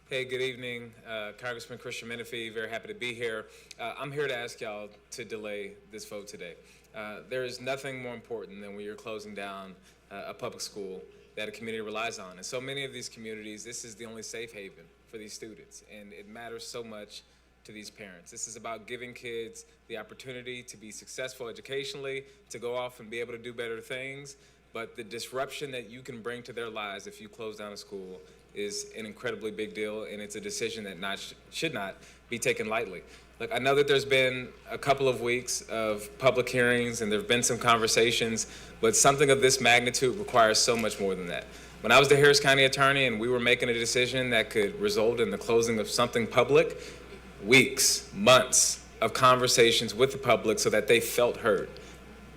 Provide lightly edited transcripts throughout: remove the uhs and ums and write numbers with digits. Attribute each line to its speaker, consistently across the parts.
Speaker 1: Hey, good evening, Congressman Christian Menifee. Very happy to be here. I'm here to ask y'all to delay this vote today. There is nothing more important than when you're closing down a public school that a community relies on. And so many of these communities, this is the only safe haven for these students. And it matters so much to these parents. This is about giving kids the opportunity to be successful educationally, to go off and be able to do better things. But the disruption that you can bring to their lives if you close down a school is an incredibly big deal, and it's a decision that should not be taken lightly. Look, I know that there's been a couple of weeks of public hearings and there have been some conversations, but something of this magnitude requires so much more than that. When I was the Harris County attorney and we were making a decision that could result in the closing of something public, weeks, months of conversations with the public so that they felt heard,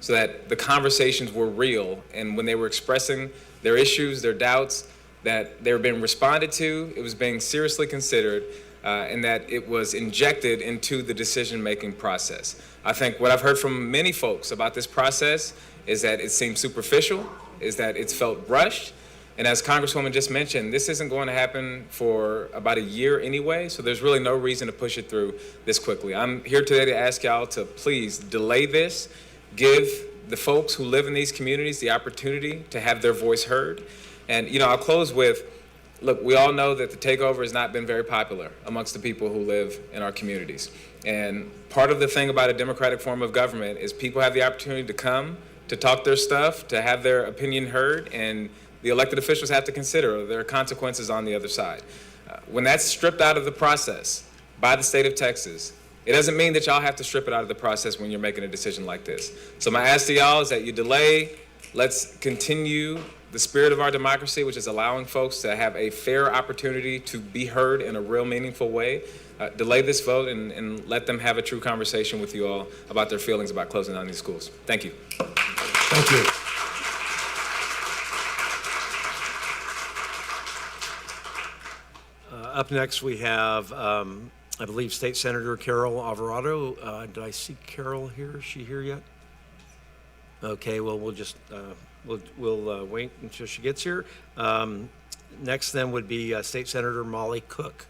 Speaker 1: so that the conversations were real, and when they were expressing their issues, their doubts, that they were being responded to, it was being seriously considered, and that it was injected into the decision-making process. I think what I've heard from many folks about this process is that it seems superficial, is that it's felt rushed, and as Congresswoman just mentioned, this isn't going to happen for about a year anyway, so there's really no reason to push it through this quickly. I'm here today to ask y'all to please delay this, give the folks who live in these communities the opportunity to have their voice heard. And, I'll close with, look, we all know that the takeover has not been very popular amongst the people who live in our communities. And part of the thing about a democratic form of government is people have the opportunity to come, to talk their stuff, to have their opinion heard, and the elected officials have to consider there are consequences on the other side. When that's stripped out of the process by the state of Texas, it doesn't mean that y'all have to strip it out of the process when you're making a decision like this. So my ask to y'all is that you delay. Let's continue the spirit of our democracy, which is allowing folks to have a fair opportunity to be heard in a real meaningful way. Delay this vote and let them have a true conversation with you all about their feelings about closing down these schools. Thank you.
Speaker 2: Thank you. Up next, we have, I believe, State Senator Carol Alvarado. Did I see Carol here? Is she here yet? Okay, well, we'll just we'll wait until she gets here. Next, then, would be State Senator Molly Cook.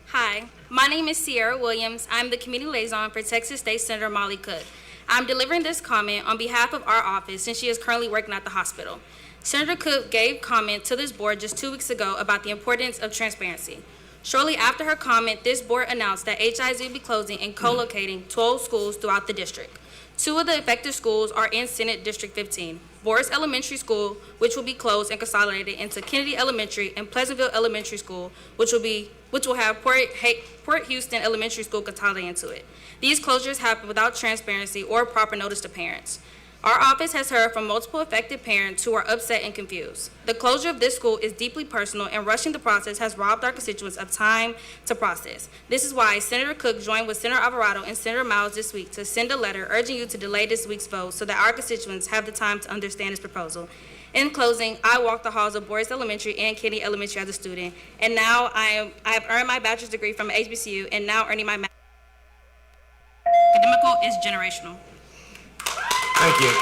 Speaker 3: Hi, my name is Sierra Williams. I'm the community liaison for Texas State Senator Molly Cook. I'm delivering this comment on behalf of our office since she is currently working at the hospital. Senator Cook gave comment to this board just 2 weeks ago about the importance of transparency. Shortly after her comment, this board announced that HISD will be closing and co-locating 12 schools throughout the district. 2 of the affected schools are in Senate District 15, Boris Elementary School, which will be closed and consolidated into Kennedy Elementary, and Pleasantville Elementary School, which will have Port Houston Elementary School consolidated into it. These closures happen without transparency or proper notice to parents. Our office has heard from multiple affected parents who are upset and confused. The closure of this school is deeply personal, and rushing the process has robbed our constituents of time to process. This is why Senator Cook joined with Senator Alvarado and Senator Miles this week to send a letter urging you to delay this week's vote so that our constituents have the time to understand this proposal. In closing, I walked the halls of Boris Elementary and Kennedy Elementary as a student, and now I have earned my bachelor's degree from HBCU, and now earning my master's. Academical is generational.
Speaker 2: Thank you.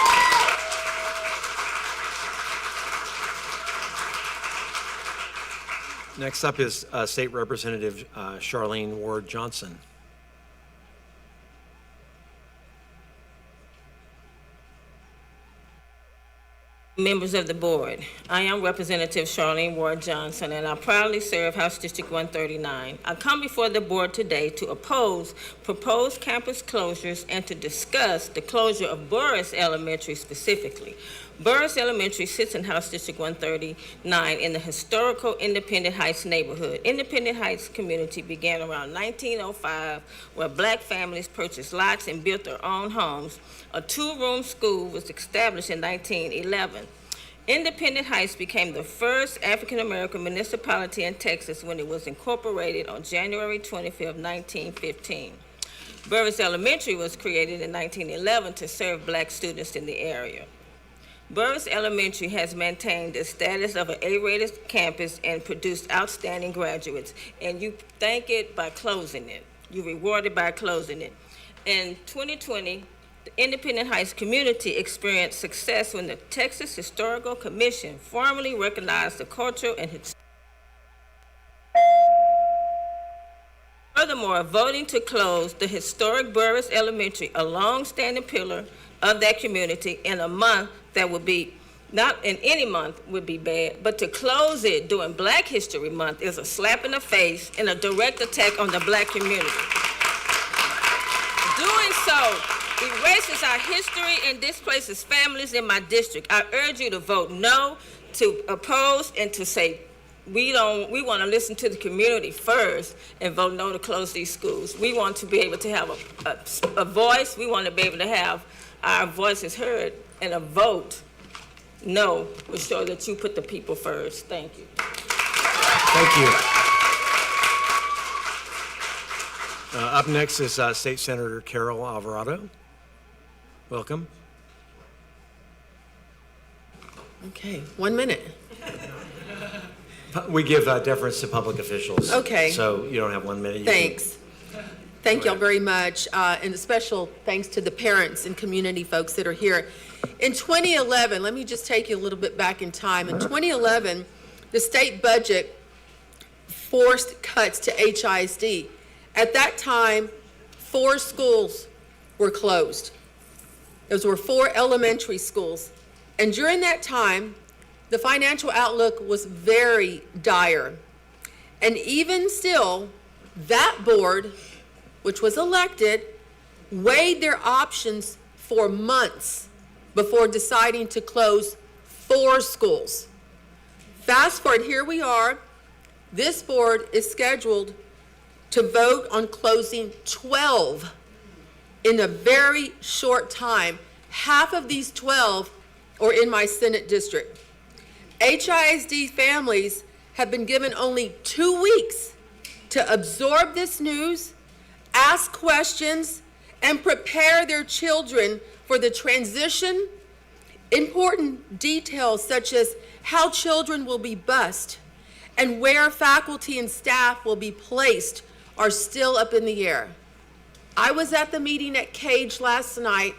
Speaker 2: Next up is State Representative Charlene Ward Johnson.
Speaker 4: Members of the board, I am Representative Charlene Ward Johnson, and I proudly serve House District 139. I come before the board today to oppose proposed campus closures and to discuss the closure of Burris Elementary specifically. Burris Elementary sits in House District 139 in the historical Independent Heights neighborhood. Independent Heights community began around 1905, where black families purchased lots and built their own homes. A 2-room school was established in 1911. Independent Heights became the first African-American municipality in Texas when it was incorporated on January 25, 1915. Burris Elementary was created in 1911 to serve black students in the area. Burris Elementary has maintained the status of an A-rated campus and produced outstanding graduates, and you thank it by closing it. You reward it by closing it. In 2020, The Independent Heights community experienced success when the Texas Historical Commission formally recognized the cultural and Furthermore, voting to close the historic Burris Elementary, a long-standing pillar of that community, in a month that would be, not in any month would be bad, but to close it during Black History Month is a slap in the face and a direct attack on the Black community. Doing so erases our history and displaces families in my district. I urge you to vote no, to oppose, and to say we want to listen to the community first and vote no to close these schools. We want to be able to have a voice. We want to be able to have our voices heard, and a vote no will show that you put the people first. Thank you.
Speaker 2: Thank you. Up next is State Senator Carol Alvarado. Welcome.
Speaker 5: Okay, 1 minute.
Speaker 2: We give deference to public officials.
Speaker 5: Okay.
Speaker 2: So you don't have 1 minute. You can-
Speaker 5: Thanks. Thank y'all very much. And a special thanks to the parents and community folks that are here. In 2011, let me just take you a little bit back in time. In 2011, the state budget forced cuts to HISD. At that time, 4 schools were closed. Those were 4 elementary schools. And during that time, the financial outlook was very dire. And even still, that board, which was elected, weighed their options for months before deciding to close 4 schools. Fast forward, here we are. This board is scheduled to vote on closing 12 in a very short time. Half of these 12 are in my Senate district. HISD families have been given only 2 weeks to absorb this news, ask questions, and prepare their children for the transition. Important details such as how children will be bused and where faculty and staff will be placed are still up in the air. I was at the meeting at Cage last night,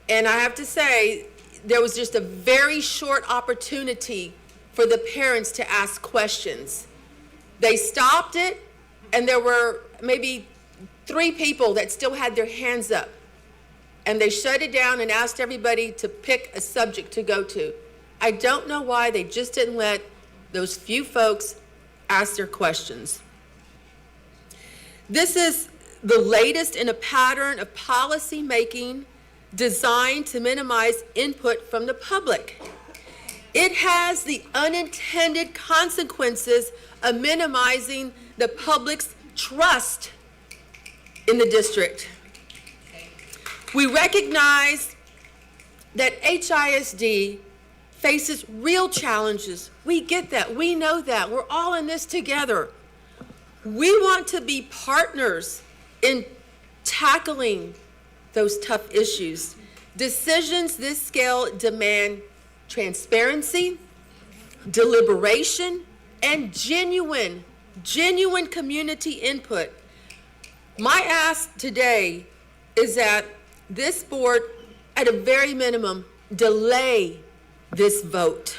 Speaker 5: and I have to say, there was just a very short opportunity for the parents to ask questions. They stopped it, and there were maybe 3 people that still had their hands up. And they shut it down and asked everybody to pick a subject to go to. I don't know why they just didn't let those few folks ask their questions. This is the latest in a pattern of policy making designed to minimize input from the public. It has the unintended consequences of minimizing the public's trust in the district. We recognize that HISD faces real challenges. We get that, we know that, we're all in this together. We want to be partners in tackling those tough issues. Decisions this scale demand transparency, deliberation, and genuine community input. My ask today is that this board, at a very minimum, delay this vote.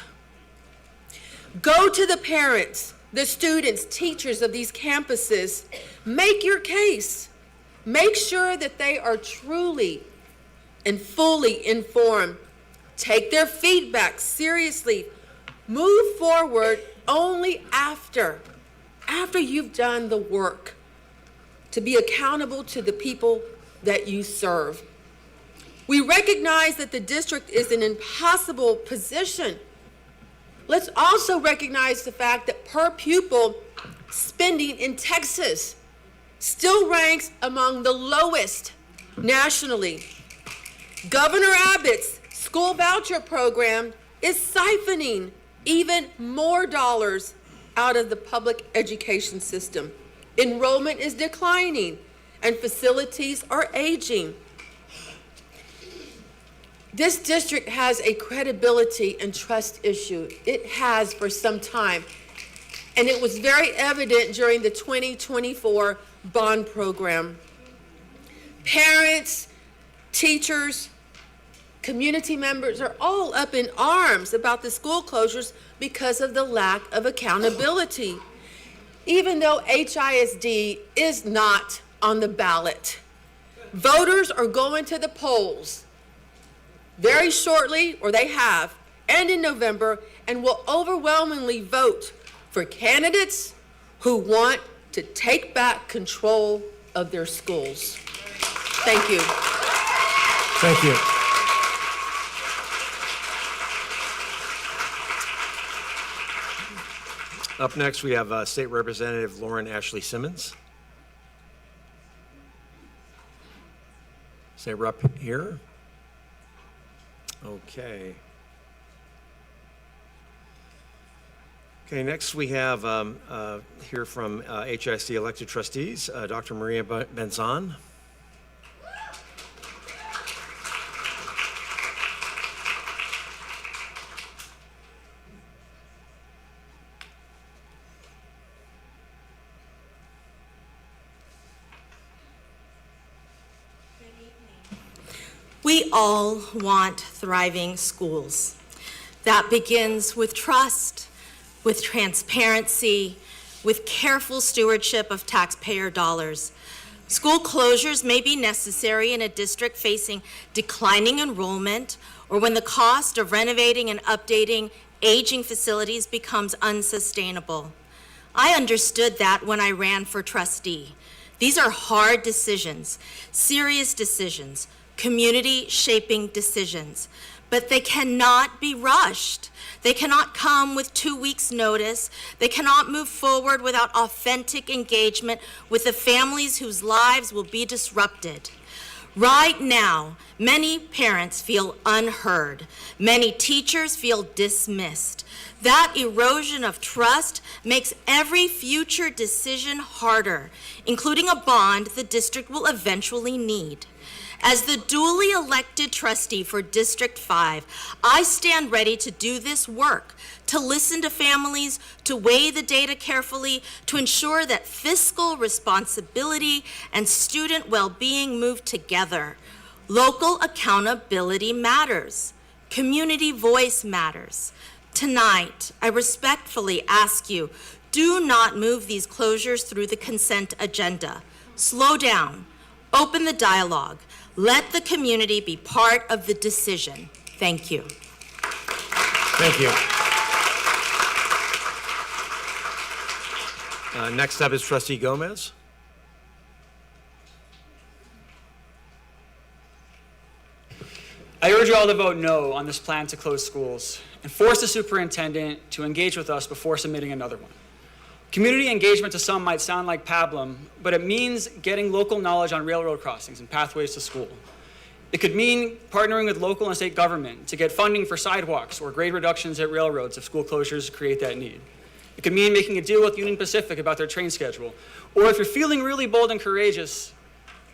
Speaker 5: Go to the parents, the students, teachers of these campuses. Make your case. Make sure that they are truly and fully informed. Take their feedback seriously. Move forward only after you've done the work to be accountable to the people that you serve. We recognize that the district is an impossible position. Let's also recognize the fact that per pupil spending in Texas still ranks among the lowest nationally. Governor Abbott's school voucher program is siphoning even more dollars out of the public education system. Enrollment is declining and facilities are aging. This district has a credibility and trust issue. It has for some time. And it was very evident during the 2024 bond program. Parents, teachers, community members are all up in arms about the school closures because of the lack of accountability. Even though HISD is not on the ballot, voters are going to the polls very shortly, or they have, and in November, and will overwhelmingly vote for candidates who want to take back control of their schools. Thank you.
Speaker 2: Thank you. Up next, we have State Representative Lauren Ashley Simmons. State Rep here. Okay. Okay, next we have here from HISD elected trustees, Dr. Maria Benzon.
Speaker 6: We all want thriving schools. That begins with trust, with transparency, with careful stewardship of taxpayer dollars. School closures may be necessary in a district facing declining enrollment or when the cost of renovating and updating aging facilities becomes unsustainable. I understood that when I ran for trustee. These are hard decisions, serious decisions, community-shaping decisions, but they cannot be rushed. They cannot come with 2 weeks' notice. They cannot move forward without authentic engagement with the families whose lives will be disrupted. Right now, many parents feel unheard. Many teachers feel dismissed. That erosion of trust makes every future decision harder, including a bond the district will eventually need. As the duly elected trustee for District 5, I stand ready to do this work, to listen to families, to weigh the data carefully, to ensure that fiscal responsibility and student well-being move together. Local accountability matters. Community voice matters. Tonight, I respectfully ask you, do not move these closures through the consent agenda. Slow down. Open the dialogue. Let the community be part of the decision. Thank you.
Speaker 2: Thank you. Next up is Trustee Gomez.
Speaker 7: I urge you all to vote no on this plan to close schools and force the superintendent to engage with us before submitting another one. Community engagement to some might sound like pablum, but it means getting local knowledge on railroad crossings and pathways to school. It could mean partnering with local and state government to get funding for sidewalks or grade reductions at railroads if school closures create that need. It could mean making a deal with Union Pacific about their train schedule. Or if you're feeling really bold and courageous,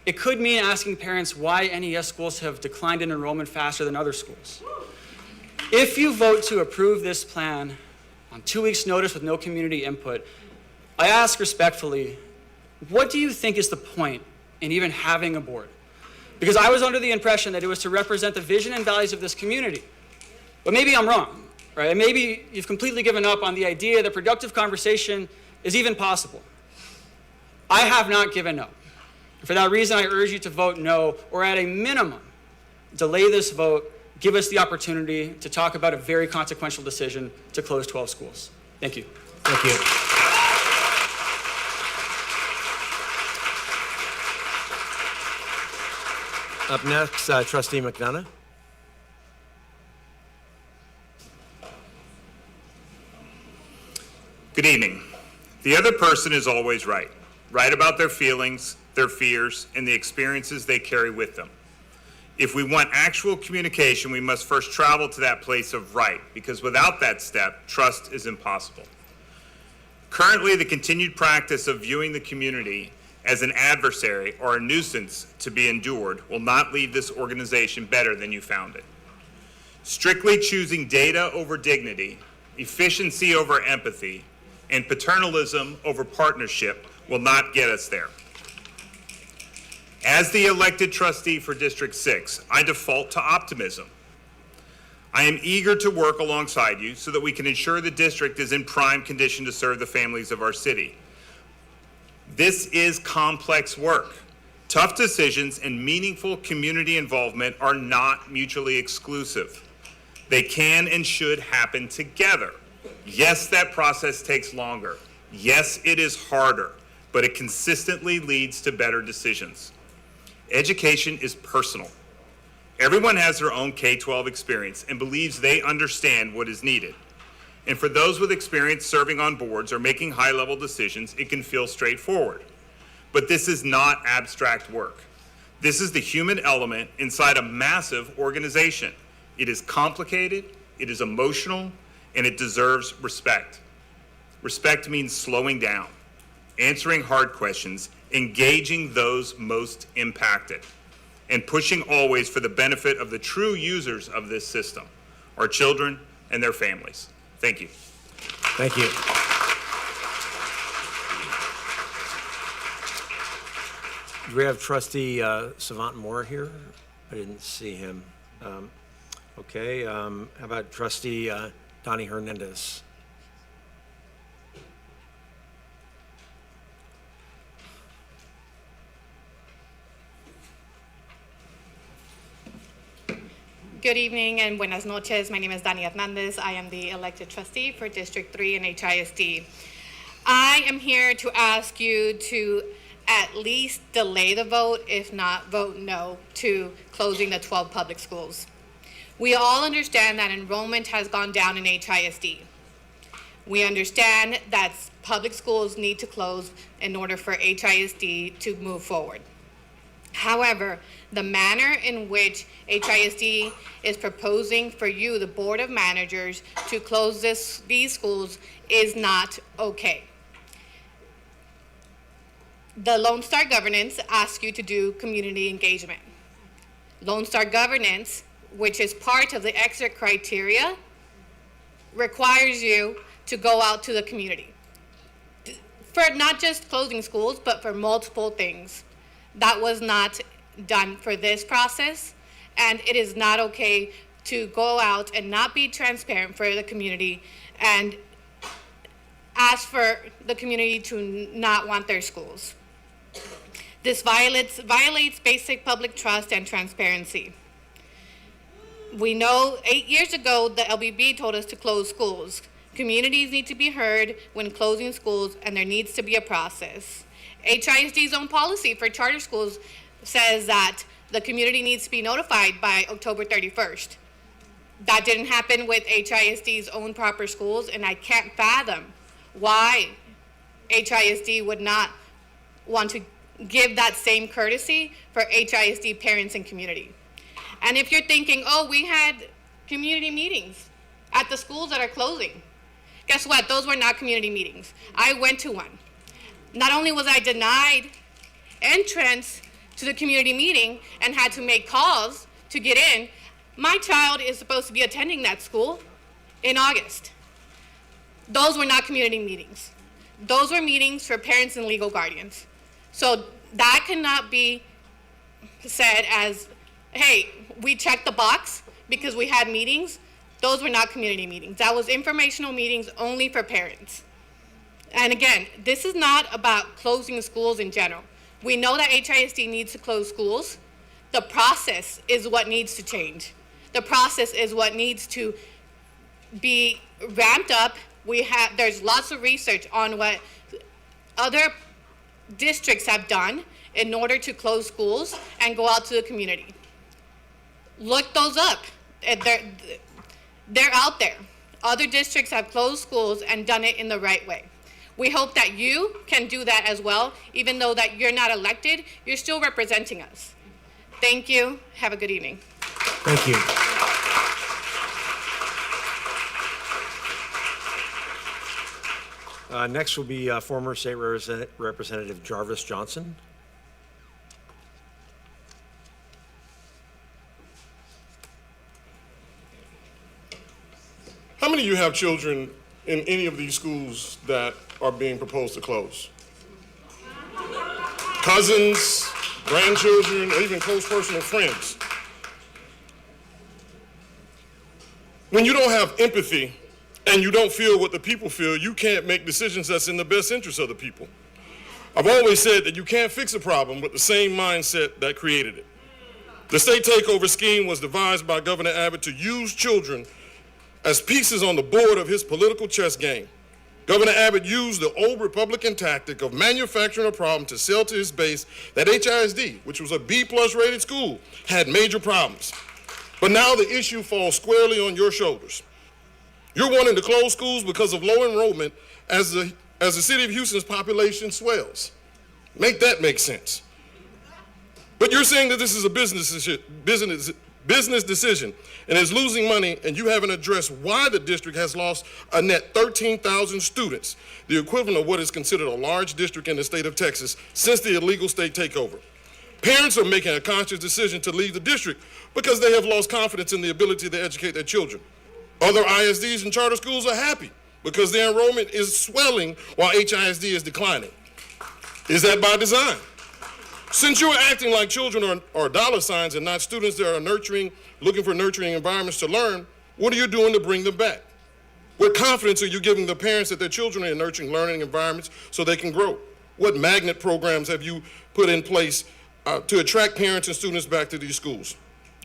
Speaker 7: it could mean asking parents why NES schools have declined in enrollment faster than other schools. If you vote to approve this plan on 2 weeks' notice with no community input, I ask respectfully, what do you think is the point in even having a board? Because I was under the impression that it was to represent the vision and values of this community. But maybe I'm wrong, right? And maybe you've completely given up on the idea that productive conversation is even possible. I have not given up. For that reason, I urge you to vote no, or at a minimum, delay this vote, give us the opportunity to talk about a very consequential decision to close 12 schools. Thank you.
Speaker 2: Thank you. Up next, Trustee McDonough.
Speaker 8: Good evening. The other person is always right. Right about their feelings, their fears, and the experiences they carry with them. If we want actual communication, we must first travel to that place of right, because without that step, trust is impossible. Currently, the continued practice of viewing the community as an adversary or a nuisance to be endured will not leave this organization better than you found it. Strictly choosing data over dignity, efficiency over empathy, and paternalism over partnership will not get us there. As the elected trustee for District 6, I default to optimism. I am eager to work alongside you so that we can ensure the district is in prime condition to serve the families of our city. This is complex work. Tough decisions and meaningful community involvement are not mutually exclusive. They can and should happen together. Yes, that process takes longer. Yes, it is harder, but it consistently leads to better decisions. Education is personal. Everyone has their own K-12 experience and believes they understand what is needed. And for those with experience serving on boards or making high-level decisions, it can feel straightforward. But this is not abstract work. This is the human element inside a massive organization. It is complicated, it is emotional, and it deserves respect. Respect means slowing down, answering hard questions, engaging those most impacted, and pushing always for the benefit of the true users of this system, our children and their families. Thank you.
Speaker 2: Thank you. Do we have Trustee Savant Moore here? I didn't see him. Okay, how about Trustee Donnie Hernandez?
Speaker 9: Good evening and buenas noches. My name is Dani Hernandez. I am the elected trustee for District 3 in HISD. I am here to ask you to at least delay the vote, if not vote no, to closing the 12 public schools. We all understand that enrollment has gone down in HISD. We understand that public schools need to close in order for HISD to move forward. However, the manner in which HISD is proposing for you, the Board of Managers, to close these schools is not okay. The Lone Star Governance asks you to do community engagement. Lone Star Governance, which is part of the exit criteria, requires you to go out to the community for not just closing schools, but for multiple things. That was not done for this process, and it is not okay to go out and not be transparent for the community and ask for the community to not want their schools. This violates basic public trust and transparency. We know 8 years ago the LBB told us to close schools. Communities need to be heard when closing schools, and there needs to be a process. HISD's own policy for charter schools says that the community needs to be notified by October 31st. That didn't happen with HISD's own proper schools, and I can't fathom why HISD would not want to give that same courtesy for HISD parents and community. And if you're thinking, oh, we had community meetings at the schools that are closing, guess what? Those were not community meetings. I went to one. Not only was I denied entrance to the community meeting and had to make calls to get in, my child is supposed to be attending that school in August. Those were not community meetings. Those were meetings for parents and legal guardians. So that cannot be said as, hey, we checked the box because we had meetings. Those were not community meetings. That was informational meetings only for parents. And again, this is not about closing schools in general. We know that HISD needs to close schools. The process is what needs to change. The process is what needs to be ramped up. There's lots of research on what other districts have done in order to close schools and go out to the community. Look those up. They're out there. Other districts have closed schools and done it in the right way. We hope that you can do that as well. Even though that you're not elected, you're still representing us. Thank you. Have a good evening.
Speaker 2: Thank you. Next will be former State Representative Jarvis Johnson.
Speaker 10: How many of you have children in any of these schools that are being proposed to close? Cousins, grandchildren, or even close personal friends. When you don't have empathy and you don't feel what the people feel, you can't make decisions that's in the best interest of the people. I've always said that you can't fix a problem with the same mindset that created it. The state takeover scheme was devised by Governor Abbott to use children as pieces on the board of his political chess game. Governor Abbott used the old Republican tactic of manufacturing a problem to sell to his base that HISD, which was a B+ rated school, had major problems. But now the issue falls squarely on your shoulders. You're wanting to close schools because of low enrollment as the city of Houston's population swells. Make that make sense. But you're saying that this is a business decision and is losing money, and you haven't addressed why the district has lost a net 13,000 students, the equivalent of what is considered a large district in the state of Texas since the illegal state takeover. Parents are making a conscious decision to leave the district because they have lost confidence in the ability to educate their children. Other ISDs and charter schools are happy because their enrollment is swelling while HISD is declining. Is that by design? Since you're acting like children are dollar signs and not students that are looking for nurturing environments to learn, what are you doing to bring them back? What confidence are you giving the parents that their children are in nurturing learning environments so they can grow? What magnet programs have you put in place to attract parents and students back to these schools?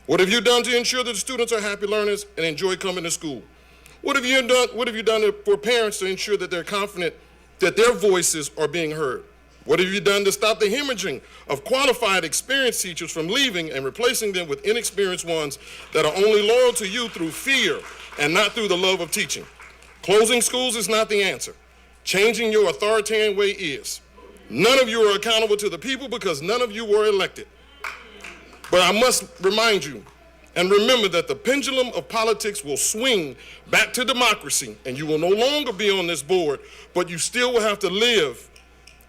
Speaker 10: What have you done to ensure that the students are happy learners and enjoy coming to school? What have you done for parents to ensure that they're confident that their voices are being heard? What have you done to stop the hemorrhaging of qualified, experienced teachers from leaving and replacing them with inexperienced ones that are only loyal to you through fear and not through the love of teaching? Closing schools is not the answer. Changing your authoritarian way is. None of you are accountable to the people because none of you were elected. But I must remind you and remember that the pendulum of politics will swing back to democracy, and you will no longer be on this board, but you still will have to live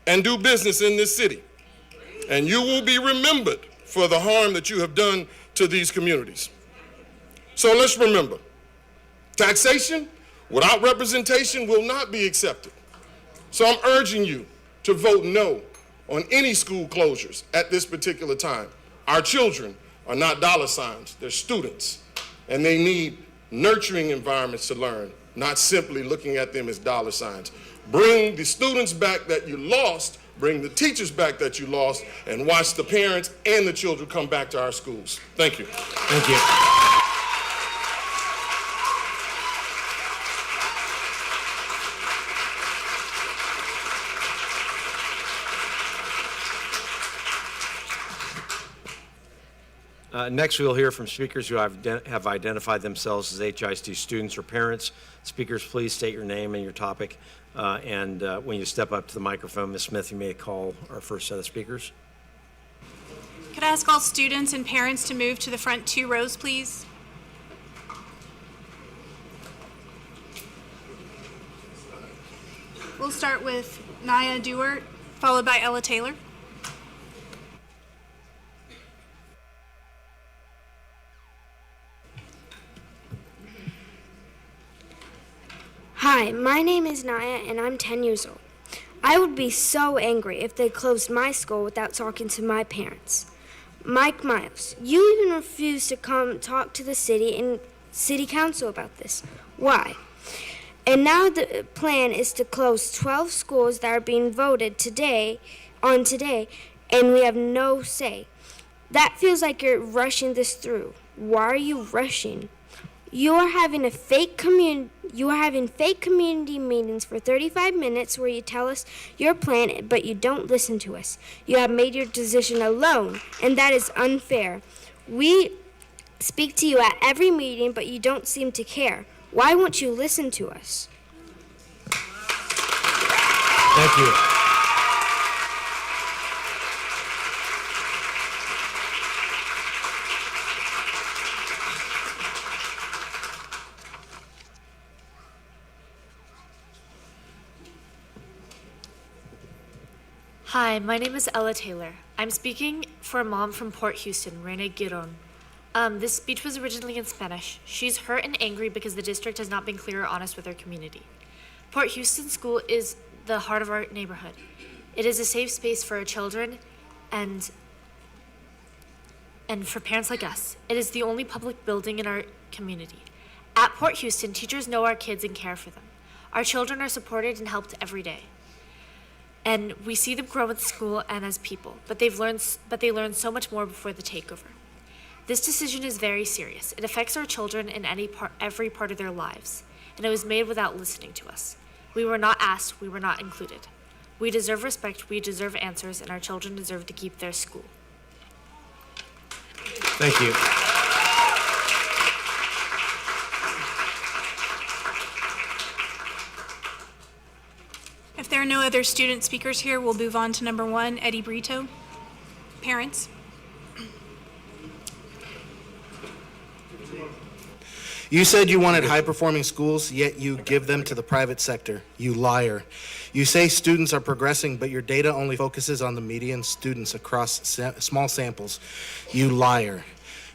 Speaker 10: and do business in this city. And you will be remembered for the harm that you have done to these communities. So let's remember, taxation without representation will not be accepted. So I'm urging you to vote no on any school closures at this particular time. Our children are not dollar signs, they're students, and they need nurturing environments to learn, not simply looking at them as dollar signs. Bring the students back that you lost, bring the teachers back that you lost, and watch the parents and the children come back to our schools. Thank you.
Speaker 2: Thank you. Next, we'll hear from speakers who have identified themselves as HISD students or parents. Speakers, please state your name and your topic. And when you step up to the microphone, Ms. Smith, you may call our first set of speakers.
Speaker 11: Could I ask all students and parents to move to the front 2 rows, please? We'll start with Naya Dewart, followed by Ella Taylor.
Speaker 12: Hi, my name is Naya and I'm 10 years old. I would be so angry if they closed my school without talking to my parents. Mike Miles, you even refused to come talk to the city and city council about this. Why? And now the plan is to close 12 schools that are being voted today, and we have no say. That feels like you're rushing this through. Why are you rushing? You are having fake community meetings for 35 minutes where you tell us your plan, but you don't listen to us. You have made your decision alone, and that is unfair. We speak to you at every meeting, but you don't seem to care. Why won't you listen to us?
Speaker 2: Thank you.
Speaker 13: Hi, my name is Ella Taylor. I'm speaking for a mom from Port Houston, Reina Giron. This speech was originally in Spanish. She's hurt and angry because the district has not been clear or honest with her community. Port Houston School is the heart of our neighborhood. It is a safe space for our children, and and for parents like us, it is the only public building in our community. At Port Houston, teachers know our kids and care for them. Our children are supported and helped every day. And we see them grow in school and as people, but they learn so much more before the takeover. This decision is very serious. It affects our children in every part of their lives, and it was made without listening to us. We were not asked, we were not included. We deserve respect, we deserve answers, and our children deserve to keep their school.
Speaker 2: Thank you.
Speaker 11: If there are no other student speakers here, we'll move on to number 1, Eddie Brito. Parents.
Speaker 14: You said you wanted high-performing schools, yet you give them to the private sector. You liar. You say students are progressing, but your data only focuses on the median students across small samples. You liar.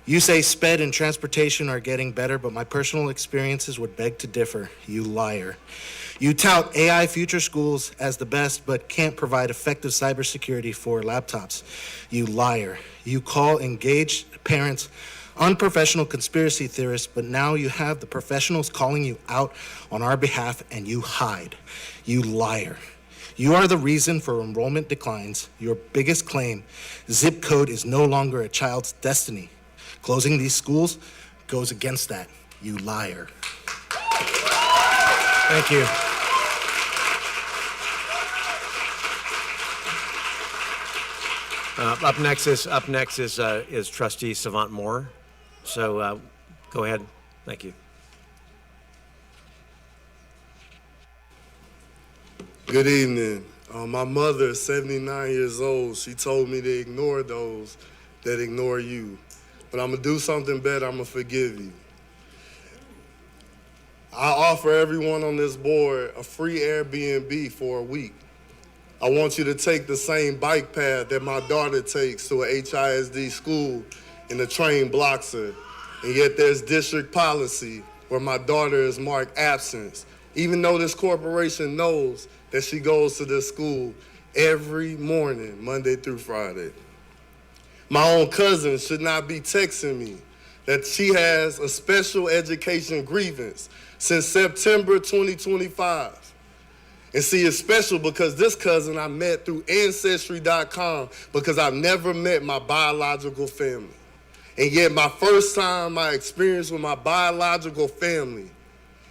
Speaker 14: You say SPED and transportation are getting better, but my personal experiences would beg to differ. You liar. You tout AI future schools as the best, but can't provide effective cybersecurity for laptops. You liar. You call engaged parents unprofessional conspiracy theorists, but now you have the professionals calling you out on our behalf, and you hide. You liar. You are the reason for enrollment declines. Your biggest claim, zip code is no longer a child's destiny. Closing these schools goes against that. You liar.
Speaker 2: Thank you. Up next is Trustee Savant Moore. So go ahead. Thank you.
Speaker 15: Good evening. My mother is 79 years old. She told me to ignore those that ignore you. But I'm going to do something better. I'm going to forgive you. I offer everyone on this board a free Airbnb for a week. I want you to take the same bike path that my daughter takes to a HISD school, and the train blocks her. And yet there's district policy where my daughter is marked absence, even though this corporation knows that she goes to this school every morning, Monday through Friday. My own cousin should not be texting me that she has a special education grievance since September 2025. And see, it's special because this cousin I met through Ancestry.com because I've never met my biological family. And yet my first time I experienced with my biological family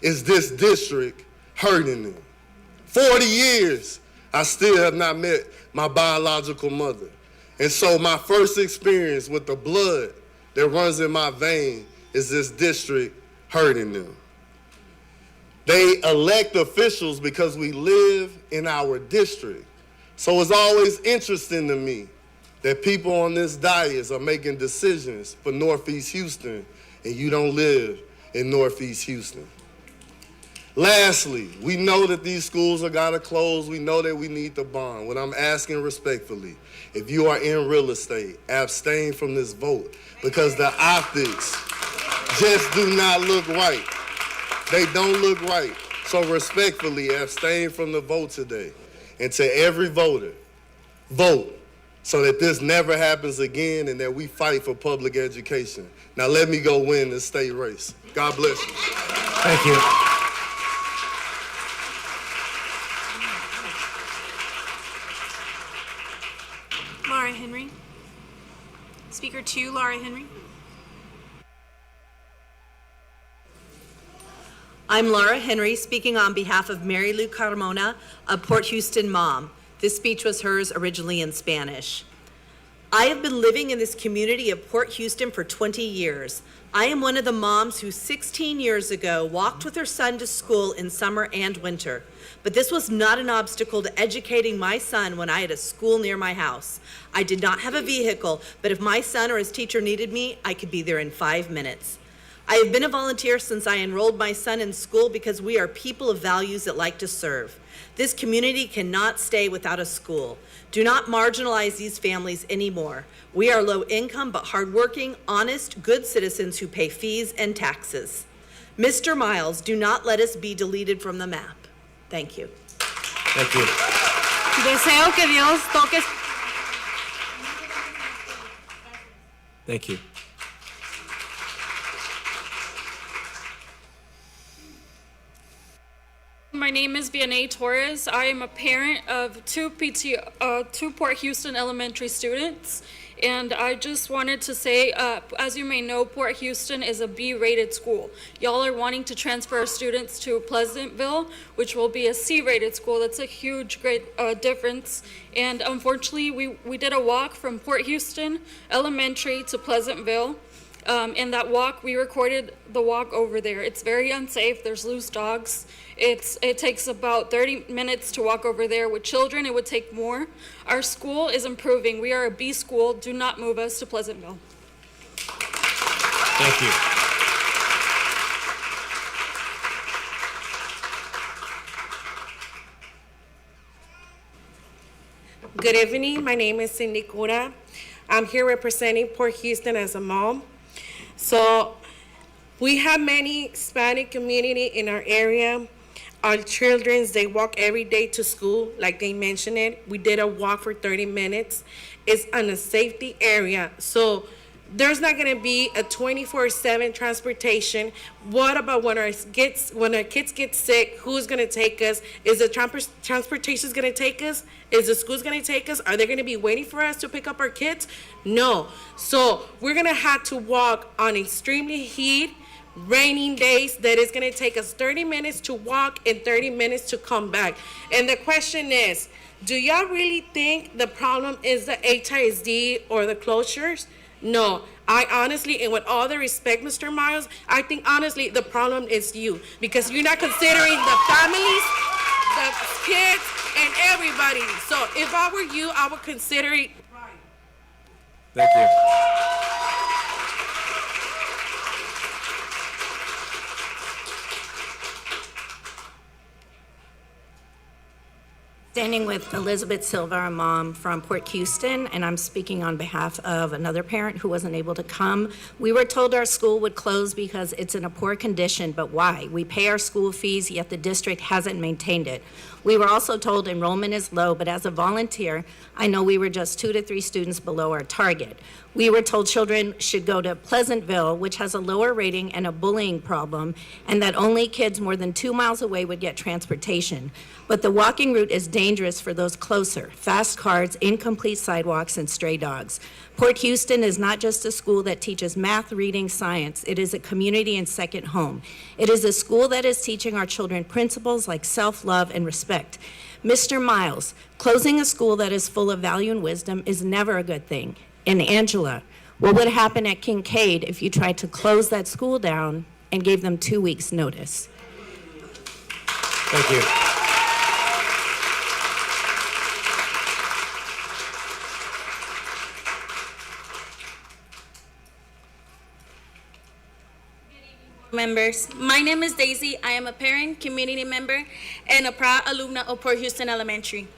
Speaker 15: is this district hurting them. 40 years, I still have not met my biological mother. And so my first experience with the blood that runs in my vein is this district hurting them. They elect officials because we live in our district. So it's always interesting to me that people on this dais are making decisions for Northeast Houston, and you don't live in Northeast Houston. Lastly, we know that these schools are gotta close. We know that we need the bond. What I'm asking respectfully, if you are in real estate, abstain from this vote because the optics just do not look right. They don't look right. So respectfully, abstain from the vote today. And to every voter, vote so that this never happens again and that we fight for public education. Now let me go win this state race. God bless you.
Speaker 2: Thank you.
Speaker 11: Laura Henry. Speaker 2, Laura Henry.
Speaker 16: I'm Laura Henry, speaking on behalf of Mary Lou Carmona, a Port Houston mom. This speech was hers originally in Spanish. I have been living in this community of Port Houston for 20 years. I am one of the moms who 16 years ago walked with her son to school in summer and winter. But this was not an obstacle to educating my son when I had a school near my house. I did not have a vehicle, but if my son or his teacher needed me, I could be there in 5 minutes. I have been a volunteer since I enrolled my son in school because we are people of values that like to serve. This community cannot stay without a school. Do not marginalize these families anymore. We are low income but hardworking, honest, good citizens who pay fees and taxes. Mr. Miles, do not let us be deleted from the map. Thank you.
Speaker 2: Thank you.
Speaker 11: Deseo que Dios toque.
Speaker 2: Thank you.
Speaker 17: My name is Vianney Torres. I am a parent of two Port Houston elementary students. And I just wanted to say, as you may know, Port Houston is a B-rated school. Y'all are wanting to transfer our students to Pleasantville, which will be a C-rated school. That's a huge, great difference. And unfortunately, we did a walk from Port Houston Elementary to Pleasantville. In that walk, we recorded the walk over there. It's very unsafe. There's loose dogs. It takes about 30 minutes to walk over there. With children, it would take more. Our school is improving. We are a B school. Do not move us to Pleasantville.
Speaker 2: Thank you.
Speaker 18: Good evening. My name is Cindy Cura. I'm here representing Port Houston as a mom. So we have many Hispanic community in our area. Our children, they walk every day to school, like they mentioned it. We did a walk for 30 minutes. It's in a safety area. So there's not gonna be a 24/7 transportation. What about when our kids get sick, who's gonna take us? Is the transportation gonna take us? Is the school's gonna take us? Are they gonna be waiting for us to pick up our kids? No. So we're gonna have to walk on extremely heat, raining days that is gonna take us 30 minutes to walk and 30 minutes to come back. And the question is, do y'all really think the problem is the HISD or the closures? No, I honestly, and with all the respect, Mr. Miles, I think honestly the problem is you, because you're not considering the families, the kids, and everybody. So if I were you, I would consider it.
Speaker 2: Thank you.
Speaker 19: Standing with Elizabeth Silva, a mom from Port Houston, and I'm speaking on behalf of another parent who wasn't able to come. We were told our school would close because it's in a poor condition, but why? We pay our school fees, yet the district hasn't maintained it. We were also told enrollment is low, but as a volunteer, I know we were just 2 to 3 students below our target. We were told children should go to Pleasantville, which has a lower rating and a bullying problem, and that only kids more than 2 miles away would get transportation. But the walking route is dangerous for those closer: fast cars, incomplete sidewalks, and stray dogs. Port Houston is not just a school that teaches math, reading, science. It is a community and second home. It is a school that is teaching our children principles like self-love and respect. Mr. Miles, closing a school that is full of value and wisdom is never a good thing. And Angela, what would happen at Kincaid if you tried to close that school down and gave them 2 weeks' notice?
Speaker 2: Thank you.
Speaker 3: Members, my name is Daisy. I am a parent, community member, and a proud alumna of Port Houston Elementary.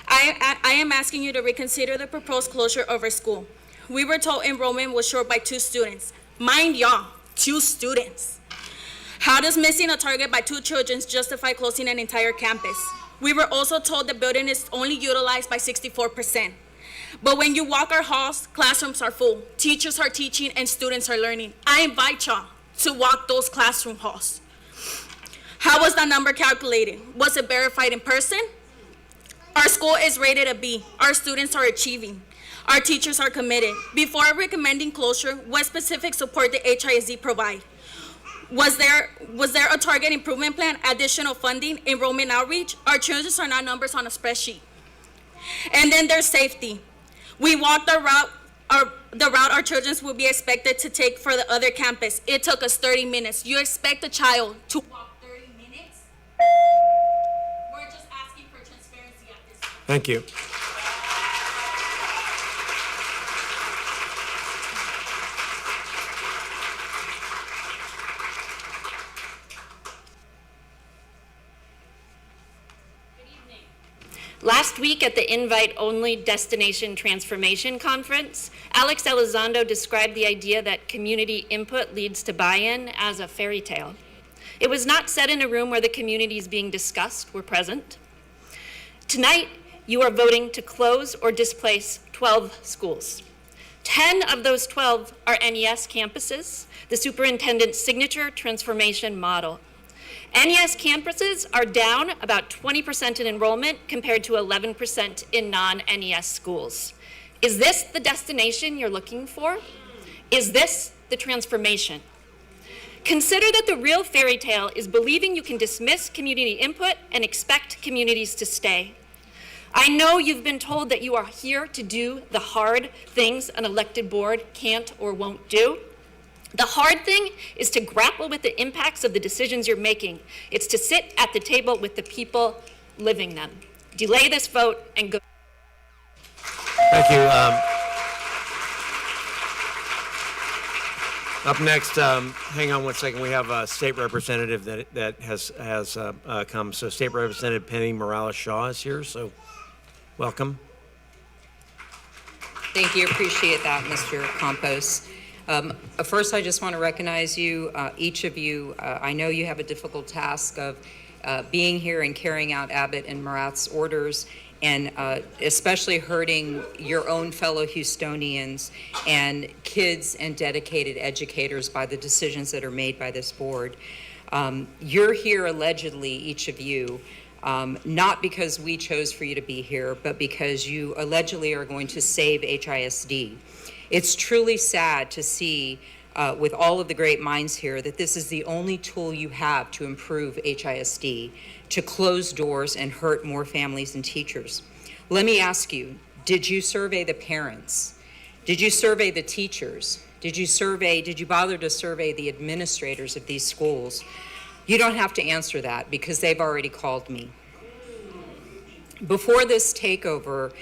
Speaker 3: I am asking you to reconsider the proposed closure of our school. We were told enrollment was short by 2 students. Mind y'all, 2 students. How does missing a target by 2 children justify closing an entire campus? We were also told the building is only utilized by 64%. But when you walk our halls, classrooms are full. Teachers are teaching and students are learning. I invite y'all to walk those classroom halls. How was that number calculated? Was it verified in person? Our school is rated a B. Our students are achieving. Our teachers are committed. Before recommending closure, what specific support did HISD provide? Was there a target improvement plan, additional funding, enrollment outreach? Our children are not numbers on a spreadsheet. And then there's safety. We walked the route our children will be expected to take for the other campus. It took us 30 minutes. You expect a child to walk 30 minutes? We're just asking for transparency at this point.
Speaker 2: Thank you.
Speaker 20: Last week at the invite-only Destination Transformation Conference, Alex Elizondo described the idea that community input leads to buy-in as a fairy tale. It was not said in a room where the communities being discussed were present. Tonight, you are voting to close or displace 12 schools. 10 of those 12 are NES campuses, the superintendent's signature transformation model. NES campuses are down about 20% in enrollment compared to 11% in non-NES schools. Is this the destination you're looking for? Is this the transformation? Consider that the real fairy tale is believing you can dismiss community input and expect communities to stay. I know you've been told that you are here to do the hard things an elected board can't or won't do. The hard thing is to grapple with the impacts of the decisions you're making. It's to sit at the table with the people living them. Delay this vote and go.
Speaker 2: Thank you. Up next, hang on one second. We have a state representative that has come. So State Representative Penny Morales-Shaw is here. So welcome.
Speaker 21: Thank you. Appreciate that, Mr. Campos. First, I just want to recognize you, each of you. I know you have a difficult task of being here and carrying out Abbott and Murat's orders, and especially hurting your own fellow Houstonians and kids and dedicated educators by the decisions that are made by this board. You're here allegedly, each of you, not because we chose for you to be here, but because you allegedly are going to save HISD. It's truly sad to see with all of the great minds here that this is the only tool you have to improve HISD, to close doors and hurt more families and teachers. Let me ask you, did you survey the parents? Did you survey the teachers? Did you bother to survey the administrators of these schools? You don't have to answer that because they've already called me. Before this takeover,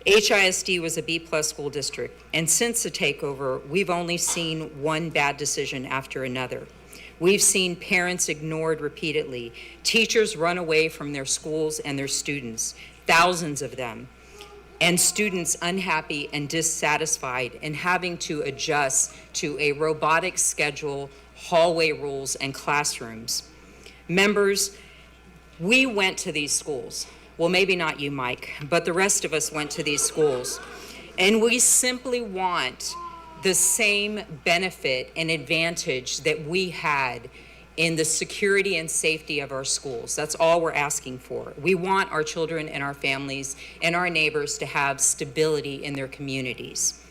Speaker 21: HISD was a B+ school district, and since the takeover, we've only seen one bad decision after another. We've seen parents ignored repeatedly, teachers run away from their schools and their students, thousands of them, and students unhappy and dissatisfied and having to adjust to a robotic schedule, hallway rules, and classrooms. Members, we went to these schools. Well, maybe not you, Mike, but the rest of us went to these schools. And we simply want the same benefit and advantage that we had in the security and safety of our schools. That's all we're asking for. We want our children and our families and our neighbors to have stability in their communities.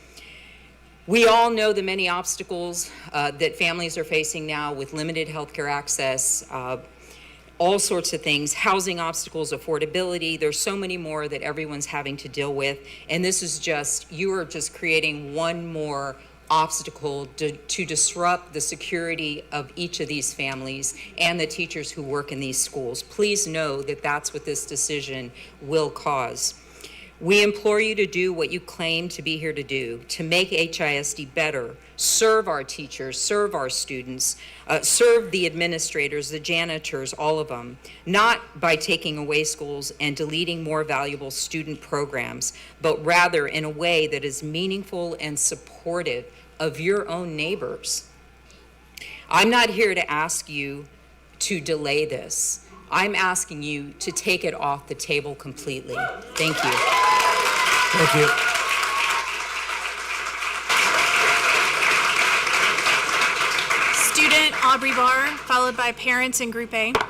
Speaker 21: We all know the many obstacles that families are facing now with limited healthcare access, all sorts of things, housing obstacles, affordability. There's so many more that everyone's having to deal with. And this is just, you are just creating one more obstacle to disrupt the security of each of these families and the teachers who work in these schools. Please know that that's what this decision will cause. We implore you to do what you claim to be here to do, to make HISD better, serve our teachers, serve our students, serve the administrators, the janitors, all of them, not by taking away schools and deleting more valuable student programs, but rather in a way that is meaningful and supportive of your own neighbors. I'm not here to ask you to delay this. I'm asking you to take it off the table completely. Thank you.
Speaker 2: Thank you.
Speaker 11: Student Aubrey Barr, followed by parents in Group A.
Speaker 22: Good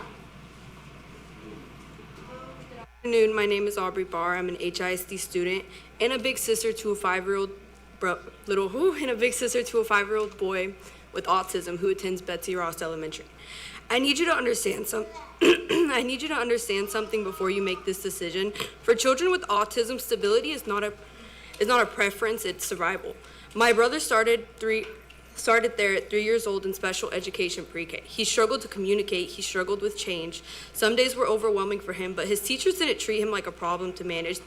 Speaker 22: afternoon. My name is Aubrey Barr. I'm an HISD student and a big sister to a 5-year-old boy with autism who attends Betsy Ross Elementary. I need you to understand something before you make this decision. For children with autism, stability is not a preference, it's survival. My brother started there at 3 years old in special education pre-K. He struggled to communicate, he struggled with change. Some days were overwhelming for him, but his teachers didn't treat him like a problem to manage.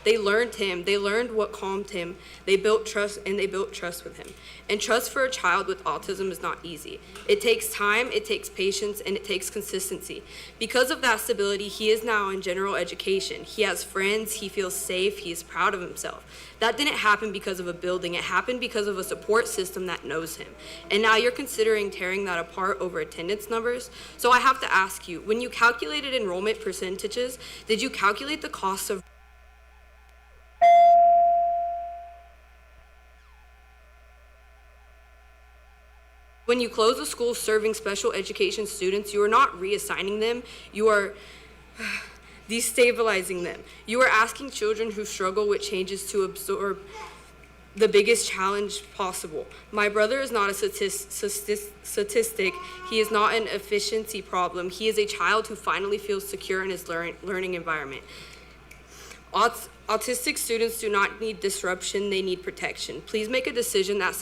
Speaker 22: They learned him, they learned what calmed him, they built trust with him. And trust for a child with autism is not easy. It takes time, it takes patience, and it takes consistency. Because of that stability, he is now in general education. He has friends, he feels safe, he is proud of himself. That didn't happen because of a building, it happened because of a support system that knows him. And now you're considering tearing that apart over attendance numbers. So I have to ask you, when you calculated enrollment percentages, did you calculate the cost of When you close a school serving special education students, you are not reassigning them, you are destabilizing them. You are asking children who struggle with changes to absorb the biggest challenge possible. My brother is not a statistic. He is not an efficiency problem. He is a child who finally feels secure in his learning environment. Autistic students do not need disruption, they need protection. Please make a decision that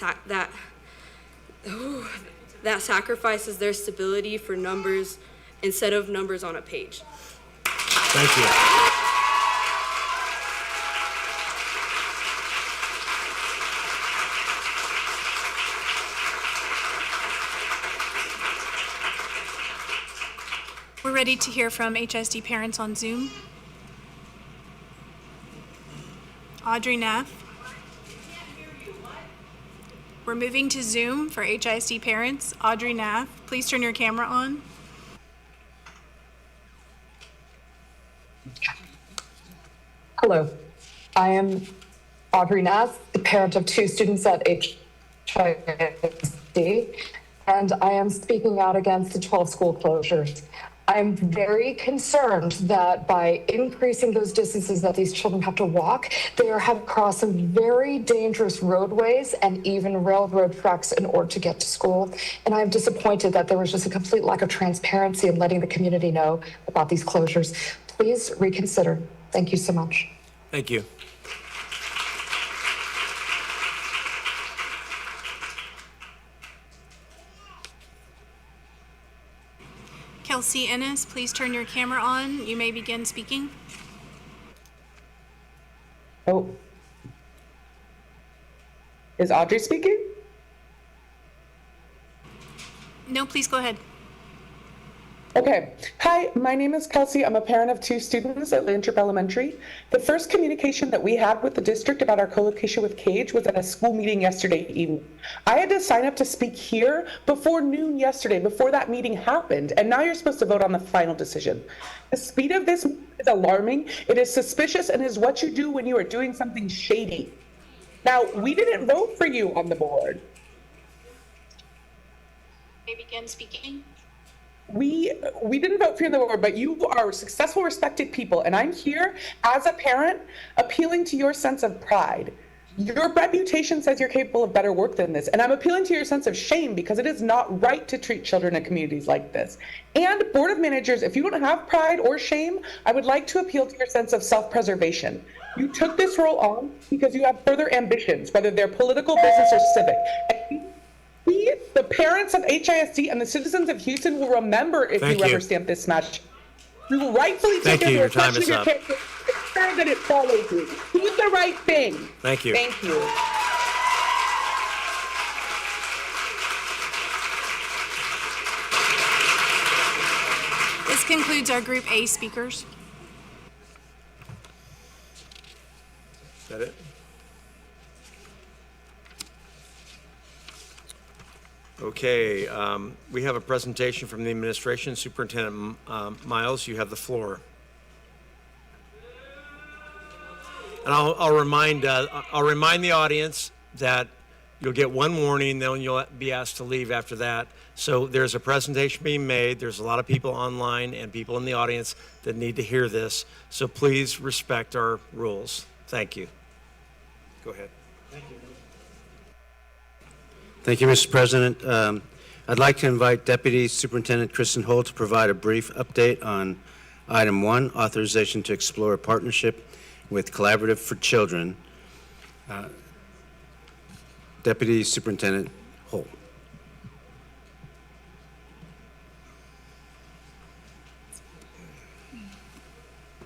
Speaker 22: sacrifices their stability for numbers instead of numbers on a page.
Speaker 2: Thank you.
Speaker 11: We're ready to hear from HISD parents on Zoom. Audrey Neff. We're moving to Zoom for HISD parents. Audrey Neff, please turn your camera on.
Speaker 1: Hello, I am Audrey Nass, the parent of 2 students at HISD, and I am speaking out against the 12 school closures. I'm very concerned that by increasing those distances that these children have to walk, they are having to cross some very dangerous roadways and even railroad tracks in order to get to school. And I'm disappointed that there was just a complete lack of transparency in letting the community know about these closures. Please reconsider. Thank you so much.
Speaker 2: Thank you.
Speaker 11: Kelsey Ennis, please turn your camera on. You may begin speaking.
Speaker 4: Oh. Is Audrey speaking?
Speaker 11: No, please go ahead.
Speaker 4: Okay. Hi, my name is Kelsey. I'm a parent of 2 students at Lanthrop Elementary. The first communication that we had with the district about our co-location with Cage was at a school meeting yesterday evening. I had to sign up to speak here before noon yesterday, before that meeting happened, and now you're supposed to vote on the final decision. The speed of this is alarming. It is suspicious and is what you do when you are doing something shady. Now, we didn't vote for you on the board.
Speaker 11: You may begin speaking.
Speaker 4: We didn't vote for you on the board, but you are successful, respected people, and I'm here as a parent appealing to your sense of pride. Your reputation says you're capable of better work than this, and I'm appealing to your sense of shame because it is not right to treat children in communities like this. And Board of Managers, if you don't have pride or shame, I would like to appeal to your sense of self-preservation. You took this role on because you have further ambitions, whether they're political, business, or civic. And we, the parents of HISD and the citizens of Houston, will remember if you rubber stamp this match. We will rightfully take
Speaker 2: Thank you.
Speaker 4: your
Speaker 2: Your time is up.
Speaker 4: ensure that it follows you. Do the right thing.
Speaker 2: Thank you.
Speaker 4: Thank you.
Speaker 11: This concludes our Group A speakers.
Speaker 2: Is that it? Okay, we have a presentation from the administration. Superintendent Miles, you have the floor. And I'll remind the audience that you'll get one warning, then you'll be asked to leave after that. So there's a presentation being made. There's a lot of people online and people in the audience that need to hear this. So please respect our rules. Thank you. Go ahead. Thank you.
Speaker 23: Thank you, Mr. President. I'd like to invite Deputy Superintendent Kristen Holt to provide a brief update on Item 1, authorization to explore a partnership with Collaborative for Children. Deputy Superintendent Holt.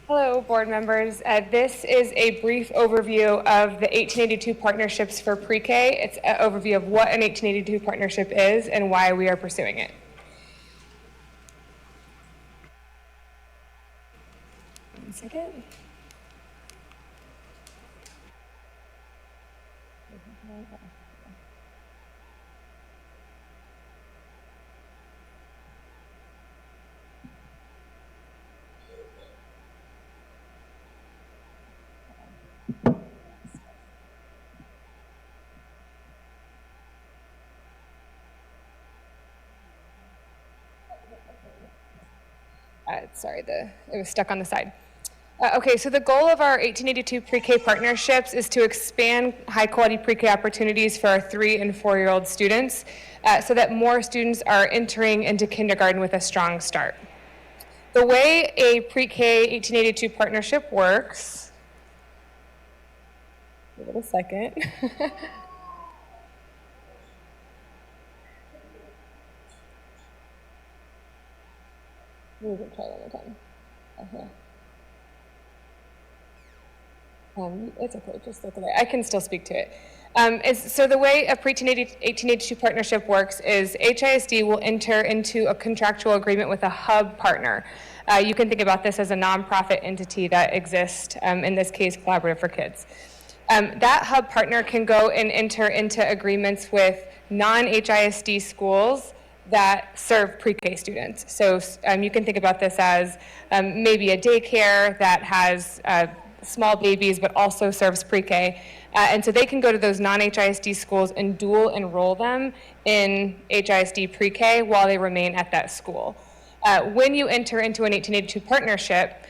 Speaker 24: Hello, board members. This is a brief overview of the 1882 partnerships for pre-K. It's an overview of what an 1882 partnership is and why we are pursuing it. One second. sorry, it was stuck on the side. Okay, so the goal of our 1882 pre-K partnerships is to expand high-quality pre-K opportunities for our 3- and 4-year-old students so that more students are entering into kindergarten with a strong start. The way a pre-K 1882 partnership works, give it a second. We can try one more time. Okay. It's okay, just look at it. I can still speak to it. So the way a pre-1882 partnership works is HISD will enter into a contractual agreement with a hub partner. You can think about this as a nonprofit entity that exists, in this case, Collaborative for Kids. That hub partner can go and enter into agreements with non-HISD schools that serve pre-K students. So you can think about this as maybe a daycare that has small babies but also serves pre-K. And so they can go to those non-HISD schools and dual enroll them in HISD pre-K while they remain at that school. When you enter into an 1882 partnership,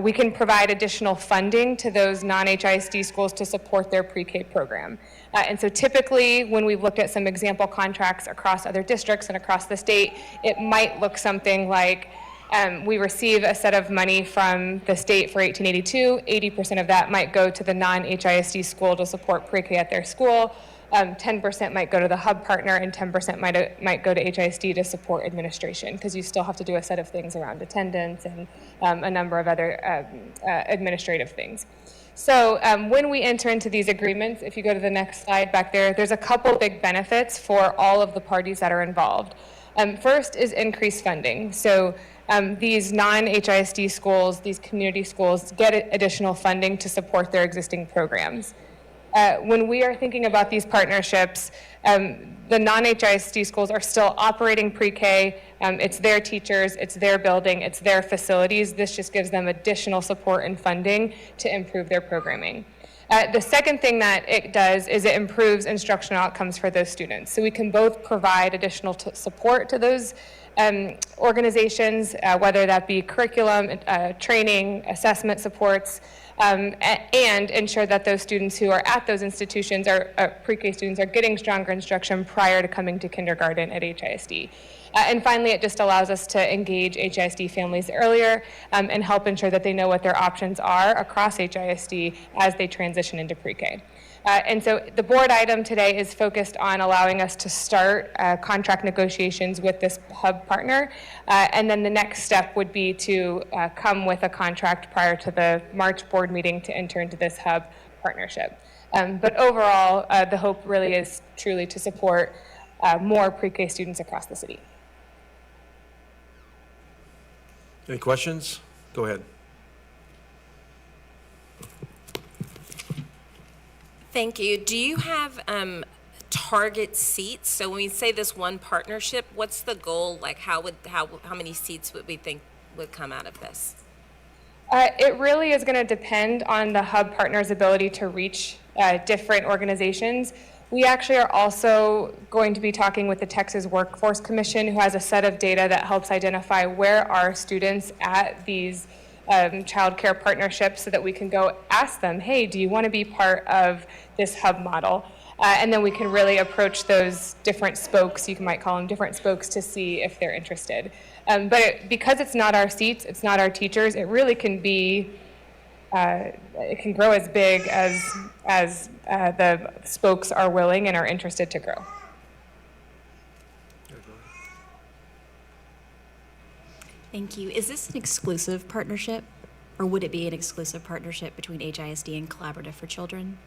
Speaker 24: we can provide additional funding to those non-HISD schools to support their pre-K program. And so typically, when we've looked at some example contracts across other districts and across the state, it might look something like we receive a set of money from the state for 1882, 80% of that might go to the non-HISD school to support pre-K at their school, 10% might go to the hub partner, and 10% might go to HISD to support administration, because you still have to do a set of things around attendance and a number of other administrative things. So when we enter into these agreements, if you go to the next slide back there, there's a couple big benefits for all of the parties that are involved. First is increased funding. So these non-HISD schools, these community schools, get additional funding to support their existing programs. When we are thinking about these partnerships, the non-HISD schools are still operating pre-K. It's their teachers, it's their building, it's their facilities. This just gives them additional support and funding to improve their programming. The second thing that it does is it improves instructional outcomes for those students. So we can both provide additional support to those organizations, whether that be curriculum, training, assessment supports, and ensure that those students who are at those institutions, pre-K students, are getting stronger instruction prior to coming to kindergarten at HISD. And finally, it just allows us to engage HISD families earlier and help ensure that they know what their options are across HISD as they transition into pre-K. And so the board item today is focused on allowing us to start contract negotiations with this hub partner. And then the next step would be to come with a contract prior to the March board meeting to enter into this hub partnership. But overall, the hope really is truly to support more pre-K students across the city.
Speaker 2: Any questions? Go ahead.
Speaker 5: Thank you. Do you have target seats? So when we say this one partnership, what's the goal? Like how many seats would we think would come out of this?
Speaker 24: It really is going to depend on the hub partner's ability to reach different organizations. We actually are also going to be talking with the Texas Workforce Commission, who has a set of data that helps identify where are students at these child care partnerships, so that we can go ask them, hey, do you want to be part of this hub model? And then we can really approach those different spokes, you might call them different spokes, to see if they're interested. Because it's not our seats, it's not our teachers, it really can be, it can grow as big as the spokes are willing and are interested to grow.
Speaker 6: Thank you. Is this an exclusive partnership, or would it be an exclusive partnership between HISD and Collaborative for Children?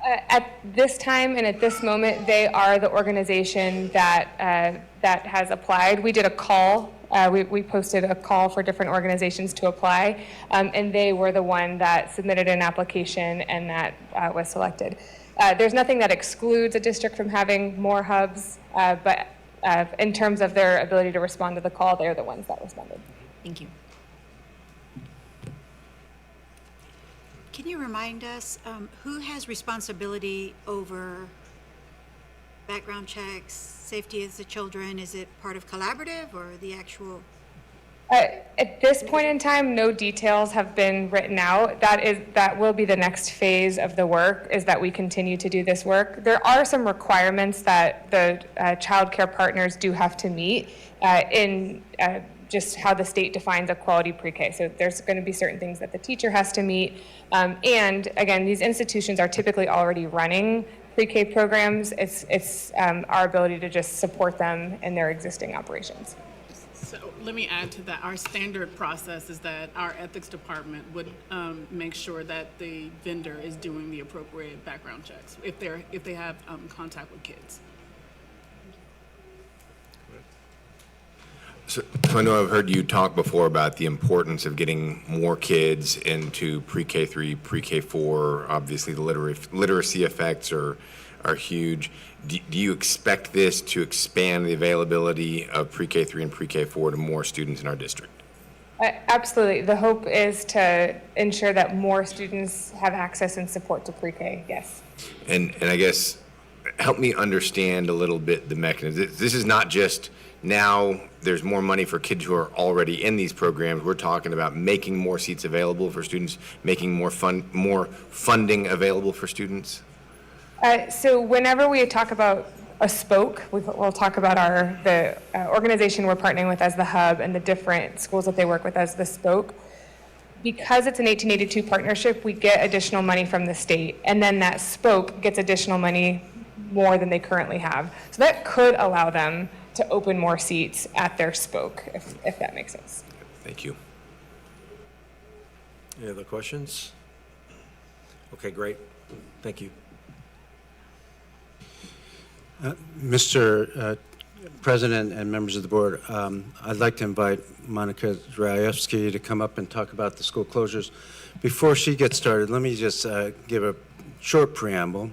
Speaker 24: At this time and at this moment, they are the organization that has applied. We did a call. We posted a call for different organizations to apply, and they were the one that submitted an application and that was selected. There's nothing that excludes a district from having more hubs, but in terms of their ability to respond to the call, they're the ones that responded.
Speaker 6: Thank you.
Speaker 7: Can you remind us who has responsibility over background checks, safety of the children? Is it part of Collaborative or the actual
Speaker 24: At this point in time, no details have been written out. That will be the next phase of the work, is that we continue to do this work. There are some requirements that the child care partners do have to meet in just how the state defines a quality pre-K. So there's going to be certain things that the teacher has to meet. And again, these institutions are typically already running pre-K programs. It's our ability to just support them in their existing operations.
Speaker 8: So let me add to that. Our standard process is that our ethics department would make sure that the vendor is doing the appropriate background checks if they have contact with kids.
Speaker 9: So I know I've heard you talk before about the importance of getting more kids into pre-K3, pre-K4. Obviously, the literacy effects are huge. Do you expect this to expand the availability of pre-K3 and pre-K4 to more students in our district?
Speaker 24: Absolutely. The hope is to ensure that more students have access and support to pre-K, yes.
Speaker 9: And I guess help me understand a little bit the mechanism. This is not just now there's more money for kids who are already in these programs. We're talking about making more seats available for students, making more funding available for students.
Speaker 24: So whenever we talk about a spoke, we'll talk about the organization we're partnering with as the hub and the different schools that they work with as the spoke. Because it's an 1882 partnership, we get additional money from the state, and then that spoke gets additional money more than they currently have. So that could allow them to open more seats at their spoke, if that makes sense.
Speaker 9: Thank you.
Speaker 2: Any other questions? Okay, great. Thank you.
Speaker 23: Mr. President and members of the board, I'd like to invite Monica Zdrajewski to come up and talk about the school closures. Before she gets started, let me just give a short preamble.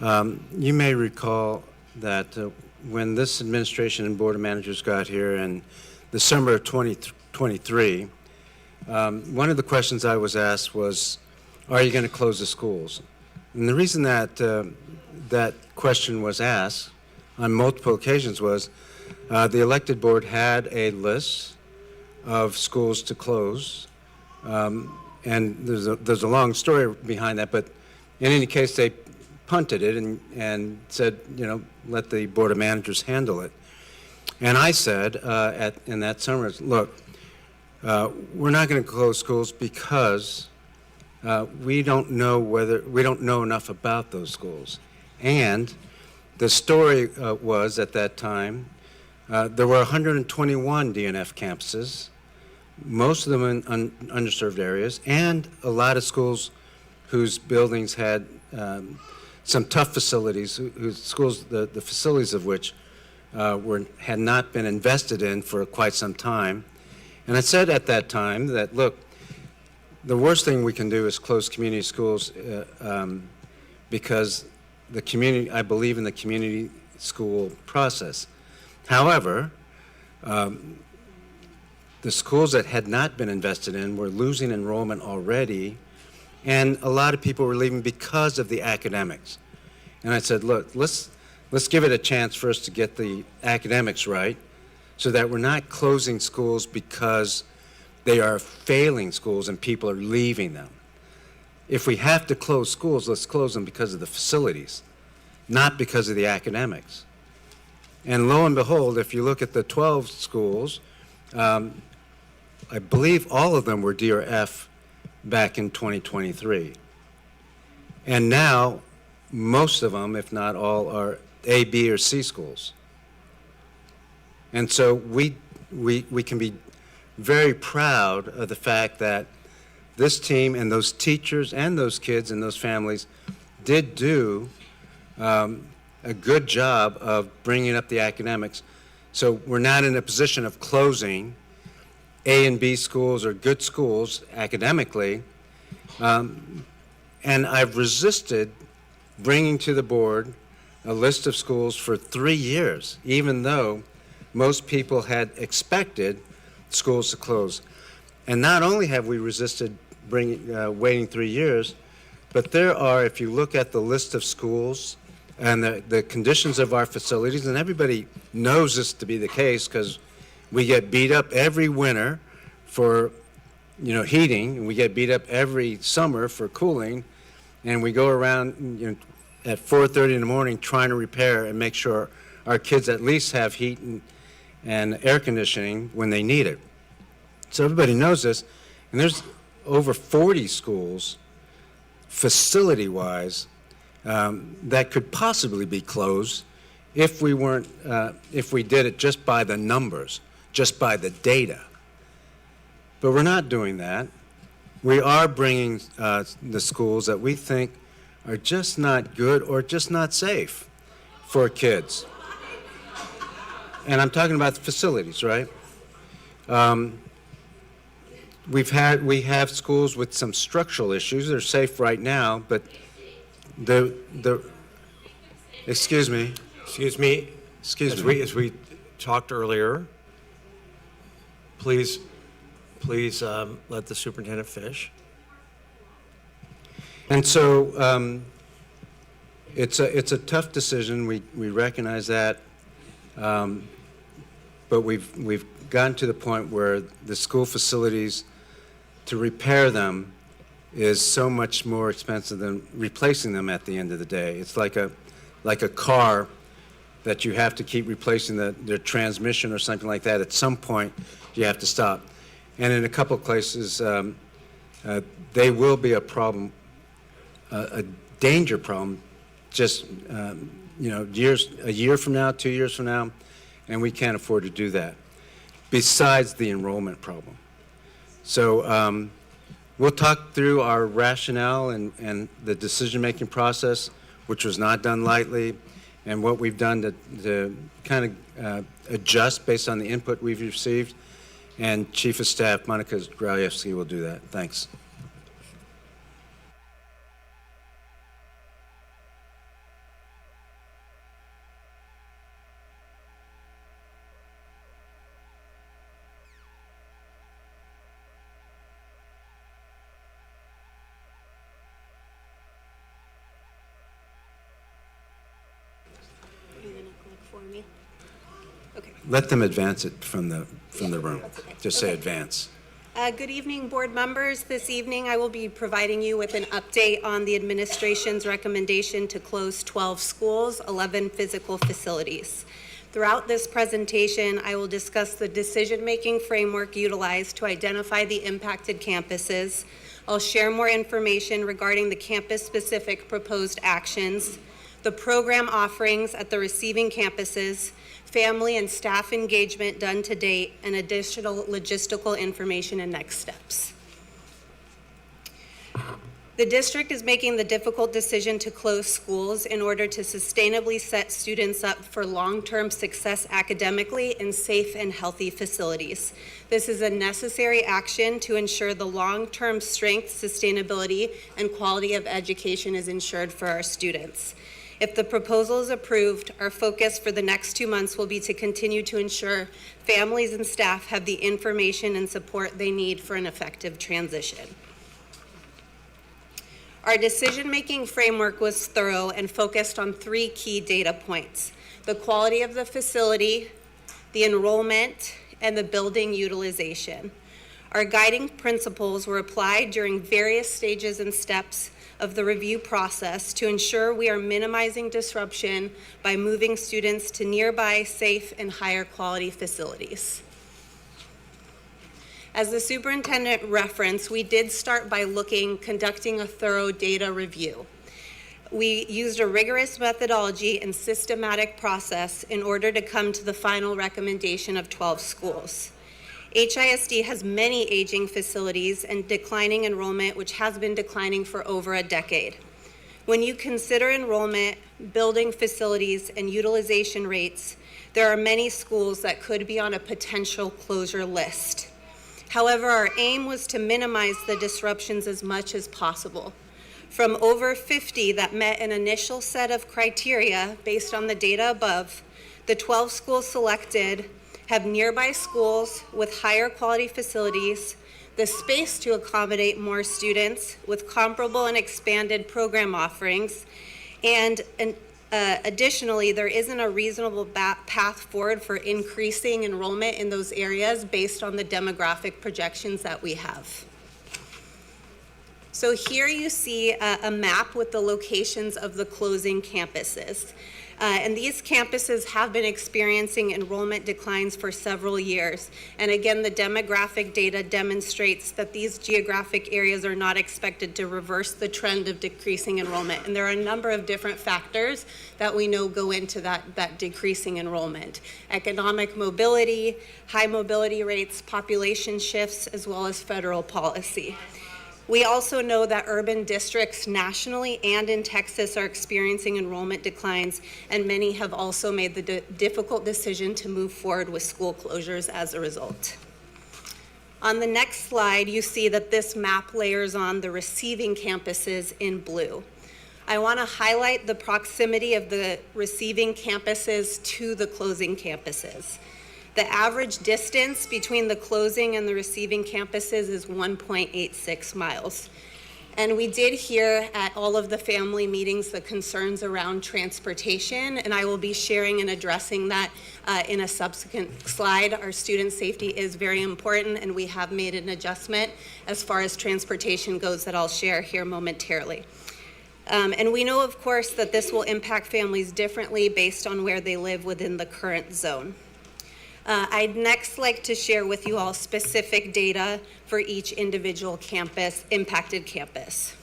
Speaker 23: You may recall that when this administration and board of managers got here in December of 2023, one of the questions I was asked was, are you going to close the schools? And the reason that that question was asked on multiple occasions was the elected board had a list of schools to close, and there's a long story behind that, but in any case, they punted it and said, let the board of managers handle it. And I said in that summer, look, we're not going to close schools because we don't know enough about those schools. And the story was at that time, there were 121 DNF campuses, most of them in underserved areas, and a lot of schools whose buildings had some tough facilities, whose schools, the facilities of which had not been invested in for quite some time. And I said at that time that, look, the worst thing we can do is close community schools because I believe in the community school process. However, the schools that had not been invested in were losing enrollment already, and a lot of people were leaving because of the academics. And I said, look, let's give it a chance first to get the academics right so that we're not closing schools because they are failing schools and people are leaving them. If we have to close schools, let's close them because of the facilities, not because of the academics. And lo and behold, if you look at the 12 schools, I believe all of them were D or F back in 2023. And now, most of them, if not all, are A, B, or C schools. And so we can be very proud of the fact that this team and those teachers and those kids and those families did do a good job of bringing up the academics. So we're not in a position of closing A and B schools or good schools academically. And I've resisted bringing to the board a list of schools for 3 years, even though most people had expected schools to close. And not only have we resisted waiting 3 years, but there are, if you look at the list of schools and the conditions of our facilities, and everybody knows this to be the case because We get beat up every winter for, heating, and we get beat up every summer for cooling, and we go around, at 4:30 in the morning trying to repair and make sure our kids at least have heat and air conditioning when they need it. So everybody knows this, and there's over 40 schools, facility-wise, that could possibly be closed if we did it just by the numbers, just by the data. But we're not doing that. We are bringing the schools that we think are just not good or just not safe for kids. And I'm talking about the facilities, right? We have schools with some structural issues. They're safe right now, but excuse me.
Speaker 2: As we talked earlier, please let the superintendent finish.
Speaker 23: And so it's a tough decision. We recognize that, but we've gotten to the point where the school facilities, to repair them, is so much more expensive than replacing them at the end of the day. It's like a car that you have to keep replacing their transmission or something like that. At some point, you have to stop. And in a couple of places, they will be a problem, a danger problem, just a year from now, 2 years from now, and we can't afford to do that. Besides the enrollment problem. So we'll talk through our rationale and the decision-making process, which was not done lightly, and what we've done to kind of adjust based on the input we've received. And Chief of Staff Monica Grajewski will do that. Thanks. Let them advance it from the room. Just say advance.
Speaker 16: Good evening, board members. This evening, I will be providing you with an update on the administration's recommendation to close 12 schools, 11 physical facilities. Throughout this presentation, I will discuss the decision-making framework utilized to identify the impacted campuses. I'll share more information regarding the campus-specific proposed actions, the program offerings at the receiving campuses, family and staff engagement done to date, and additional logistical information and next steps. The district is making the difficult decision to close schools in order to sustainably set students up for long-term success academically in safe and healthy facilities. This is a necessary action to ensure the long-term strength, sustainability, and quality of education is ensured for our students. If the proposal is approved, our focus for the next 2 months will be to continue to ensure families and staff have the information and support they need for an effective transition. Our decision-making framework was thorough and focused on 3 key data points: the quality of the facility, the enrollment, and the building utilization. Our guiding principles were applied during various stages and steps of the review process to ensure we are minimizing disruption by moving students to nearby, safe, and higher quality facilities. As the superintendent referenced, we did start by conducting a thorough data review. We used a rigorous methodology and systematic process in order to come to the final recommendation of 12 schools. HISD has many aging facilities and declining enrollment, which has been declining for over a decade. When you consider enrollment, building facilities, and utilization rates, there are many schools that could be on a potential closure list. However, our aim was to minimize the disruptions as much as possible. From over 50 that met an initial set of criteria based on the data above, the 12 schools selected have nearby schools with higher quality facilities, the space to accommodate more students with comparable and expanded program offerings, and Additionally, there isn't a reasonable path forward for increasing enrollment in those areas based on the demographic projections that we have. So here you see a map with the locations of the closing campuses. And these campuses have been experiencing enrollment declines for several years. And again, the demographic data demonstrates that these geographic areas are not expected to reverse the trend of decreasing enrollment. And there are a number of different factors that we know go into that decreasing enrollment. Economic mobility, high mobility rates, population shifts, as well as federal policy. We also know that urban districts nationally and in Texas are experiencing enrollment declines, and many have also made the difficult decision to move forward with school closures as a result. On the next slide, you see that this map layers on the receiving campuses in blue. I want to highlight the proximity of the receiving campuses to the closing campuses. The average distance between the closing and the receiving campuses is 1.86 miles. And we did hear at all of the family meetings the concerns around transportation, and I will be sharing and addressing that in a subsequent slide. Our student safety is very important, and we have made an adjustment as far as transportation goes that I'll share here momentarily. And we know, of course, that this will impact families differently based on where they live within the current zone. I'd next like to share with you all specific data for each individual campus, impacted campus.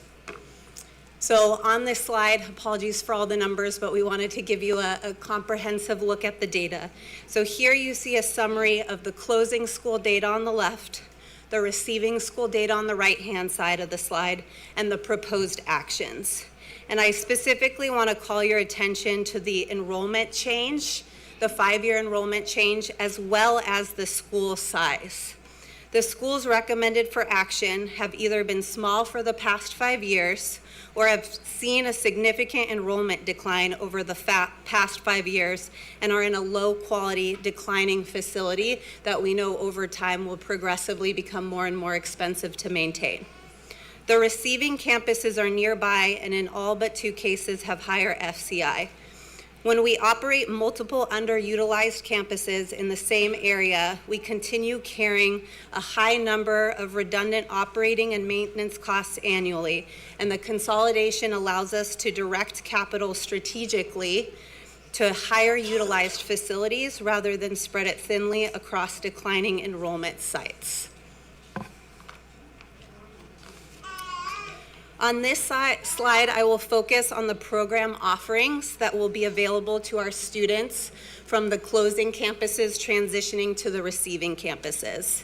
Speaker 16: So on this slide, apologies for all the numbers, but we wanted to give you a comprehensive look at the data. So here you see a summary of the closing school data on the left, the receiving school data on the right-hand side of the slide, and the proposed actions. And I specifically want to call your attention to the enrollment change, the 5-year enrollment change, as well as the school size. The schools recommended for action have either been small for the past 5 years or have seen a significant enrollment decline over the past 5 years and are in a low quality declining facility that we know over time will progressively become more and more expensive to maintain. The receiving campuses are nearby and in all but 2 cases have higher FCI. When we operate multiple underutilized campuses in the same area, we continue carrying a high number of redundant operating and maintenance costs annually, and the consolidation allows us to direct capital strategically to higher utilized facilities rather than spread it thinly across declining enrollment sites. On this slide, I will focus on the program offerings that will be available to our students from the closing campuses transitioning to the receiving campuses.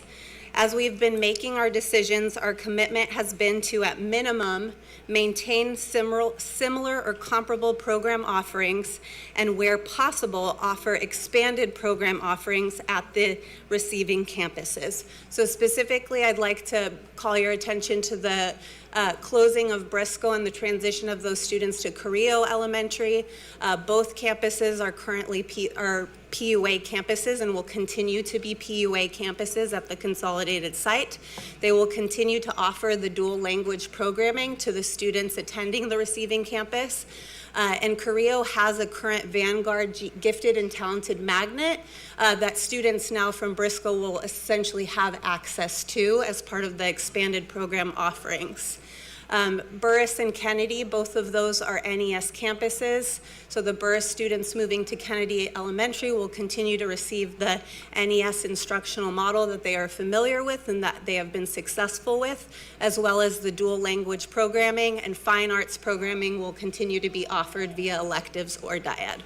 Speaker 16: As we've been making our decisions, our commitment has been to, at minimum, maintain similar or comparable program offerings, and where possible, offer expanded program offerings at the receiving campuses. So specifically, I'd like to call your attention to the closing of Briscoe and the transition of those students to Carrillo Elementary. Both campuses are currently PUA campuses and will continue to be PUA campuses at the consolidated site. They will continue to offer the dual language programming to the students attending the receiving campus. And Carrillo has a current Vanguard gifted and talented magnet that students now from Briscoe will essentially have access to as part of the expanded program offerings. Burris and Kennedy, both of those are NES campuses. So the Burris students moving to Kennedy Elementary will continue to receive the NES instructional model that they are familiar with and that they have been successful with, as well as the dual language programming, and fine arts programming will continue to be offered via electives or dyad.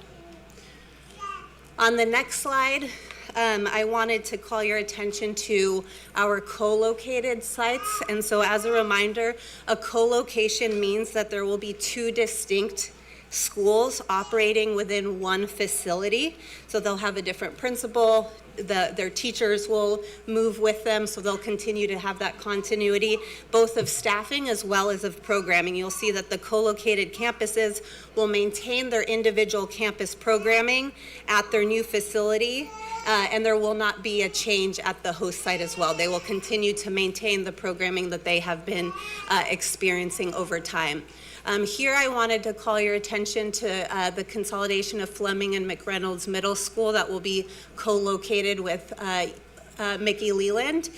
Speaker 16: On the next slide, I wanted to call your attention to our co-located sites. And so as a reminder, a co-location means that there will be 2 distinct schools operating within one facility. So they'll have a different principal. Their teachers will move with them, so they'll continue to have that continuity, both of staffing as well as of programming. You'll see that the co-located campuses will maintain their individual campus programming at their new facility, and there will not be a change at the host site as well. They will continue to maintain the programming that they have been experiencing over time. Here I wanted to call your attention to the consolidation of Fleming and McReynolds Middle School that will be co-located with Mickey Leland.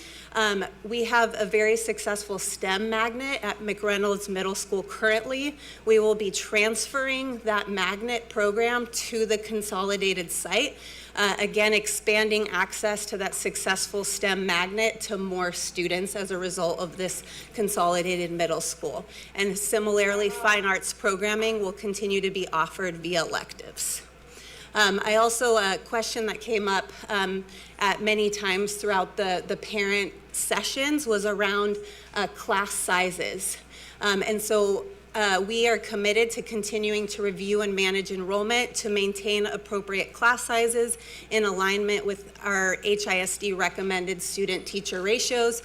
Speaker 16: We have a very successful STEM magnet at McReynolds Middle School currently. We will be transferring that magnet program to the consolidated site, again expanding access to that successful STEM magnet to more students as a result of this consolidated middle school. And similarly, fine arts programming will continue to be offered via electives. I also, a question that came up at many times throughout the parent sessions was around class sizes. And so we are committed to continuing to review and manage enrollment to maintain appropriate class sizes in alignment with our HISD recommended student-teacher ratios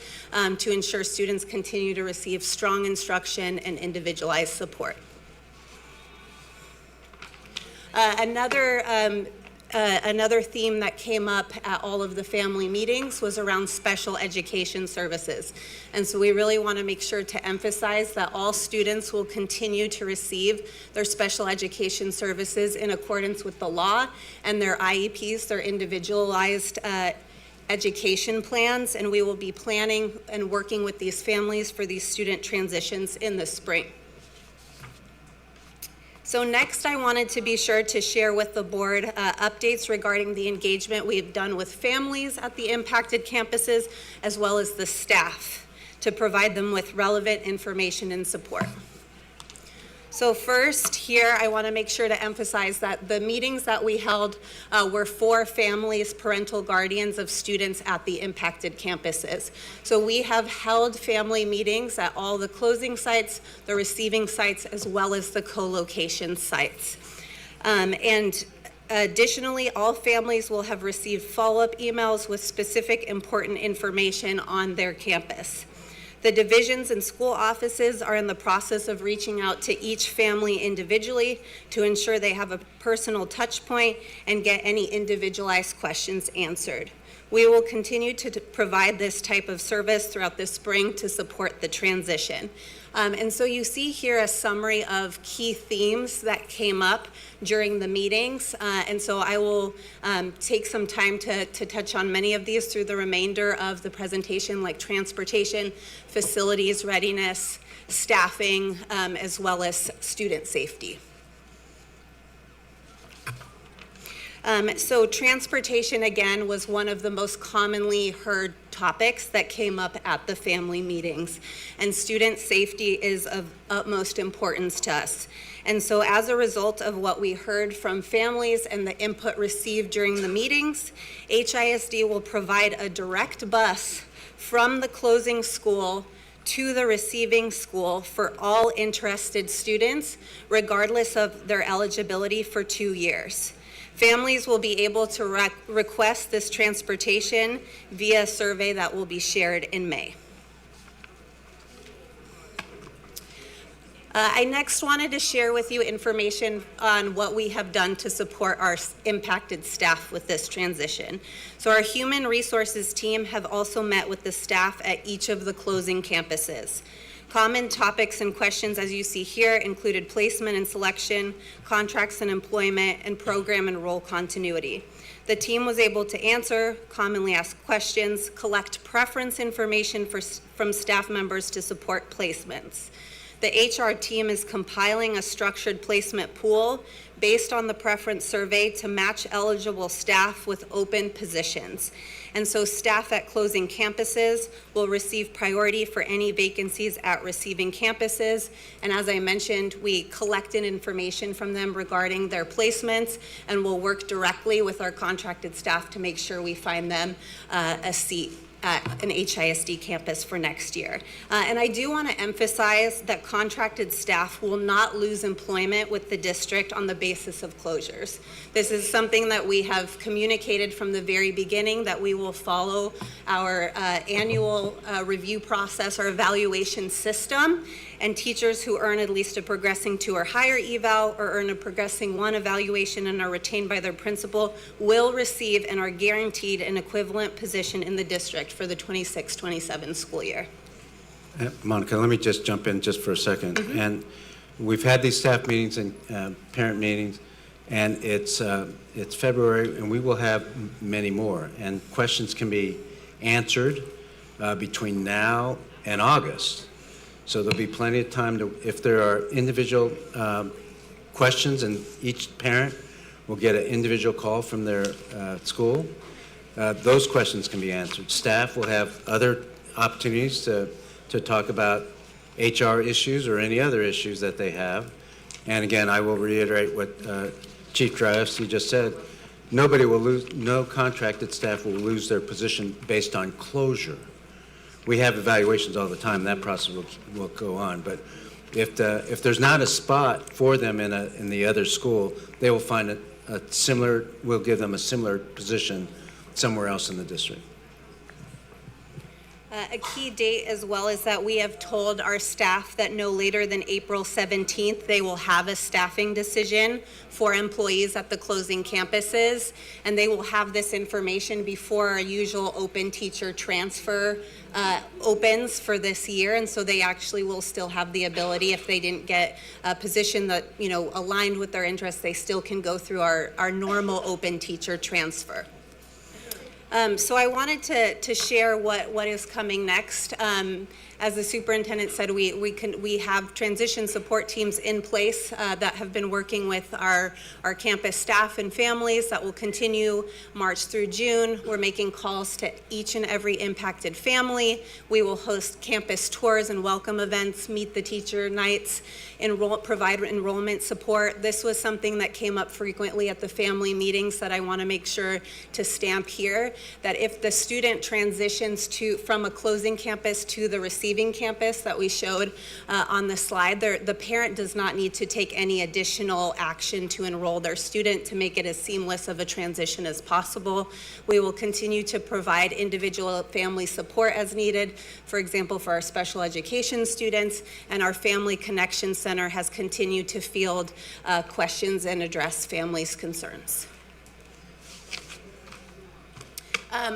Speaker 16: to ensure students continue to receive strong instruction and individualized support. Another theme that came up at all of the family meetings was around special education services. And so we really want to make sure to emphasize that all students will continue to receive their special education services in accordance with the law and their IEPs, their individualized education plans, and we will be planning and working with these families for these student transitions in the spring. So next, I wanted to be sure to share with the board updates regarding the engagement we've done with families at the impacted campuses, as well as the staff, to provide them with relevant information and support. So first, here, I want to make sure to emphasize that the meetings that we held were for families, parental guardians of students at the impacted campuses. So we have held family meetings at all the closing sites, the receiving sites, as well as the co-location sites. And additionally, all families will have received follow-up emails with specific important information on their campus. The divisions and school offices are in the process of reaching out to each family individually to ensure they have a personal touch point and get any individualized questions answered. We will continue to provide this type of service throughout the spring to support the transition. And so you see here a summary of key themes that came up during the meetings. And so I will take some time to touch on many of these through the remainder of the presentation, like transportation, facilities readiness, staffing, as well as student safety. So transportation, again, was one of the most commonly heard topics that came up at the family meetings. And student safety is of utmost importance to us. And so as a result of what we heard from families and the input received during the meetings, HISD will provide a direct bus from the closing school to the receiving school for all interested students, regardless of their eligibility for 2 years. Families will be able to request this transportation via a survey that will be shared in May. I next wanted to share with you information on what we have done to support our impacted staff with this transition. So our human resources team have also met with the staff at each of the closing campuses. Common topics and questions, as you see here, included placement and selection, contracts and employment, and program and role continuity. The team was able to answer commonly asked questions, collect preference information from staff members to support placements. The HR team is compiling a structured placement pool based on the preference survey to match eligible staff with open positions. And so staff at closing campuses will receive priority for any vacancies at receiving campuses. And as I mentioned, we collected information from them regarding their placements and will work directly with our contracted staff to make sure we find them a seat at an HISD campus for next year. And I do want to emphasize that contracted staff will not lose employment with the district on the basis of closures. This is something that we have communicated from the very beginning, that we will follow our annual review process or evaluation system, and teachers who earn at least a progressing 2 or higher eval or earn a progressing 1 evaluation and are retained by their principal will receive and are guaranteed an equivalent position in the district for the 26-27 school year.
Speaker 23: Monica, let me just jump in just for a second. And we've had these staff meetings and parent meetings, and it's February, and we will have many more. And questions can be answered between now and August. So there'll be plenty of time to, if there are individual questions, and each parent will get an individual call from their school, those questions can be answered. Staff will have other opportunities to talk about HR issues or any other issues that they have. And again, I will reiterate what Chief Dreyfus just said. Nobody will lose, no contracted staff will lose their position based on closure. We have evaluations all the time. That process will go on. But if there's not a spot for them in the other school, they will find a similar, we'll give them a similar position somewhere else in the district.
Speaker 16: A key date as well is that we have told our staff that no later than April 17th, they will have a staffing decision for employees at the closing campuses, and they will have this information before our usual open teacher transfer opens for this year. And so they actually will still have the ability, if they didn't get a position that, you know, aligned with their interests, they still can go through our normal open teacher transfer. So I wanted to share what is coming next. As the superintendent said, we have transition support teams in place that have been working with our campus staff and families that will continue March through June. We're making calls to each and every impacted family. We will host campus tours and welcome events, meet the teacher nights, provide enrollment support. This was something that came up frequently at the family meetings that I want to make sure to stamp here, that if the student transitions from a closing campus to the receiving campus that we showed on the slide, the parent does not need to take any additional action to enroll their student to make it as seamless of a transition as possible. We will continue to provide individual family support as needed, for example, for our special education students, and our Family Connection Center has continued to field questions and address families' concerns.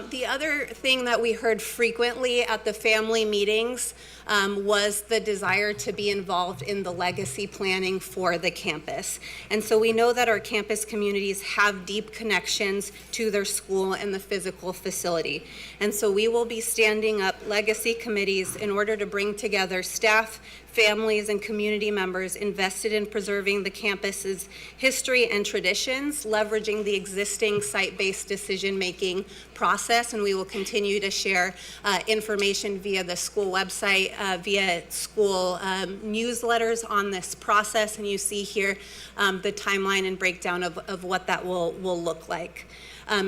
Speaker 16: The other thing that we heard frequently at the family meetings was the desire to be involved in the legacy planning for the campus. And so we know that our campus communities have deep connections to their school and the physical facility. And so we will be standing up legacy committees in order to bring together staff, families, and community members invested in preserving the campus's history and traditions, leveraging the existing site-based decision-making process. And we will continue to share information via the school website, via school newsletters on this process. And you see here the timeline and breakdown of what that will look like.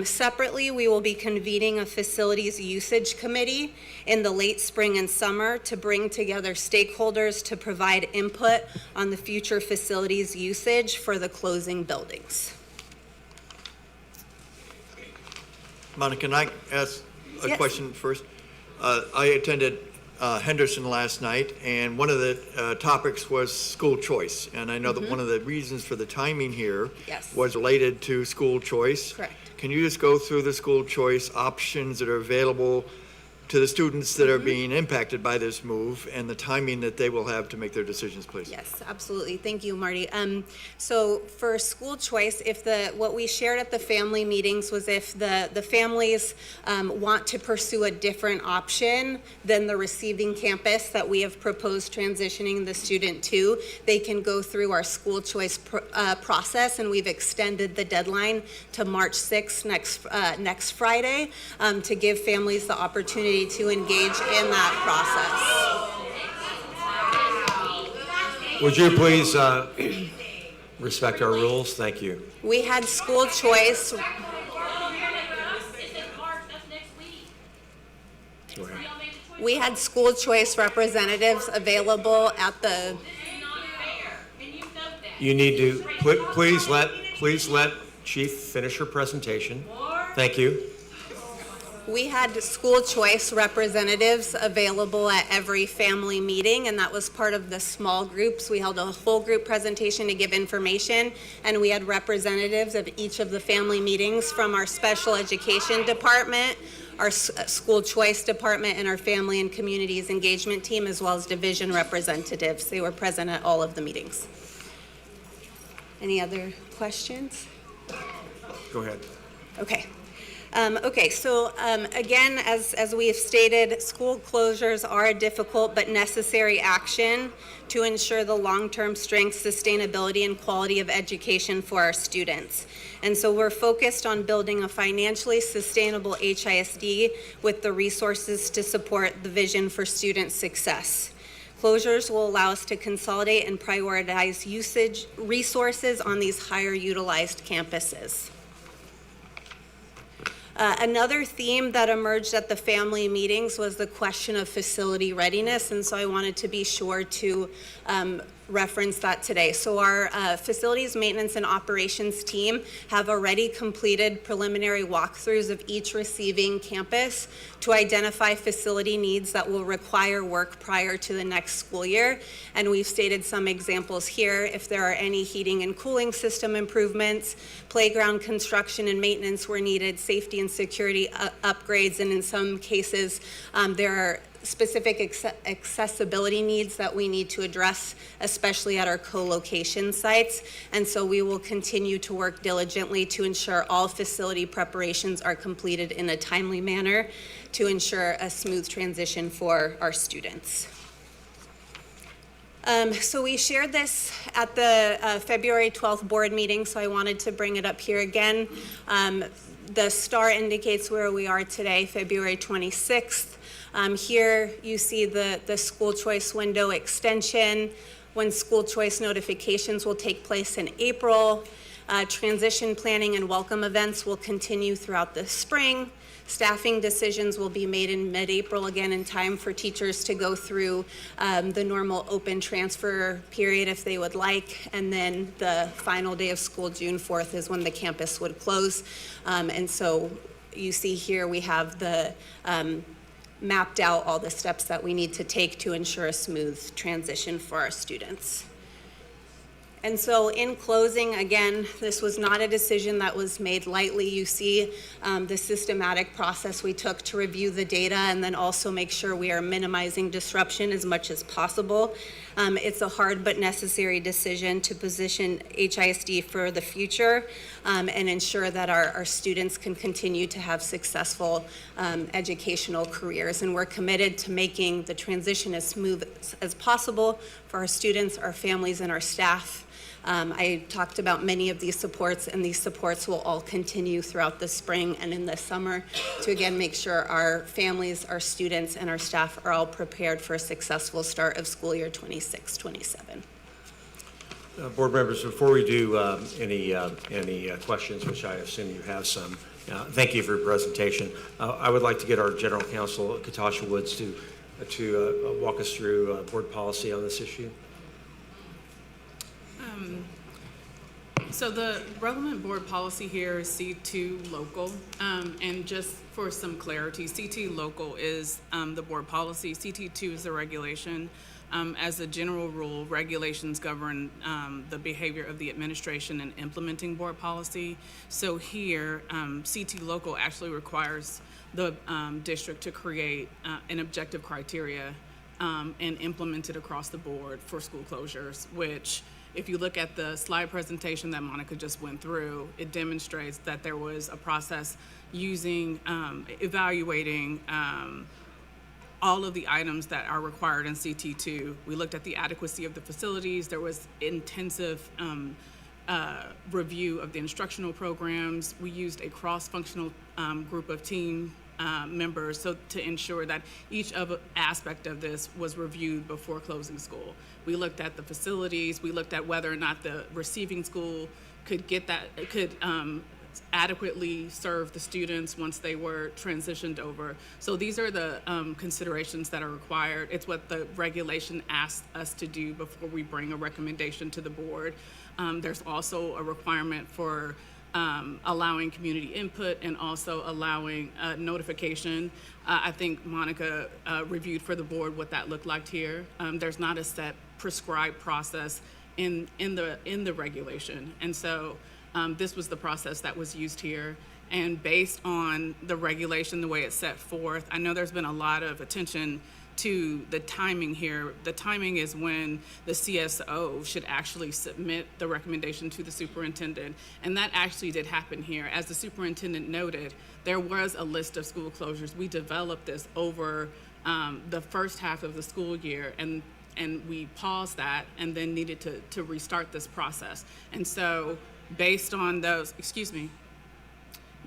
Speaker 16: Separately, we will be convening a facilities usage committee in the late spring and summer to bring together stakeholders to provide input on the future facilities usage for the closing buildings.
Speaker 10: Monica, can I ask a question first? I attended Henderson last night, and one of the topics was school choice. And I know that one of the reasons for the timing here was related to school choice.
Speaker 16: Correct.
Speaker 10: Can you just go through the school choice options that are available to the students that are being impacted by this move and the timing that they will have to make their decisions, please?
Speaker 16: Yes, absolutely. Thank you, Marty. So for school choice, what we shared at the family meetings was if the families want to pursue a different option than the receiving campus that we have proposed transitioning the student to, they can go through our school choice process, and we've extended the deadline to March 6th, next Friday, to give families the opportunity to engage in that process.
Speaker 2: Would you please respect our rules? Thank you.
Speaker 16: We had school choice. We had school choice representatives available at the.
Speaker 2: You need to please let Chief finish her presentation. Thank you.
Speaker 16: We had school choice representatives available at every family meeting, and that was part of the small groups. We held a whole group presentation to give information, and we had representatives of each of the family meetings from our special education department,
Speaker 12: our school choice department, and our family and communities engagement team, as well as division representatives. They were present at all of the meetings. Any other questions?
Speaker 2: Go ahead.
Speaker 12: Okay. So again, as we have stated, school closures are a difficult but necessary action to ensure the long-term strength, sustainability, and quality of education for our students. And so we're focused on building a financially sustainable HISD with the resources to support the vision for student success. Closures will allow us to consolidate and prioritize usage resources on these higher utilized campuses. Another theme that emerged at the family meetings was the question of facility readiness, and so I wanted to be sure to reference that today. So our facilities maintenance and operations team have already completed preliminary walkthroughs of each receiving campus to identify facility needs that will require work prior to the next school year. And we've stated some examples here. If there are any heating and cooling system improvements, playground construction and maintenance were needed, safety and security upgrades, and in some cases there are specific accessibility needs that we need to address, especially at our co-location sites. And so we will continue to work diligently to ensure all facility preparations are completed in a timely manner to ensure a smooth transition for our students. So we shared this at the February 12th board meeting, so I wanted to bring it up here again. The star indicates where we are today, February 26th. Here you see the school choice window extension, when school choice notifications will take place in April. Transition planning and welcome events will continue throughout the spring. Staffing decisions will be made in mid-April, again in time for teachers to go through the normal open transfer period if they would like. And then the final day of school, June 4th, is when the campus would close. And so you see here we have the mapped out all the steps that we need to take to ensure a smooth transition for our students. And so in closing, again, this was not a decision that was made lightly. You see the systematic process we took to review the data and then also make sure we are minimizing disruption as much as possible. It's a hard but necessary decision to position HISD for the future and ensure that our students can continue to have successful educational careers. And we're committed to making the transition as smooth as possible for our students, our families, and our staff. I talked about many of these supports, and these supports will all continue throughout the spring and in the summer to again make sure our families, our students, and our staff are all prepared for a successful start of school year 26-27.
Speaker 2: Board members, before we do any questions, which I assume you have some, thank you for your presentation. I would like to get our General Counsel, Katasha Woods, to walk us through board policy on this issue.
Speaker 8: So the relevant board policy here is C2 local, and just for some clarity, C2 local is the board policy, C2 is the regulation. As a general rule, regulations govern the behavior of the administration in implementing board policy. So here, C2 local actually requires the district to create an objective criteria and implement it across the board for school closures, which if you look at the slide presentation that Monica just went through, it demonstrates that there was a process using, evaluating all of the items that are required in CT2. We looked at the adequacy of the facilities. There was intensive review of the instructional programs. We used a cross-functional group of team members so to ensure that each aspect of this was reviewed before closing school. We looked at the facilities. We looked at whether or not the receiving school could adequately serve the students once they were transitioned over. So these are the considerations that are required. It's what the regulation asks us to do before we bring a recommendation to the board. There's also a requirement for allowing community input and also allowing notification. I think Monica reviewed for the board what that looked like here. There's not a set prescribed process in the regulation, and so this was the process that was used here. And based on the regulation, the way it's set forth, I know there's been a lot of attention to the timing here. The timing is when the CSO should actually submit the recommendation to the superintendent. And that actually did happen here. As the superintendent noted, there was a list of school closures. We developed this over the first half of the school year, and we paused that and then needed to restart this process. And so based on those,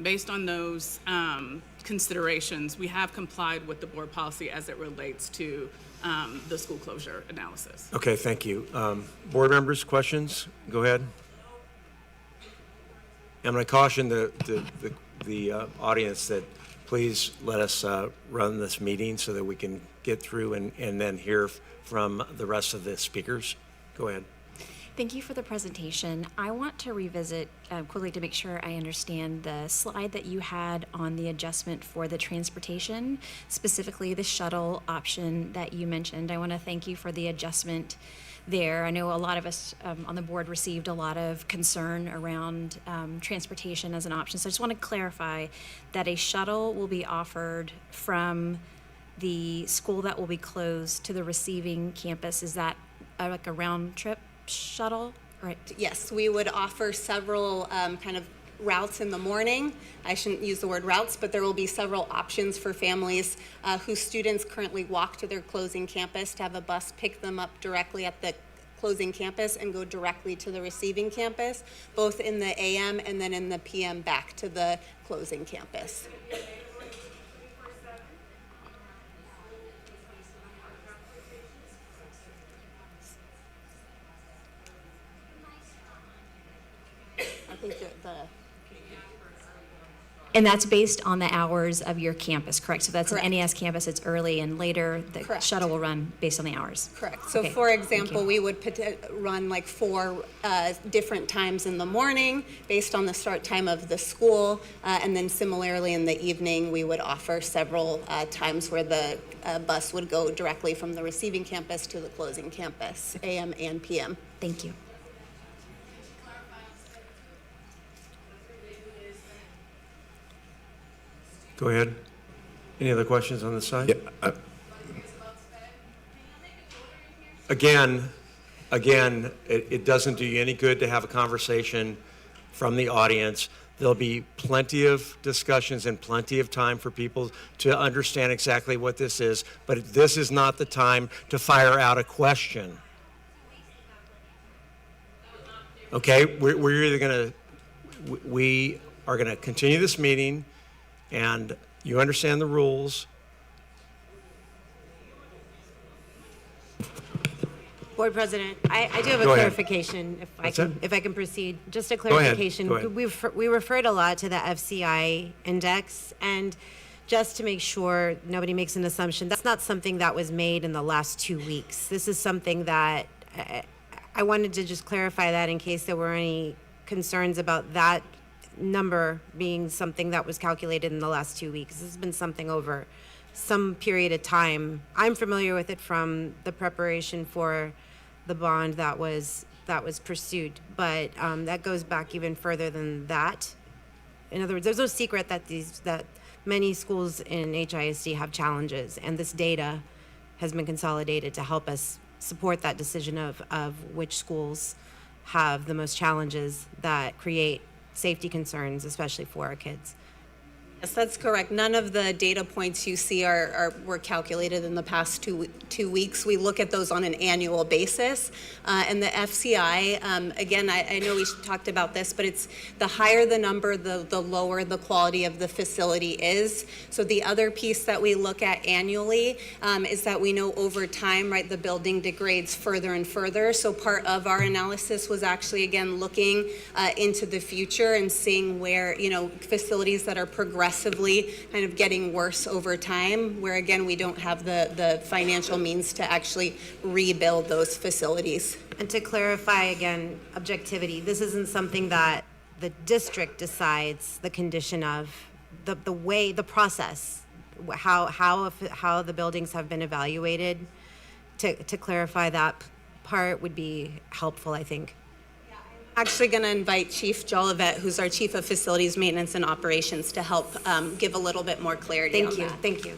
Speaker 8: based on those considerations, we have complied with the board policy as it relates to the school closure analysis.
Speaker 2: Okay, thank you. Board members, questions? Go ahead. I'm going to caution the audience that please let us run this meeting so that we can get through and then hear from the rest of the speakers. Go ahead.
Speaker 6: Thank you for the presentation. I want to revisit quickly to make sure I understand the slide that you had on the adjustment for the transportation, specifically the shuttle option that you mentioned. I want to thank you for the adjustment there. I know a lot of us on the board received a lot of concern around transportation as an option. So I just want to clarify that a shuttle will be offered from the school that will be closed to the receiving campus. Is that like a round trip shuttle? Right.
Speaker 12: Yes, we would offer several kind of routes in the morning. I shouldn't use the word routes, but there will be several options for families whose students currently walk to their closing campus to have a bus pick them up directly at the closing campus and go directly to the receiving campus, both in the AM and then in the PM back to the closing campus. I think
Speaker 6: And that's based on the hours of your campus, correct? So that's
Speaker 12: Correct.
Speaker 6: an NES campus, it's early, and later the
Speaker 12: Correct.
Speaker 6: shuttle will run based on the hours.
Speaker 12: Correct. So
Speaker 6: Okay,
Speaker 12: for
Speaker 6: thank
Speaker 12: example,
Speaker 6: you.
Speaker 12: we would run like 4 different times in the morning based on the start time of the school. And then similarly in the evening, we would offer several times where the bus would go directly from the receiving campus to the closing campus, AM and PM.
Speaker 6: Thank you.
Speaker 2: Go ahead. Any other questions on this side?
Speaker 9: Yeah,
Speaker 2: Again, it doesn't do you any good to have a conversation from the audience. There'll be plenty of discussions and plenty of time for people to understand exactly what this is, but this is not the time to fire out a question. Okay, we're either going to, we are going to continue this meeting, and you understand the rules.
Speaker 13: Board President, I do have a
Speaker 2: Go ahead.
Speaker 13: clarification,
Speaker 2: What's that?
Speaker 13: if I can proceed. Just a
Speaker 2: Go ahead.
Speaker 13: clarification.
Speaker 2: Go ahead.
Speaker 13: We referred a lot to the FCI index, and just to make sure nobody makes an assumption, that's not something that was made in the last 2 weeks. This is something that, I wanted to just clarify that in case there were any concerns about that number being something that was calculated in the last 2 weeks. This has been something over some period of time. I'm familiar with it from the preparation for the bond that was pursued, but that goes back even further than that. In other words, there's no secret that many schools in HISD have challenges, and this data has been consolidated to help us support that decision of which schools have the most challenges that create safety concerns, especially for our kids.
Speaker 12: Yes, that's correct. None of the data points you see were calculated in the past 2 weeks. We look at those on an annual basis. And the FCI, again, I know we talked about this, but it's the higher the number, the lower the quality of the facility is. So the other piece that we look at annually is that we know over time, right, the building degrades further and further. So part of our analysis was actually, again, looking into the future and seeing where, facilities that are progressively kind of getting worse over time, where again, we don't have the financial means to actually rebuild those facilities.
Speaker 13: And to clarify again, objectivity, this isn't something that the district decides the condition of, the way, the process, how the buildings have been evaluated. To clarify that part would be helpful, I think.
Speaker 12: Actually going to invite Chief Jolivet, who's our Chief of Facilities Maintenance and Operations, to help give a little bit more clarity on that.
Speaker 13: Thank you.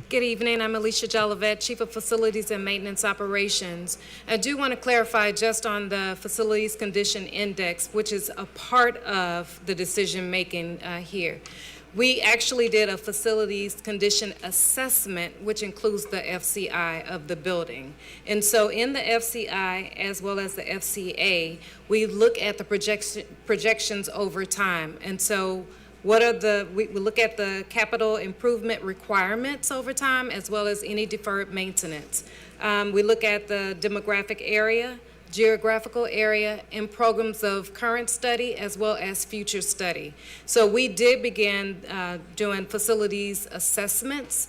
Speaker 14: Good evening. I'm Alicia Jolivet, Chief of Facilities and Maintenance Operations. I do want to clarify just on the Facilities Condition Index, which is a part of the decision-making here. We actually did a facilities condition assessment, which includes the FCI of the building. And so in the FCI, as well as the FCA, we look at the projections over time. And so we look at the capital improvement requirements over time, as well as any deferred maintenance. We look at the demographic area, geographical area, and programs of current study as well as future study. So we did begin doing facilities assessments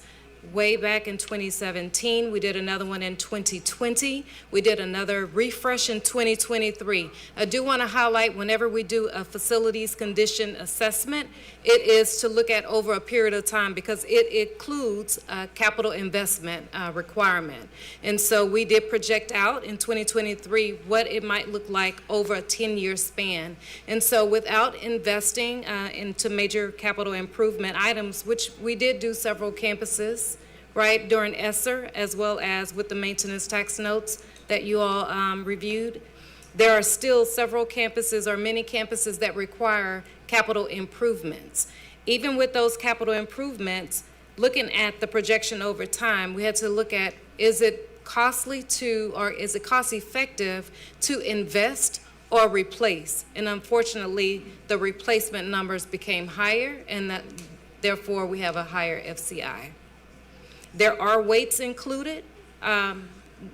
Speaker 14: way back in 2017. We did another one in 2020. We did another refresh in 2023. I do want to highlight, whenever we do a facilities condition assessment, it is to look at over a period of time because it includes a capital investment requirement. And so we did project out in 2023 what it might look like over a 10-year span. And so without investing into major capital improvement items, which we did do several campuses, right, during ESSER, as well as with the maintenance tax notes that you all reviewed, there are still several campuses or many campuses that require capital improvements. Even with those capital improvements, looking at the projection over time, we had to look at, is it costly to, or is it cost effective to invest or replace? And unfortunately, the replacement numbers became higher, and that therefore we have a higher FCI. There are weights included,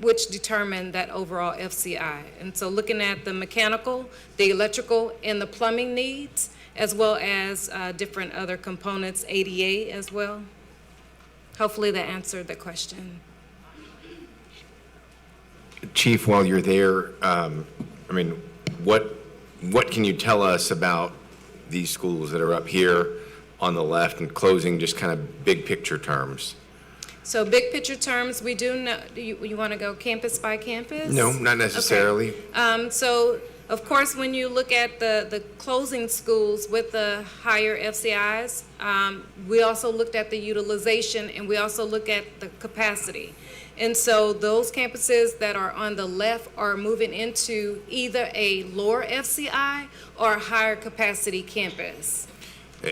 Speaker 14: which determine that overall FCI. And so looking at the mechanical, the electrical, and the plumbing needs, as well as different other components, ADA as well. Hopefully that answered the question.
Speaker 9: Chief, while you're there, what can you tell us about these schools that are up here on the left and closing, just kind of big picture terms?
Speaker 14: So big picture terms, we do know, you want to go campus by campus?
Speaker 9: No, not necessarily.
Speaker 14: Okay. So of course, when you look at the closing schools with the higher FCIs, we also looked at the utilization, and we also look at the capacity. And so those campuses that are on the left are moving into either a lower FCI or a higher capacity campus.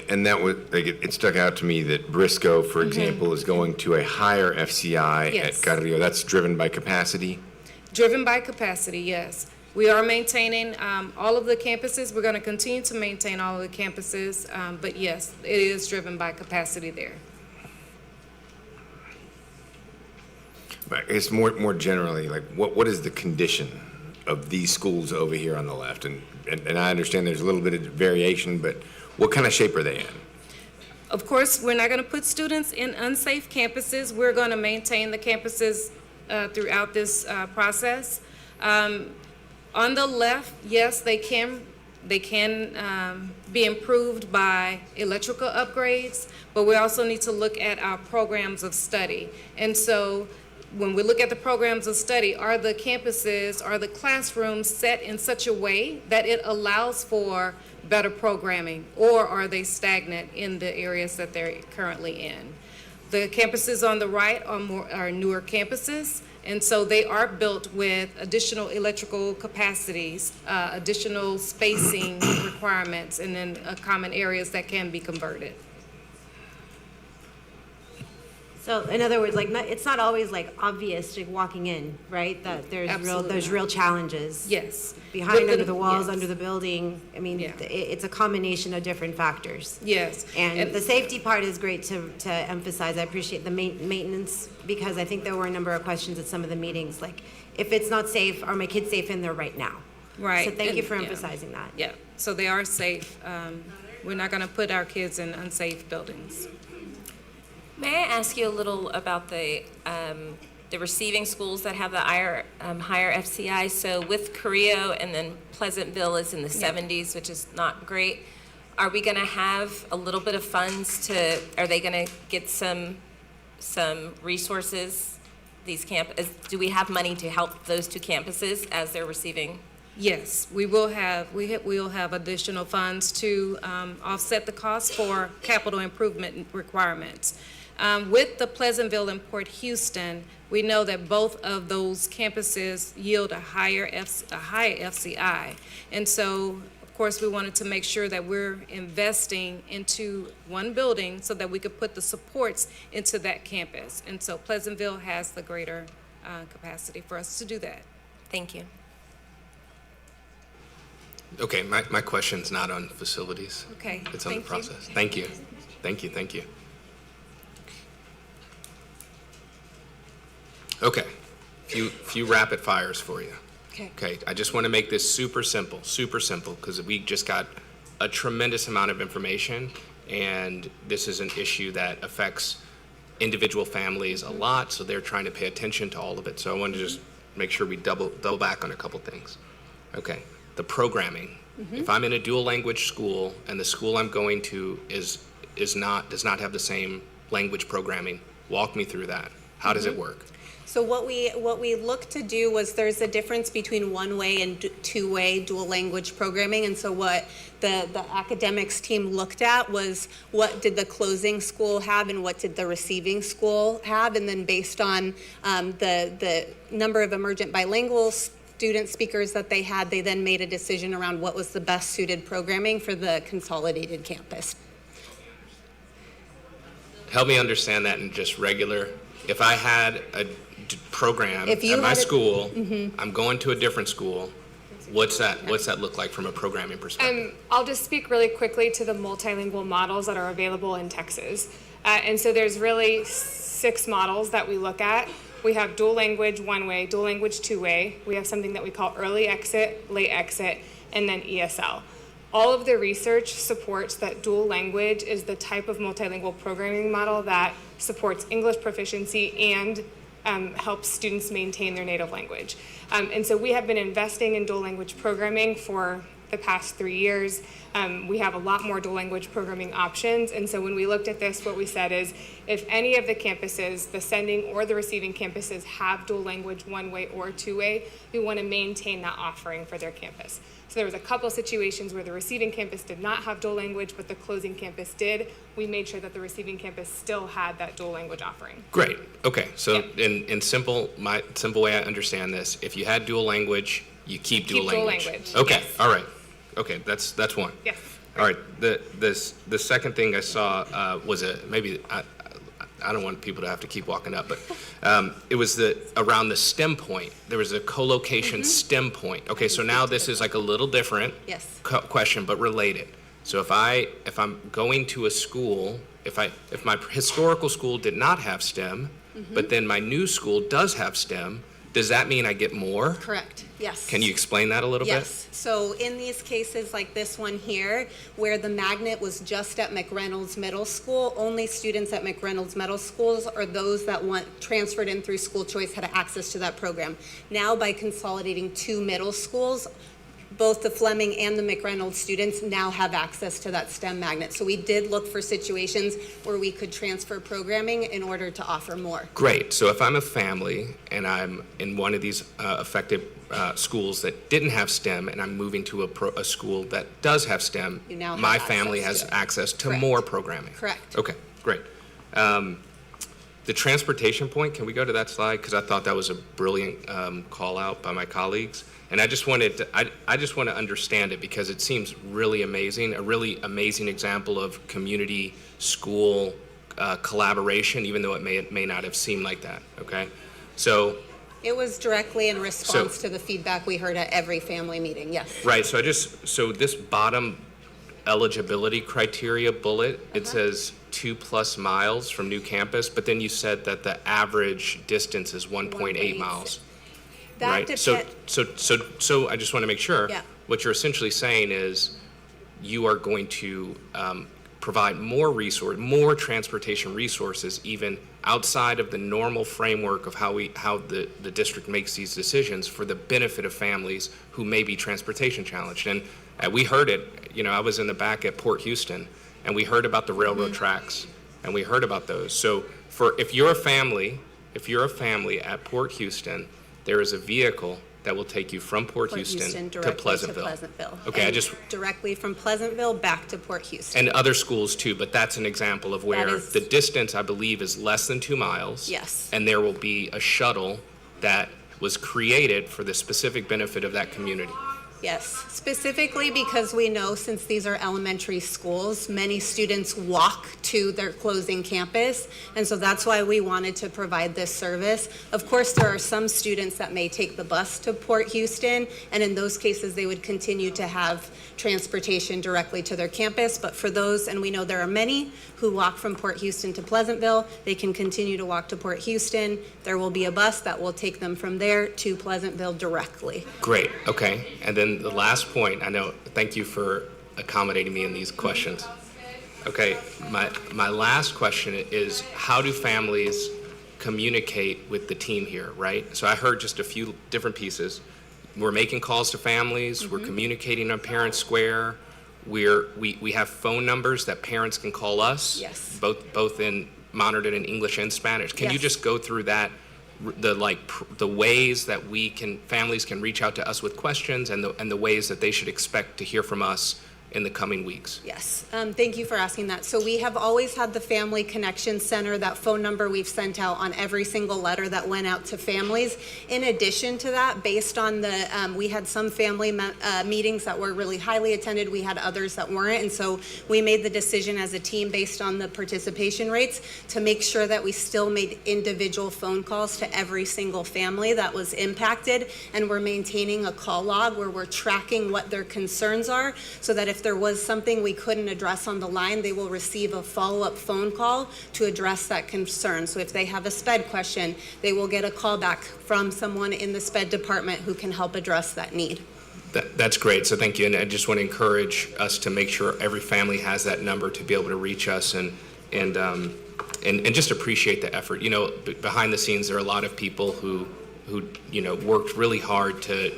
Speaker 9: And that was, like, it stuck out to me that Briscoe, for example, is going to a higher FCI at Carrillo. That's driven by capacity?
Speaker 14: Driven by capacity, yes. We are maintaining all of the campuses. We're going to continue to maintain all of the campuses, but yes, it is driven by capacity there.
Speaker 9: I guess more generally, like, what is the condition of these schools over here on the left? And I understand there's a little bit of variation, but what kind of shape are they in?
Speaker 14: Of course, we're not going to put students in unsafe campuses. We're going to maintain the campuses throughout this process. On the left, yes, they can be improved by electrical upgrades, but we also need to look at our programs of study. And so when we look at the programs of study, are the campuses, are the classrooms set in such a way that it allows for better programming, or are they stagnant in the areas that they're currently in? The campuses on the right are newer campuses, and so they are built with additional electrical capacities, additional spacing requirements, and then common areas that can be converted.
Speaker 13: So in other words, like, it's not always like obvious like walking in, right? That there's real challenges.
Speaker 14: Yes.
Speaker 13: Behind, under the walls, under the building. I mean, it's a combination of different factors.
Speaker 14: Yes.
Speaker 13: And the safety part is great to emphasize. I appreciate the maintenance, because I think there were a number of questions at some of the meetings, like, if it's not safe, are my kids safe in there right now?
Speaker 14: Right.
Speaker 13: So thank you for emphasizing that.
Speaker 14: Yeah. So they are safe. We're not going to put our kids in unsafe buildings.
Speaker 5: May I ask you a little about the receiving schools that have the higher FCI? So with Carrillo and then Pleasantville is in the 70s, which is not great. Are we going to have a little bit of funds are they going to get some some resources, do we have money to help those two campuses as they're receiving?
Speaker 14: Yes, we will have additional funds to offset the cost for capital improvement requirements. With the Pleasantville and Port Houston, we know that both of those campuses yield a high FCI. And so, of course, we wanted to make sure that we're investing into one building so that we could put the supports into that campus. And so Pleasantville has the greater capacity for us to do that.
Speaker 5: Thank you.
Speaker 15: Okay, my question's not on facilities.
Speaker 14: Okay,
Speaker 15: It's on the
Speaker 14: thank you.
Speaker 15: process. Thank you. Thank you, thank you. Okay, few rapid fires for you. Okay, I just want to make this super simple, because we just got a tremendous amount of information, and this is an issue that affects individual families a lot, so they're trying to pay attention to all of it. So I wanted to just make sure we double back on a couple things. Okay, the programming. If I'm in a dual language school and the school I'm going to does not have the same language programming, walk me through that. How does it work?
Speaker 12: So what we looked to do was there's a difference between one-way and two-way dual language programming, and so what the academics team looked at was what did the closing school have and what did the receiving school have, and then based on the number of emergent bilingual student speakers that they had, they then made a decision around what was the best suited programming for the consolidated campus.
Speaker 15: Help me understand that in just regular. If I had a program at my school, I'm going to a different school, what's that look like from a programming perspective?
Speaker 24: I'll just speak really quickly to the multilingual models that are available in Texas. And so there's really 6 models that we look at. We have dual language one-way, dual language two-way. We have something that we call early exit, late exit, and then ESL. All of the research supports that dual language is the type of multilingual programming model that supports English proficiency and helps students maintain their native language. And so we have been investing in dual language programming for the past 3 years. We have a lot more dual language programming options. And so when we looked at this, what we said is if any of the campuses, the sending or the receiving campuses, have dual language one-way or two-way, we want to maintain that offering for their campus. So there was a couple situations where the receiving campus did not have dual language, but the closing campus did. We made sure that the receiving campus still had that dual language offering.
Speaker 15: Great. Okay. So in simple way I understand this, if you had dual language, you keep dual language. Okay.
Speaker 24: Yes.
Speaker 15: All right. Okay. That's one.
Speaker 24: Yes.
Speaker 15: All right. The second thing I saw was I don't want people to have to keep walking up, but it was around the STEM point. There was a co-location STEM point. Okay, so now this is like a little different question, but related. So if I'm going to a school, if my historical school did not have STEM, but then my new school does have STEM, does that mean I get more?
Speaker 12: Correct, yes.
Speaker 15: Can you explain that a little bit?
Speaker 12: Yes, so in these cases like this one here, where the magnet was just at McReynolds Middle School, only students at McReynolds Middle Schools or those that transferred in through school choice had access to that program. Now by consolidating 2 middle schools, both the Fleming and the McReynolds students now have access to that STEM magnet. So we did look for situations where we could transfer programming in order to offer more.
Speaker 15: Great. So if I'm a family and I'm in one of these affected schools that didn't have STEM and I'm moving to a school that does have STEM, my family has access to more programming.
Speaker 12: Correct.
Speaker 15: Okay, great. The transportation point, can we go to that slide? Because I thought that was a brilliant call out by my colleagues. And I just want to understand it because it seems really amazing, a really amazing example of community school collaboration, even though it may not have seemed like that, okay? So.
Speaker 12: It was directly in response to the feedback we heard at every family meeting, yes.
Speaker 15: Right, so this bottom eligibility criteria bullet, it says 2+ miles from new campus, but then you said that the average distance is 1.8 miles.
Speaker 12: That
Speaker 15: right. So I just want to make sure.
Speaker 12: Yeah.
Speaker 15: What you're essentially saying is you are going to provide more transportation resources, even outside of the normal framework of how the district makes these decisions for the benefit of families who may be transportation challenged. And we heard it. I was in the back at Port Houston, and we heard about the railroad tracks, and we heard about those. So if you're a family at Port Houston, there is a vehicle that will take you from Port Houston to
Speaker 12: directly
Speaker 15: Pleasantville. Okay,
Speaker 12: And directly from Pleasantville back to Port Houston.
Speaker 15: and other schools too, but that's an example of where
Speaker 12: is-
Speaker 15: the distance, I believe, is less than 2 miles.
Speaker 12: Yes.
Speaker 15: And there will be a shuttle that was created for the specific benefit of that community.
Speaker 12: Yes, specifically because we know since these are elementary schools, many students walk to their closing campus, and so that's why we wanted to provide this service. Of course, there are some students that may take the bus to Port Houston, and in those cases, they would continue to have transportation directly to their campus, but for those, and we know there are many who walk from Port Houston to Pleasantville, they can continue to walk to Port Houston. There will be a bus that will take them from there to Pleasantville directly.
Speaker 15: Great, okay. And then the last point, thank you for accommodating me in these questions. Okay, my last question is, how do families communicate with the team here, right? So I heard just a few different pieces. We're making calls to families, we're communicating on Parent Square, we have phone numbers that parents can call us.
Speaker 12: Yes.
Speaker 15: Both in monitored in English and Spanish. Can you just go through that, the ways that families can reach out to us with questions and the ways that they should expect to hear from us in the coming weeks?
Speaker 12: Yes, thank you for asking that. So we have always had the Family Connection Center, that phone number we've sent out on every single letter that went out to families. In addition to that, based on we had some family meetings that were really highly attended, we had others that weren't, and so we made the decision as a team based on the participation rates to make sure that we still made individual phone calls to every single family that was impacted, and we're maintaining a call log where we're tracking what their concerns are, so that if there was something we couldn't address on the line, they will receive a follow-up phone call to address that concern. So if they have a SPED question, they will get a call back from someone in the SPED department who can help address that need.
Speaker 15: That's great, so thank you. And I just want to encourage us to make sure every family has that number to be able to reach us and just appreciate the effort. You know, behind the scenes, there are a lot of people who worked really hard to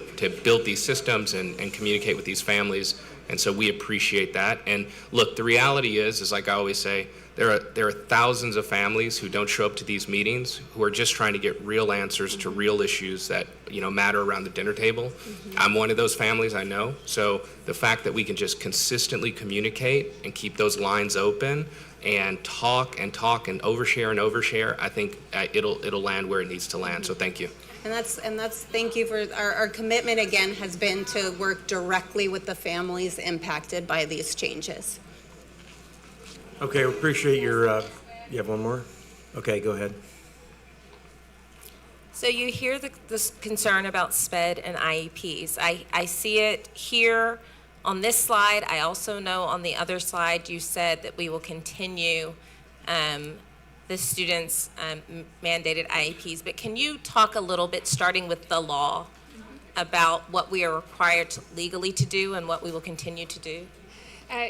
Speaker 15: build these systems and communicate with these families. And so we appreciate that. And look, the reality is like I always say, there are thousands of families who don't show up to these meetings, who are just trying to get real answers to real issues that matter around the dinner table. I'm one of those families, I know. So the fact that we can just consistently communicate and keep those lines open and talk and overshare, I think it'll land where it needs to land. So thank you.
Speaker 12: And that's thank you for our commitment again has been to work directly with the families impacted by these changes.
Speaker 2: Okay, we appreciate your, you have one more? Okay, go ahead.
Speaker 5: So you hear this concern about SPED and IEPs. I see it here on this slide. I also know on the other slide you said that we will continue the students' mandated IEPs, but can you talk a little bit, starting with the law, about what we are required legally to do and what we will continue to do?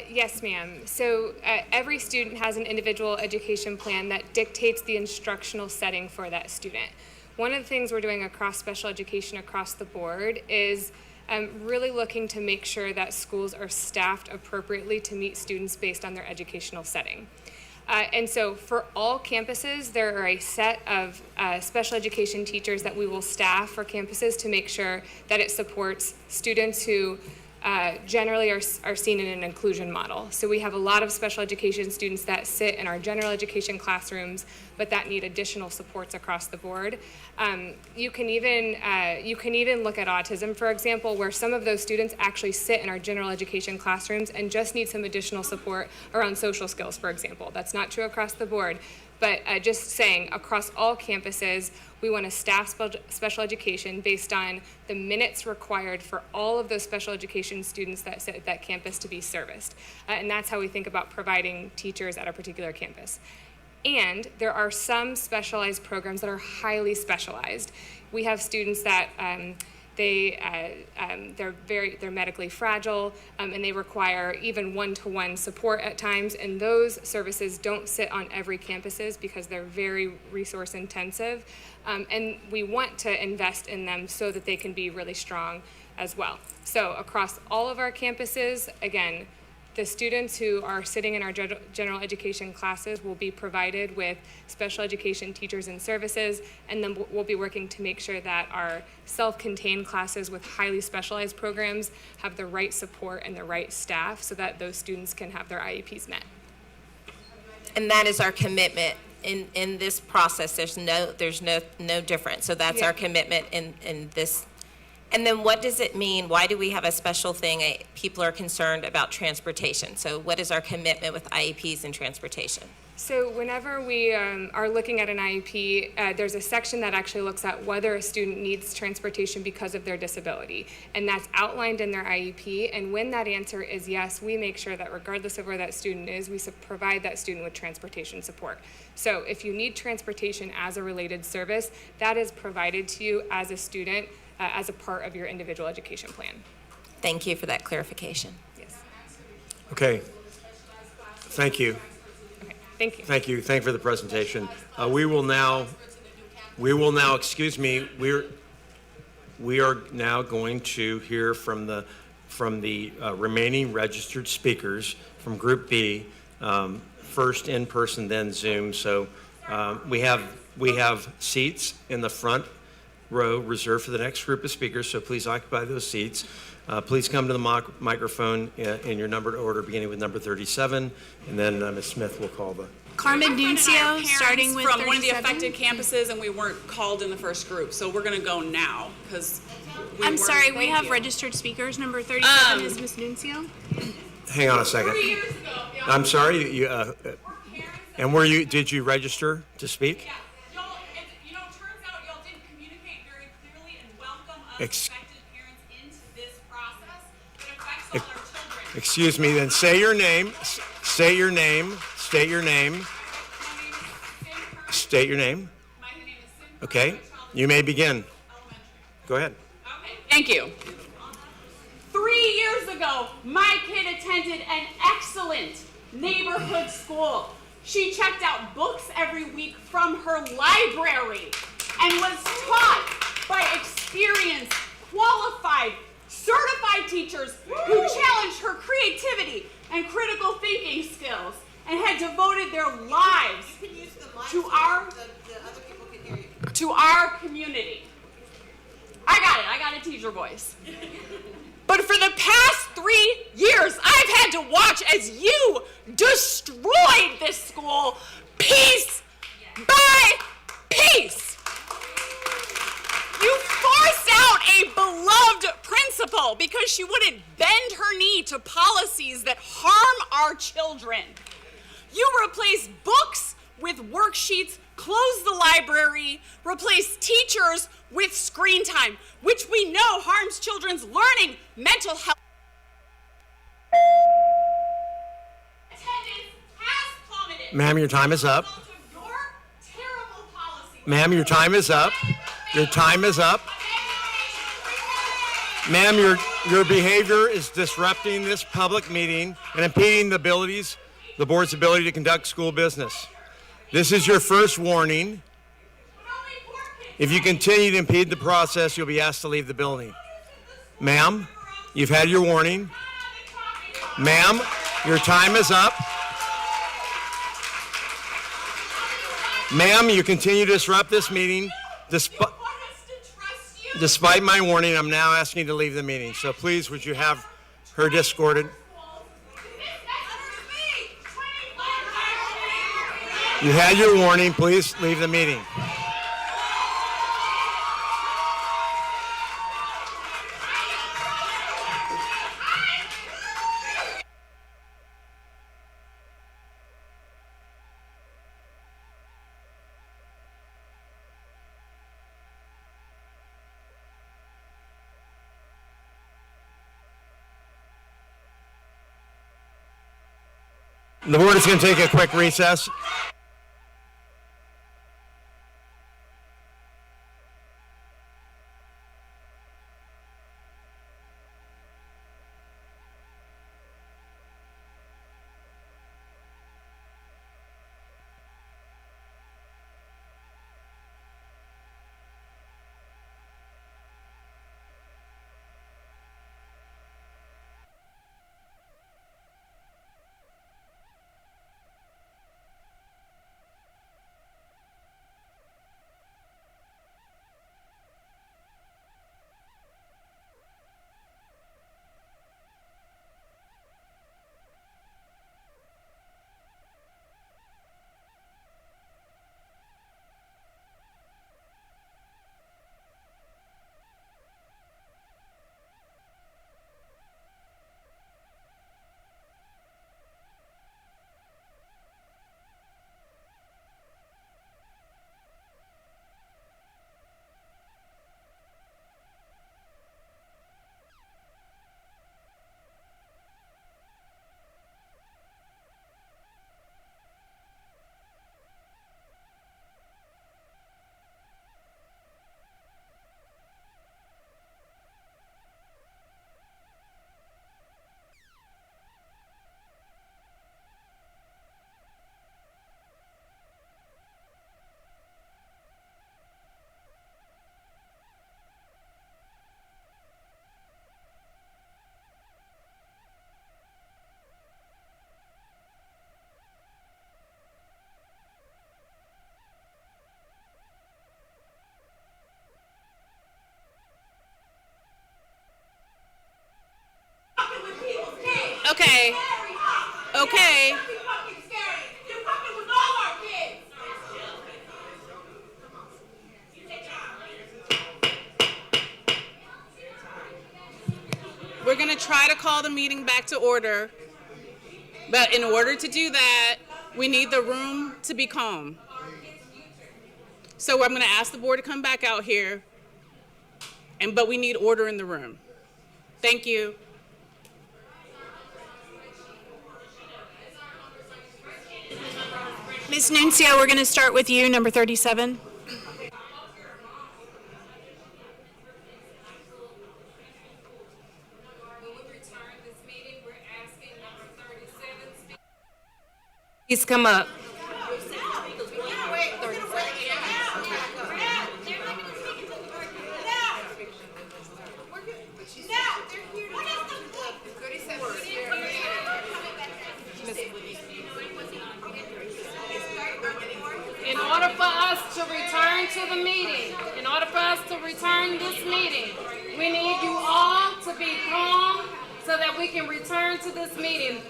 Speaker 24: Yes, ma'am. So every student has an individual education plan that dictates the instructional setting for that student. One of the things we're doing across special education across the board is really looking to make sure that schools are staffed appropriately to meet students based on their educational setting. And so for all campuses, there are a set of special education teachers that we will staff for campuses to make sure that it supports students who generally are seen in an inclusion model. So we have a lot of special education students that sit in our general education classrooms, but that need additional supports across the board. You can even look at autism, for example, where some of those students actually sit in our general education classrooms and just need some additional support around social skills, for example. That's not true across the board. But just saying, across all campuses, we want to staff special education based on the minutes required for all of those special education students that sit at that campus to be serviced. And that's how we think about providing teachers at a particular campus. And there are some specialized programs that are highly specialized. We have students that they're medically fragile, and they require even one-to-one support at times, and those services don't sit on every campuses because they're very resource intensive, and we want to invest in them so that they can be really strong as well. So across all of our campuses, again, the students who are sitting in our general education classes will be provided with special education teachers and services, and then we'll be working to make sure that our self-contained classes with highly specialized programs have the right support and the right staff so that those students can have their IEPs met.
Speaker 5: And that is our commitment in this process. There's no difference. So that's our commitment in this. And then what does it mean? Why do we have a special thing? People are concerned about transportation. So what is our commitment with IEPs and transportation?
Speaker 24: So whenever we are looking at an IEP, there's a section that actually looks at whether a student needs transportation because of their disability. And that's outlined in their IEP. And when that answer is yes, we make sure that regardless of where that student is, we provide that student with transportation support. So if you need transportation as a related service, that is provided to you as a student as a part of your individual education plan.
Speaker 5: Thank you for that clarification.
Speaker 24: Yes.
Speaker 2: Okay. Thank you.
Speaker 24: Thank you.
Speaker 2: Thank you. Thank you for the presentation. We will now, excuse me, we are now going to hear from the remaining registered speakers from Group B, first in person, then Zoom. So we have seats in the front row reserved for the next group of speakers, so please occupy those seats. Please come to the microphone in your numbered order, beginning with number 37, and then Ms. Smith will call the...
Speaker 11: Carmen Nuncio, starting with
Speaker 3: from
Speaker 11: 37.
Speaker 3: one of the affected campuses, and we weren't called in the first group, so we're going to go now, because
Speaker 11: I'm sorry, we have registered speakers. Number 37 is Ms. Nuncio.
Speaker 2: Hang on a second.
Speaker 3: 3 years ago.
Speaker 2: I'm sorry, and did you register to speak?
Speaker 3: Yeah. Turns out y'all didn't communicate very clearly and welcome us affected parents into this process that affects all our children.
Speaker 2: Excuse me, then say your name, state your name. Okay, you may begin. Go ahead.
Speaker 3: Okay, thank you. 3 years ago, my kid attended an excellent neighborhood school. She checked out books every week from her library and was taught by experienced, qualified, certified teachers who challenged her creativity and critical thinking skills and had devoted their lives to our community. I got a teacher voice. But for the past 3 years, I've had to watch as you destroyed this school piece by piece. You forced out a beloved principal because she wouldn't bend her knee to policies that harm our children. You replaced books with worksheets, closed the library, replaced teachers with screen time, which we know harms children's learning, mental health. Attendance has plummeted.
Speaker 2: Ma'am, your time is up. Ma'am, your time is up. Your time is up. Ma'am, your behavior is disrupting this public meeting and impeding the board's ability to conduct school business. This is your first warning. If you continue to impede the process, you'll be asked to leave the building. Ma'am, you've had your warning. Ma'am, your time is up. Ma'am, you continue to disrupt this meeting. Despite my warning, I'm now asking you to leave the meeting. So please, would you have her escorted? You had your warning. Please leave the meeting. The board is going to take a quick recess.
Speaker 16: Okay.
Speaker 8: We're going to try to call the meeting back to order. But in order to do that, we need the room to be calm. So I'm going to ask the board to come back out here, but we need order in the room. Thank you.
Speaker 11: Ms. Nuncio, we're going to start with you, number 37.
Speaker 14: Please come up. In order for us to return to the meeting, in order for us to return this meeting, we need you all to be calm so that we can return to this meeting.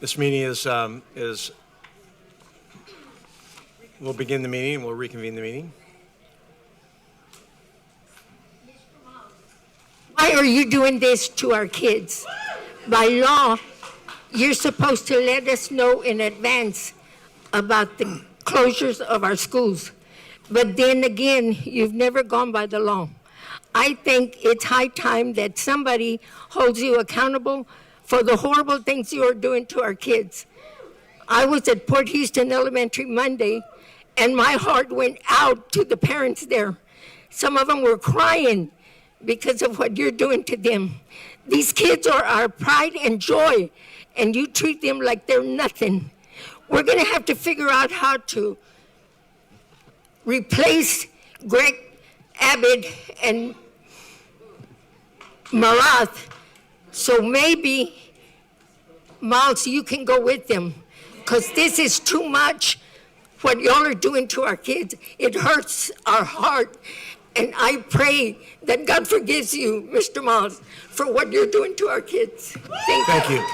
Speaker 2: This meeting we'll begin the meeting, we'll reconvene the meeting.
Speaker 17: Why are you doing this to our kids? By law, you're supposed to let us know in advance about the closures of our schools. But then again, you've never gone by the law. I think it's high time that somebody holds you accountable for the horrible things you are doing to our kids. I was at Port Houston Elementary Monday, and my heart went out to the parents there. Some of them were crying because of what you're doing to them. These kids are our pride and joy, and you treat them like they're nothing. We're gonna have to figure out how to replace Greg Abbott and Marath. So maybe, Miles, you can go with them, because this is too much what y'all are doing to our kids. It hurts our heart, and I pray that God forgives you, Mr. Miles, for what you're doing to our kids. Thank you.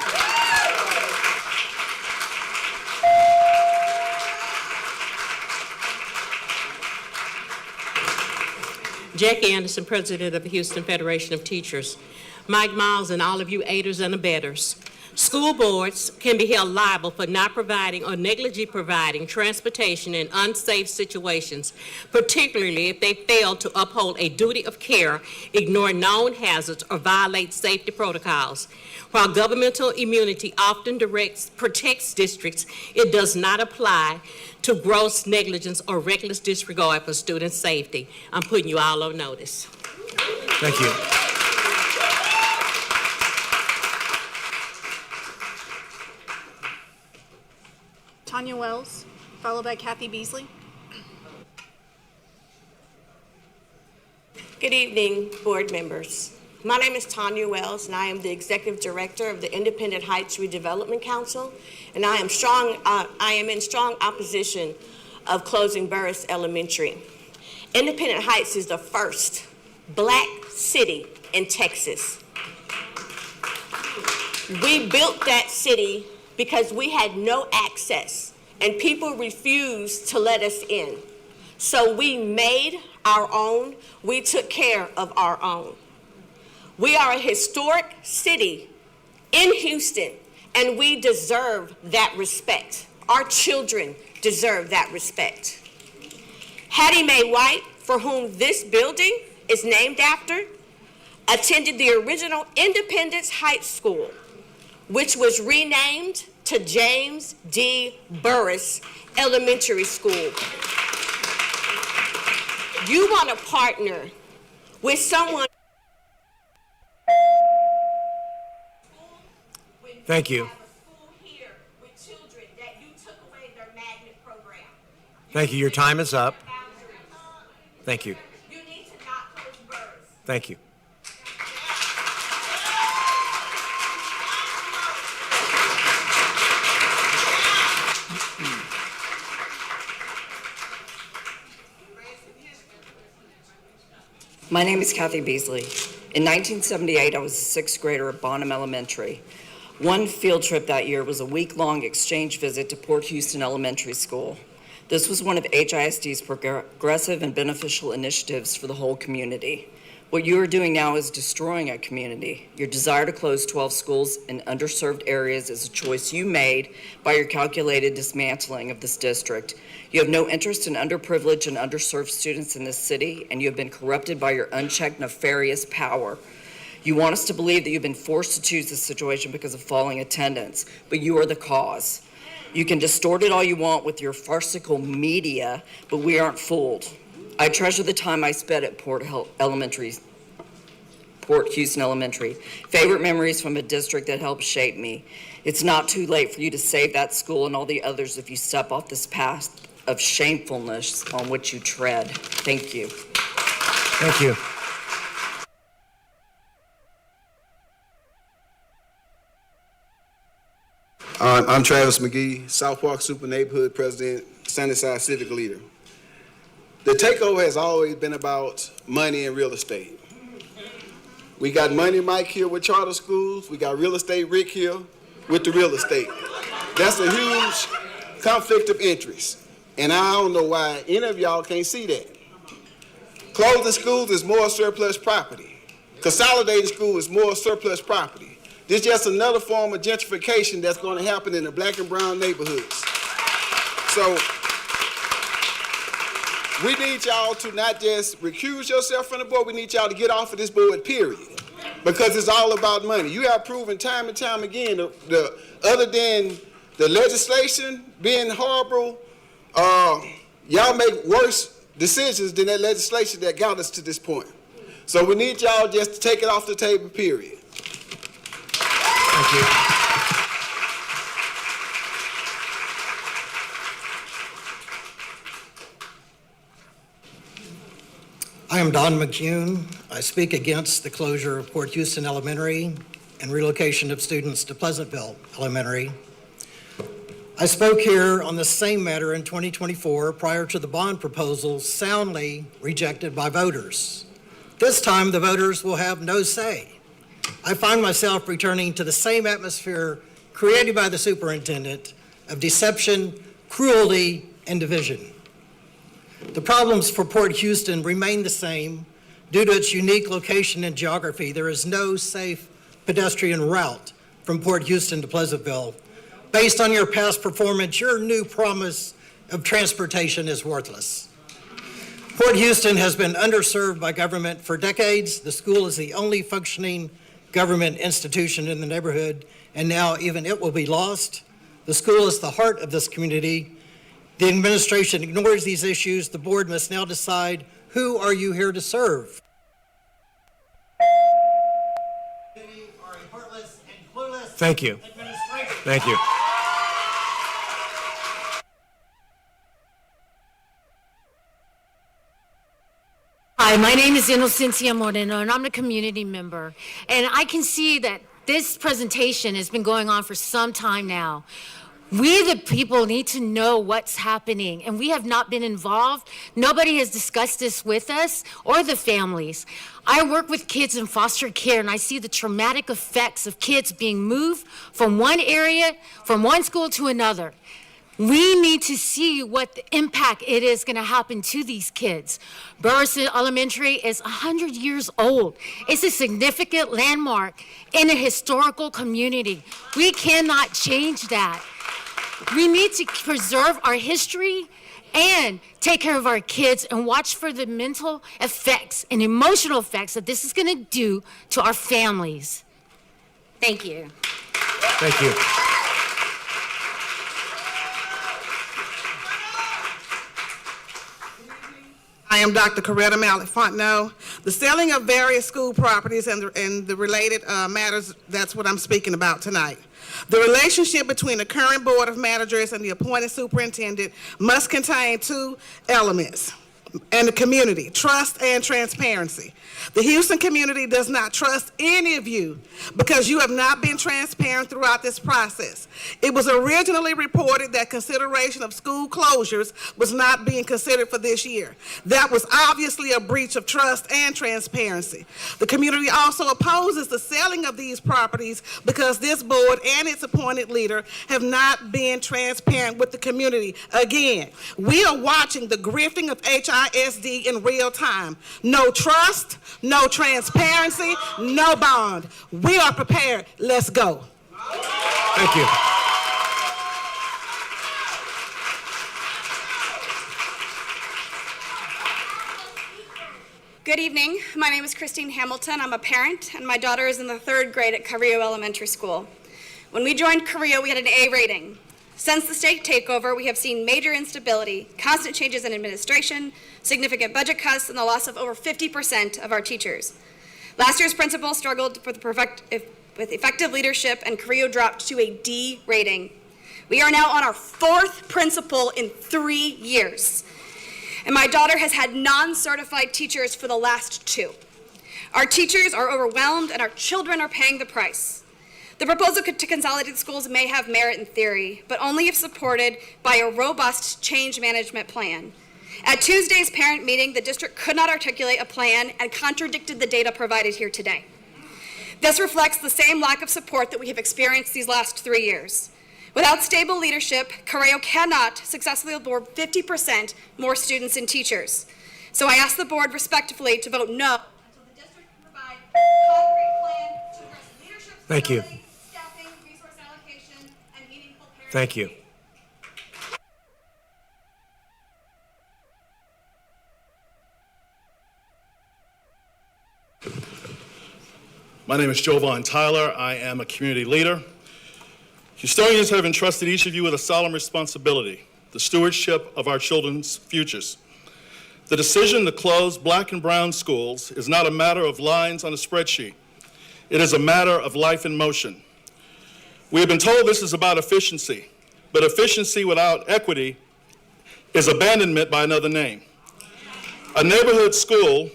Speaker 18: Jackie Anderson, President of the Houston Federation of Teachers. Mike Miles and all of you aiders and abettors. School boards can be held liable for not providing or negligently providing transportation in unsafe situations, particularly if they fail to uphold a duty of care, ignore known hazards, or violate safety protocols. While governmental immunity often protects districts, it does not apply to gross negligence or reckless disregard for student safety. I'm putting you all on notice.
Speaker 2: Thank you.
Speaker 11: Tanya Wells, followed by Kathy Beasley.
Speaker 19: Good evening, board members. My name is Tanya Wells, and I am the Executive Director of the Independent Heights Redevelopment Council, and I am in strong opposition of closing Burris Elementary. Independent Heights is the first Black city in Texas. We built that city because we had no access, and people refused to let us in. So we made our own, we took care of our own. We are a historic city in Houston, and we deserve that respect. Our children deserve that respect. Hattie Mae White, for whom this building is named after, attended the original Independence Heights School, which was renamed to James D. Burris Elementary School. You want to partner with someone.
Speaker 2: Thank you.
Speaker 19: With children that
Speaker 2: Thank you. Your time is up. Thank you. Thank you.
Speaker 1: My name is Kathy Beasley. In 1978, I was a sixth grader at Bonham Elementary. One field trip that year was a week-long exchange visit to Port Houston Elementary School. This was one of HISD's progressive and beneficial initiatives for the whole community. What you are doing now is destroying a community. Your desire to close 12 schools in underserved areas is a choice you made by your calculated dismantling of this district. You have no interest in underprivileged and underserved students in this city, and you have been corrupted by your unchecked, nefarious power. You want us to believe that you've been forced to choose this situation because of falling attendance, but you are the cause. You can distort it all you want with your farcical media, but we aren't fooled. I treasure the time I spent at Port Houston Elementary. Favorite memories from a district that helped shape me. It's not too late for you to save that school and all the others if you step off this path of shamefulness on which you tread. Thank you.
Speaker 2: Thank you.
Speaker 20: I'm Travis McGee, South Park Super Neighborhood President, Sunnyside Civic Leader. The takeover has always been about money and real estate. We got Money Mike here with charter schools. We got Real Estate Rick here with the real estate. That's a huge conflict of interest. And I don't know why any of y'all can't see that. Closing schools is more surplus property. Consolidating schools is more surplus property. This is just another form of gentrification that's going to happen in the black and brown neighborhoods. So we need y'all to not just recuse yourself from the board, we need y'all to get off of this board, period. Because it's all about money. You have proven time and time again, other than the legislation being horrible, y'all make worse decisions than that legislation that got us to this point. So we need y'all just to take it off the table, period.
Speaker 2: Thank you.
Speaker 21: I am Don McCune. I speak against the closure of Port Houston Elementary and relocation of students to Pleasantville Elementary. I spoke here on the same matter in 2024 prior to the bond proposal soundly rejected by voters. This time the voters will have no say. I find myself returning to the same atmosphere created by the superintendent of deception, cruelty, and division. The problems for Port Houston remain the same due to its unique location and geography. There is no safe pedestrian route from Port Houston to Pleasantville. Based on your past performance, your new promise of transportation is worthless. Port Houston has been underserved by government for decades. The school is the only functioning government institution in the neighborhood, and now even it will be lost. The school is the heart of this community. The administration ignores these issues. The board must now decide, who are you here to serve?
Speaker 2: Thank you. Thank you.
Speaker 22: Hi, my name is Inocencia Moreno, and I'm a community member. And I can see that this presentation has been going on for some time now. We, the people, need to know what's happening, and we have not been involved. Nobody has discussed this with us or the families. I work with kids in foster care, and I see the traumatic effects of kids being moved from one area, from one school to another. We need to see what the impact it is going to happen to these kids. Burleson Elementary is 100 years old. It's a significant landmark in a historical community. We cannot change that. We need to preserve our history and take care of our kids and watch for the mental effects and emotional effects that this is going to do to our families. Thank you.
Speaker 2: Thank you.
Speaker 4: I am Dr. Coretta Mallet-Fontenot. The selling of various school properties and the related matters, that's what I'm speaking about tonight. The relationship between the current board of managers and the appointed superintendent must contain two elements and the community, trust and transparency. The Houston community does not trust any of you because you have not been transparent throughout this process. It was originally reported that consideration of school closures was not being considered for this year. That was obviously a breach of trust and transparency. The community also opposes the selling of these properties because this board and its appointed leader have not been transparent with the community. Again, we are watching the grifting of HISD in real time. No trust, no transparency, no bond. We are prepared. Let's go.
Speaker 2: Thank you.
Speaker 7: Good evening. My name is Christine Hamilton. I'm a parent, and my daughter is in the 3rd grade at Carrillo Elementary School. When we joined Carrillo, we had an A rating. Since the state takeover, we have seen major instability, constant changes in administration, significant budget cuts, and the loss of over 50% of our teachers. Last year's principal struggled with effective leadership, and Carrillo dropped to a D rating. We are now on our 4th principal in 3 years. And my daughter has had non-certified teachers for the last 2. Our teachers are overwhelmed, and our children are paying the price. The proposal to consolidate schools may have merit in theory, but only if supported by a robust change management plan. At Tuesday's parent meeting, the district could not articulate a plan and contradicted the data provided here today. This reflects the same lack of support that we have experienced these last 3 years. Without stable leadership, Carrillo cannot successfully absorb 50% more students and teachers. So I ask the board respectfully to vote no until the district can provide a concrete plan to address leadership,
Speaker 2: Thank you.
Speaker 7: staffing, resource allocation, and meaningful parent.
Speaker 2: Thank you.
Speaker 10: My name is Jovan Tyler. I am a community leader. Historians have entrusted each of you with a solemn responsibility, the stewardship of our children's futures. The decision to close black and brown schools is not a matter of lines on a spreadsheet. It is a matter of life in motion. We have been told this is about efficiency, but efficiency without equity is abandonment by another name. A neighborhood school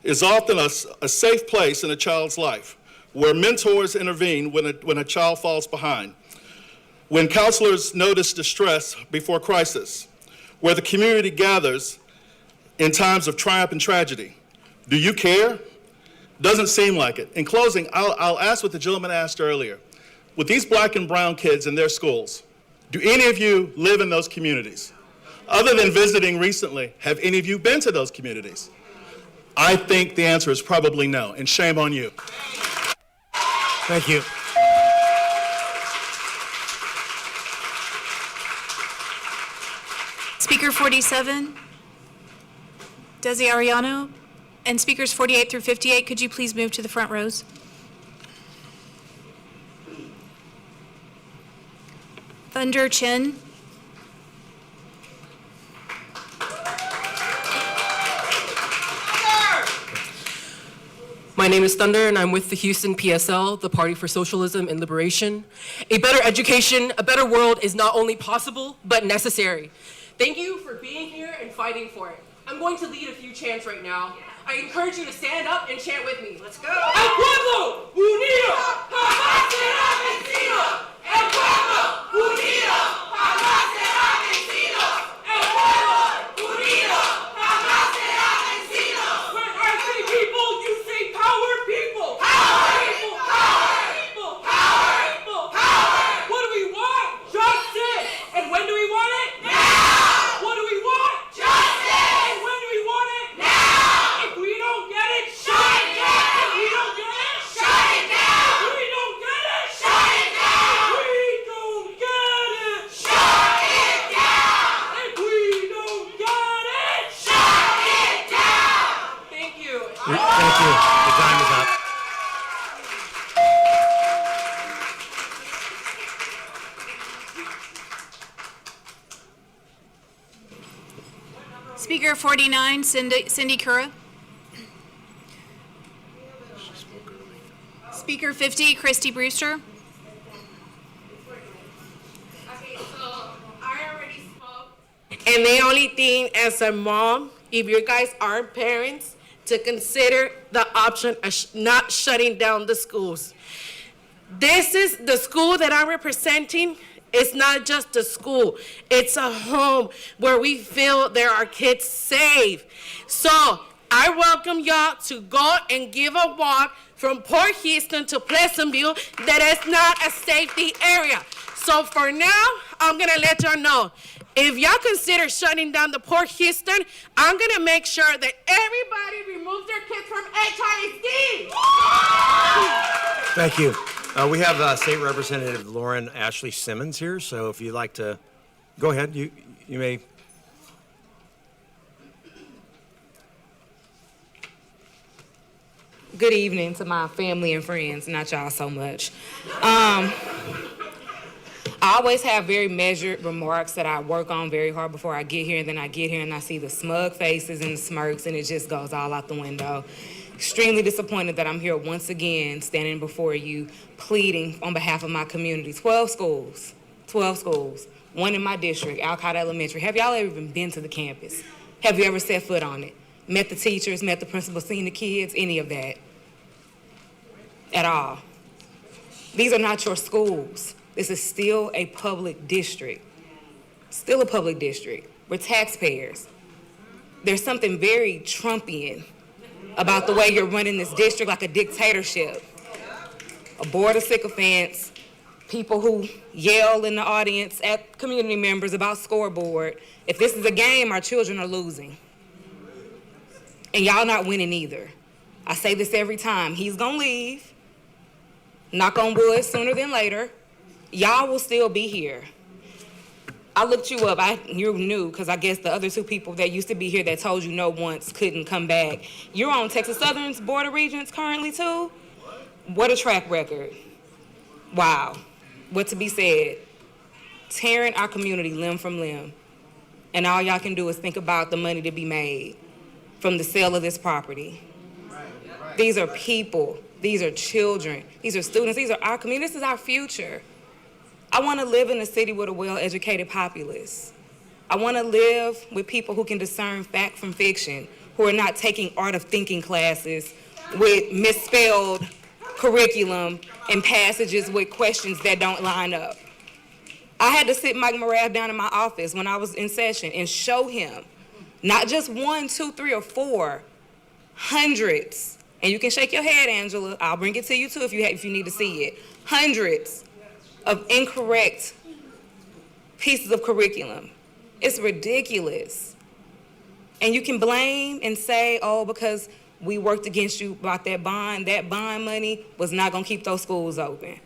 Speaker 10: is often a safe place in a child's life, where mentors intervene when a child falls behind, when counselors notice distress before crisis, where the community gathers in times of triumph and tragedy. Do you care? Doesn't seem like it. In closing, I'll ask what the gentleman asked earlier. With these black and brown kids in their schools, do any of you live in those communities? Other than visiting recently, have any of you been to those communities? I think the answer is probably no, and shame on you.
Speaker 2: Thank you.
Speaker 11: Speaker 47, Desi Ariano, and speakers 48 through 58, could you please move to the front rows? Thunder Chin.
Speaker 23: My name is Thunder, and I'm with the Houston PSL, the Party for Socialism and Liberation. A better education, a better world is not only possible, but necessary. Thank you for being here and fighting for it. I'm going to lead a few chants right now. I encourage you to stand up and chant with me. Let's go. El pueblo unido jamás será vencido. El pueblo unido jamás será vencido. El pueblo unido jamás será vencido. When I say people, you say power people. Power people. Power people. Power people. Power. What do we want? Justice. And when do we want it? Now. What do we want? Justice. And when do we want it? Now. If we don't get it, shut it down. If we don't get it,
Speaker 11: Speaker 49, Cindy Kura. Speaker 50, Christy Brewster.
Speaker 6: And the only thing as a mom, if you guys are parents, to consider the option of not shutting down the schools. This is the school that I'm representing. It's not just a school. It's a home where we feel there are kids safe. So I welcome y'all to go and give a walk from Port Houston to Pleasantville. That is not a safety area. So for now, I'm gonna let y'all know, if y'all consider shutting down the Port Houston, I'm gonna make sure that everybody removes their kids from HISD.
Speaker 2: Thank you. We have State Representative Lauren Ashley Simmons here, so if you'd like to, go ahead, you may.
Speaker 9: Good evening to my family and friends, not y'all so much. I always have very measured remarks that I work on very hard before I get here, and then I get here and I see the smug faces and the smirks, and it just goes all out the window. Extremely disappointed that I'm here once again standing before you pleading on behalf of my community. 12 schools, one in my district, Alcott Elementary. Have y'all ever even been to the campus? Have you ever set foot on it? Met the teachers, met the principals, seen the kids, any of that? At all. These are not your schools. This is still a public district. Still a public district. We're taxpayers. There's something very Trumpian about the way you're running this district, like a dictatorship. A board of sycophants, people who yell in the audience at community members about scoreboard. If this is a game, our children are losing. And y'all not winning either. I say this every time. He's gonna leave. Knock on wood, sooner than later. Y'all will still be here. I looked you up. You're new, because I guess the other two people that used to be here that told you no once couldn't come back. You're on Texas Southern's Board of Regents currently, too? What a track record. Wow. What to be said. Tearing our community limb from limb. And all y'all can do is think about the money to be made from the sale of this property. These are people. These are children. These are students. These are our community. This is our future. I want to live in a city with a well-educated populace. I want to live with people who can discern fact from fiction, who are not taking art of thinking classes with misspelled curriculum and passages with questions that don't line up. I had to sit Mike Morad down in my office when I was in session and show him not just 1, 2, 3, or 4, hundreds. And you can shake your head, Angela. I'll bring it to you too if you need to see it. Hundreds of incorrect pieces of curriculum. It's ridiculous. And you can blame and say, oh, because we worked against you about that bond money was not gonna keep those schools open.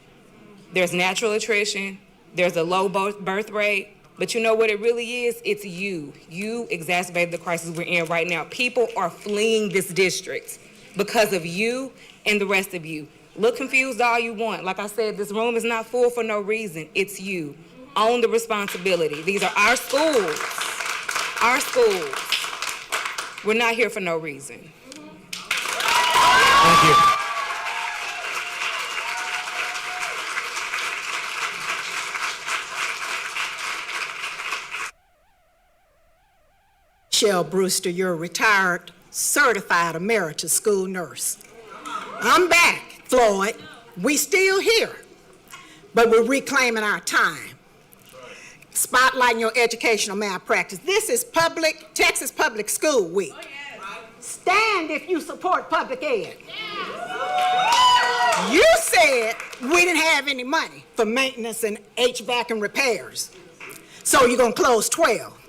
Speaker 9: There's natural attrition, there's a low birth rate, but you know what it really is? It's you. You exacerbated the crisis we're in right now. People are fleeing this district because of you and the rest of you. Look confused all you want. Like I said, this room is not full for no reason. It's you. Own the responsibility. These are our schools. Our schools. We're not here for no reason.
Speaker 2: Thank you.
Speaker 13: Michelle Brewster, you're a retired, certified emeritus school nurse. I'm back. Floyd, we still here, but we're reclaiming our time. Spotlighting your educational malpractice. This is Texas Public School Week. Stand if you support public ed. You said we didn't have any money for maintenance and HVAC and repairs, so you're gonna close 12.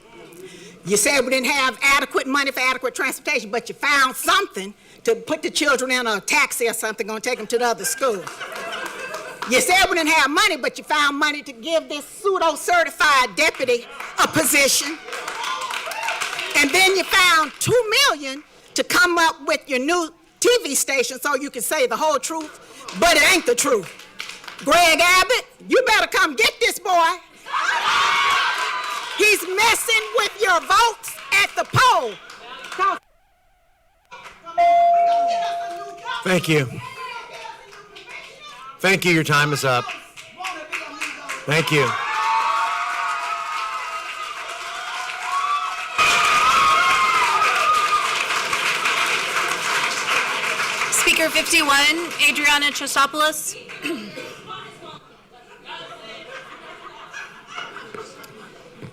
Speaker 13: You said we didn't have adequate money for adequate transportation, but you found something to put the children in a taxi or something, gonna take them to the other school. You said we didn't have money, but you found money to give this pseudo-certified deputy a position. And then you found $2 million to come up with your new TV station so you can say the whole truth, but it ain't the truth. Greg Abbott, you better come get this boy. He's messing with your votes at off the pole.
Speaker 2: Thank you. Thank you. Your time is up. Thank you.
Speaker 11: Speaker 51, Adriana Chostopoulos.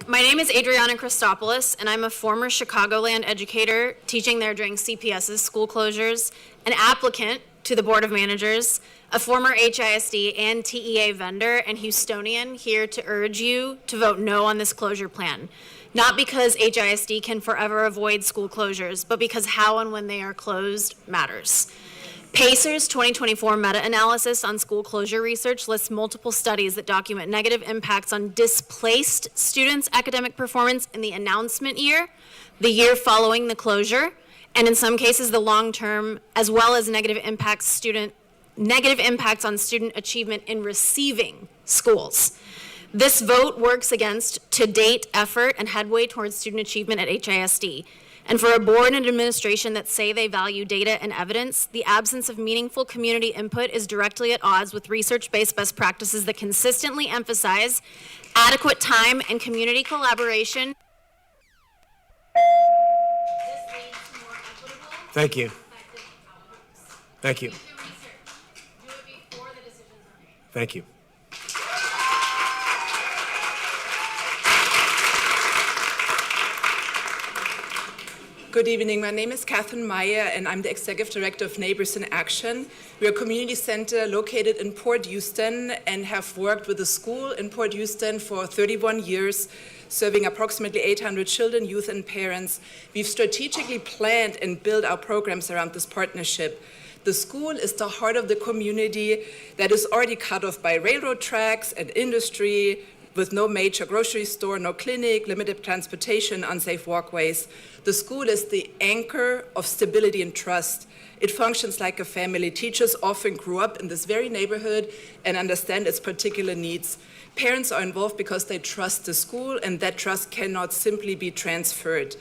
Speaker 5: My name is Adriana Christopoulos, and I'm a former Chicagoland educator teaching there during CPS's school closures, an applicant to the Board of Managers, a former HISD and TEA vendor, and Houstonian, here to urge you to vote no on this closure plan. Not because HISD can forever avoid school closures, but because how and when they are closed matters. PACER's 2024 meta-analysis on school closure research lists multiple studies that document negative impacts on displaced students' academic performance in the announcement year, the year following the closure, and in some cases the long-term, as well as negative impacts on student achievement in receiving schools. This vote works against to-date effort and headway towards student achievement at HISD. And for a board and administration that say they value data and evidence, the absence of meaningful community input is directly at odds with research-based best practices that consistently emphasize adequate time and community collaboration.
Speaker 2: Thank you. Thank you. Thank you.
Speaker 12: Good evening. My name is Catherine Meyer, and I'm the Executive Director of Neighbors in Action. We're a community center located in Port Houston and have worked with a school in Port Houston for 31 years, serving approximately 800 children, youth, and parents. We've strategically planned and built our programs around this partnership. The school is the heart of the community that is already cut off by railroad tracks and industry, with no major grocery store, no clinic, limited transportation, unsafe walkways. The school is the anchor of stability and trust. It functions like a family. Teachers often grew up in this very neighborhood and understand its particular needs. Parents are involved because they trust the school, and that trust cannot simply be transferred.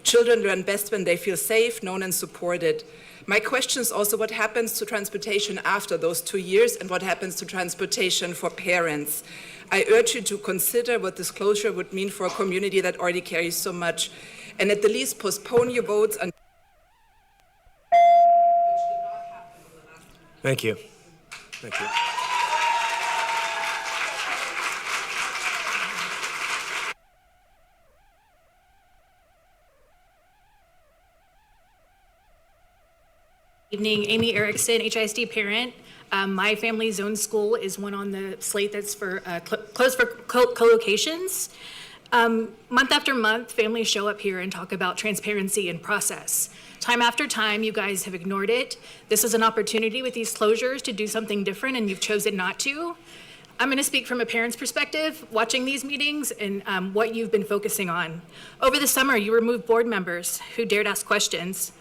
Speaker 12: Children learn best when they feel safe, known, and supported. My question is also what happens to transportation after those 2 years, and what happens to transportation for parents. I urge you to consider what this closure would mean for a community that already carries so much, and at the least postpone your votes until.
Speaker 2: Thank you. Thank you.
Speaker 15: Evening, Amy Erickson, HISD parent. My family's own school is one on the slate that's for closed for co-locations. Month after month, families show up here and talk about transparency and process. Time after time, you guys have ignored it. This is an opportunity with these closures to do something different, and you've chosen not to. I'm going to speak from a parent's perspective, watching these meetings and what you've been focusing on. Over the summer, you removed board members who dared ask questions.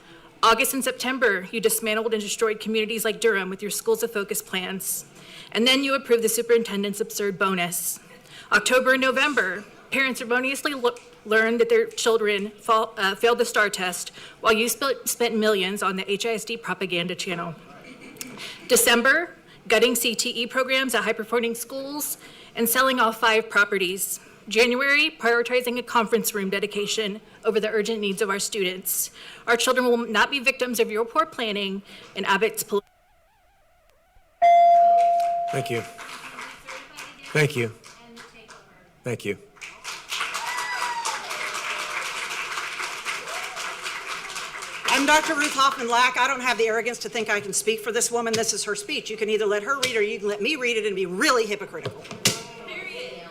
Speaker 15: August and September, you dismantled and destroyed communities like Durham with your Schools of Focus plans. And then you approved the superintendent's absurd bonus. October and November, parents erroneously learned that their children failed the STAR test while you spent millions on the HISD propaganda channel. December, gutting CTE programs at high-performing schools and selling off 5 properties. January, prioritizing a conference room dedication over the urgent needs of our students. Our children will not be victims of your poor planning and Abbott's political.
Speaker 2: Thank you. Thank you. Thank you.
Speaker 24: I'm Dr. Ruth Hoffman-Lack. I don't have the arrogance to think I can speak for this woman. This is her speech. You can either let her read or you can let me read it and be really hypocritical.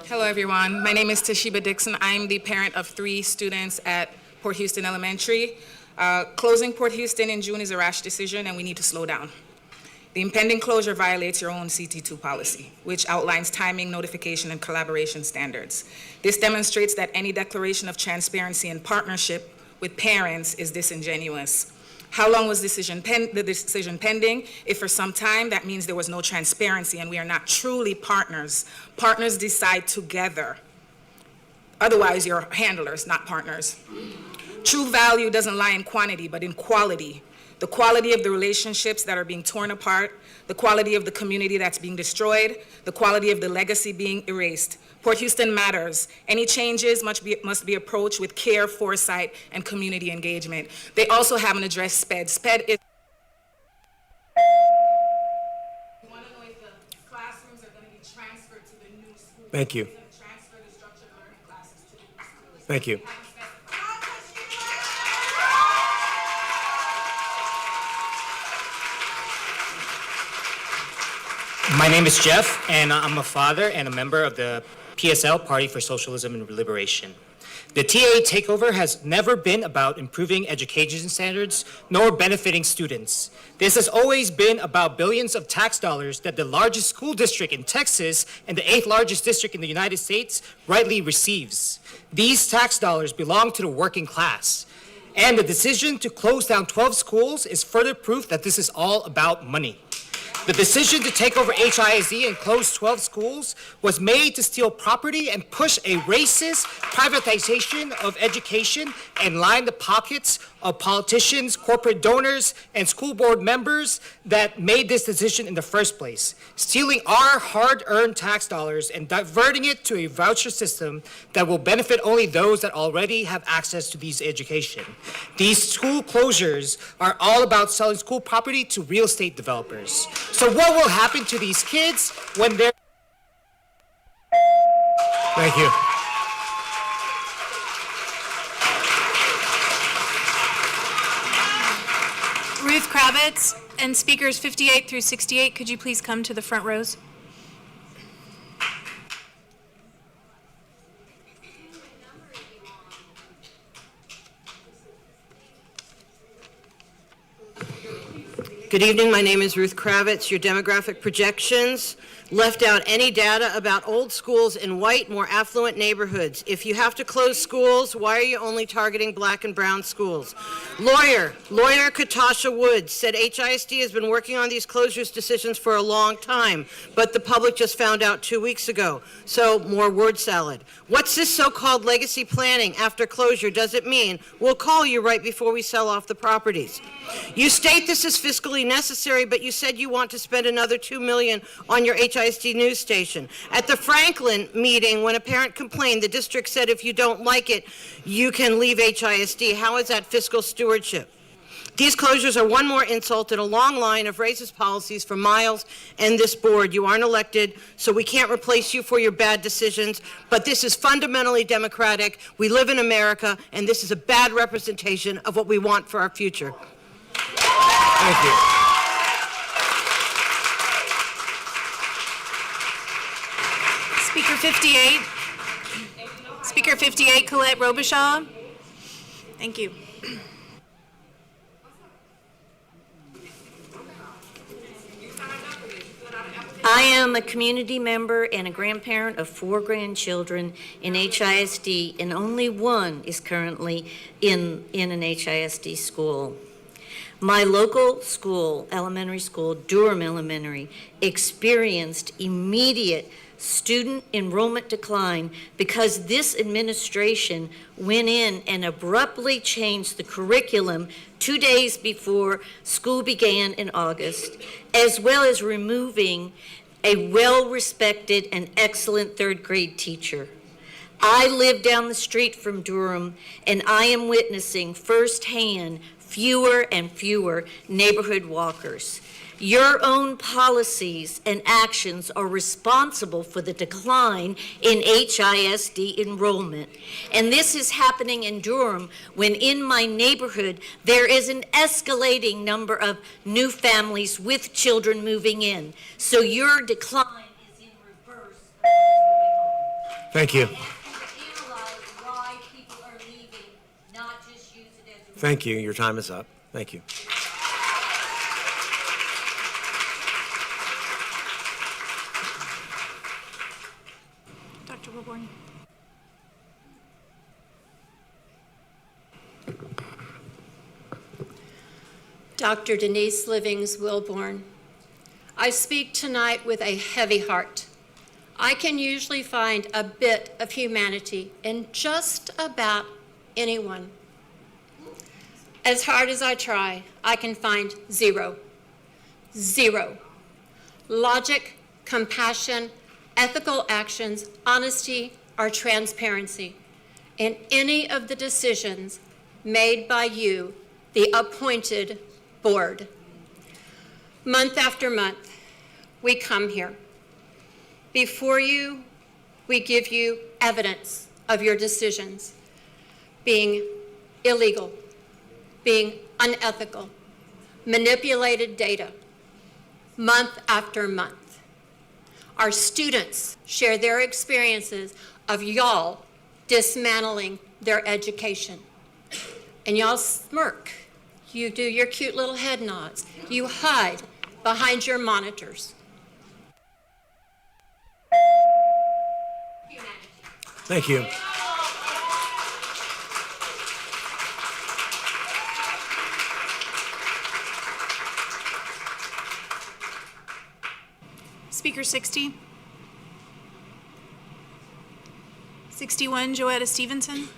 Speaker 9: Hello, everyone. My name is Toshiba Dixon. I'm the parent of 3 students at Port Houston Elementary. Closing Port Houston in June is a rash decision, and we need to slow down. The impending closure violates your own CT2 policy, which outlines timing, notification, and collaboration standards. This demonstrates that any declaration of transparency and partnership with parents is disingenuous. How long was the decision pending? If for some time, that means there was no transparency and we are not truly partners. Partners decide together. Otherwise, you're handlers, not partners.
Speaker 3: True value doesn't lie in quantity, but in quality. The quality of the relationships that are being torn apart, the quality of the community that's being destroyed, the quality of the legacy being erased. Port Houston matters. Any changes must be approached with care, foresight, and community engagement. They also haven't addressed SPED. SPED is... We want to know if the classrooms are going to be transferred to the new school.
Speaker 2: Thank you.
Speaker 3: Transfer the structured learning classes to the new schools.
Speaker 2: Thank you.
Speaker 8: My name is Jeff, and I'm a father and a member of the PSL, Party for Socialism and Liberation. The TA takeover has never been about improving education standards nor benefiting students. This has always been about billions of tax dollars that the largest school district in Texas and the 8th largest district in the United States rightly receives. These tax dollars belong to the working class. And the decision to close down 12 schools is further proof that this is all about money. The decision to take over HISD and close 12 schools was made to steal property and push a racist privatization of education and line the pockets of politicians, corporate donors, and school board members that made this decision in the first place, stealing our hard-earned tax dollars and diverting it to a voucher system that will benefit only those that already have access to these education. These school closures are all about selling school property to real estate developers. So what will happen to these kids when they're...
Speaker 2: Thank you.
Speaker 11: Ruth Kravitz and speakers 58 through 68, could you please come to the front rows?
Speaker 14: Good evening, my name is Ruth Kravitz. Your demographic projections left out any data about old schools in white, more affluent neighborhoods. If you have to close schools, why are you only targeting black and brown schools? Lawyer Katasha Woods said HISD has been working on these closures decisions for a long time, but the public just found out 2 weeks ago. So more word salad. What's this so-called legacy planning after closure? Does it mean we'll call you right before we sell off the properties? You state this is fiscally necessary, but you said you want to spend another $2 million on your HISD news station. At the Franklin meeting, when a parent complained, the district said if you don't like it, you can leave HISD. How is that fiscal stewardship? These closures are one more insult in a long line of racist policies for Miles and this board. You aren't elected, so we can't replace you for your bad decisions, but this is fundamentally democratic. We live in America, and this is a bad representation of what we want for our future.
Speaker 2: Thank you.
Speaker 11: Speaker 58. Speaker 58, Colette Robichaud. Thank you.
Speaker 16: I am a community member and a grandparent of 4 grandchildren in HISD, and only one is currently in an HISD school. My local school, elementary school, Durham Elementary, experienced immediate student enrollment decline because this administration went in and abruptly changed the curriculum 2 days before school began in August, as well as removing a well-respected and excellent 3rd grade teacher. I live down the street from Durham, and I am witnessing firsthand fewer and fewer neighborhood walkers. Your own policies and actions are responsible for the decline in HISD enrollment. And this is happening in Durham when in my neighborhood there is an escalating number of new families with children moving in. So your decline is in reverse.
Speaker 2: Thank you. Thank you. Your time is up. Thank you.
Speaker 11: Dr. Wilborn.
Speaker 25: Dr. Denise Livings Wilborn. I speak tonight with a heavy heart. I can usually find a bit of humanity in just about anyone. As hard as I try, I can find zero. Zero. Logic, compassion, ethical actions, honesty, or transparency in any of the decisions made by you, the appointed board. Month after month, we come here. Before you, we give you evidence of your decisions being illegal, being unethical, manipulated data, month after month. Our students share their experiences of y'all dismantling their education. And y'all smirk. You do your cute little head nods. You hide behind your monitors.
Speaker 2: Thank you.
Speaker 11: Speaker 60. 61, Joetta Stevenson.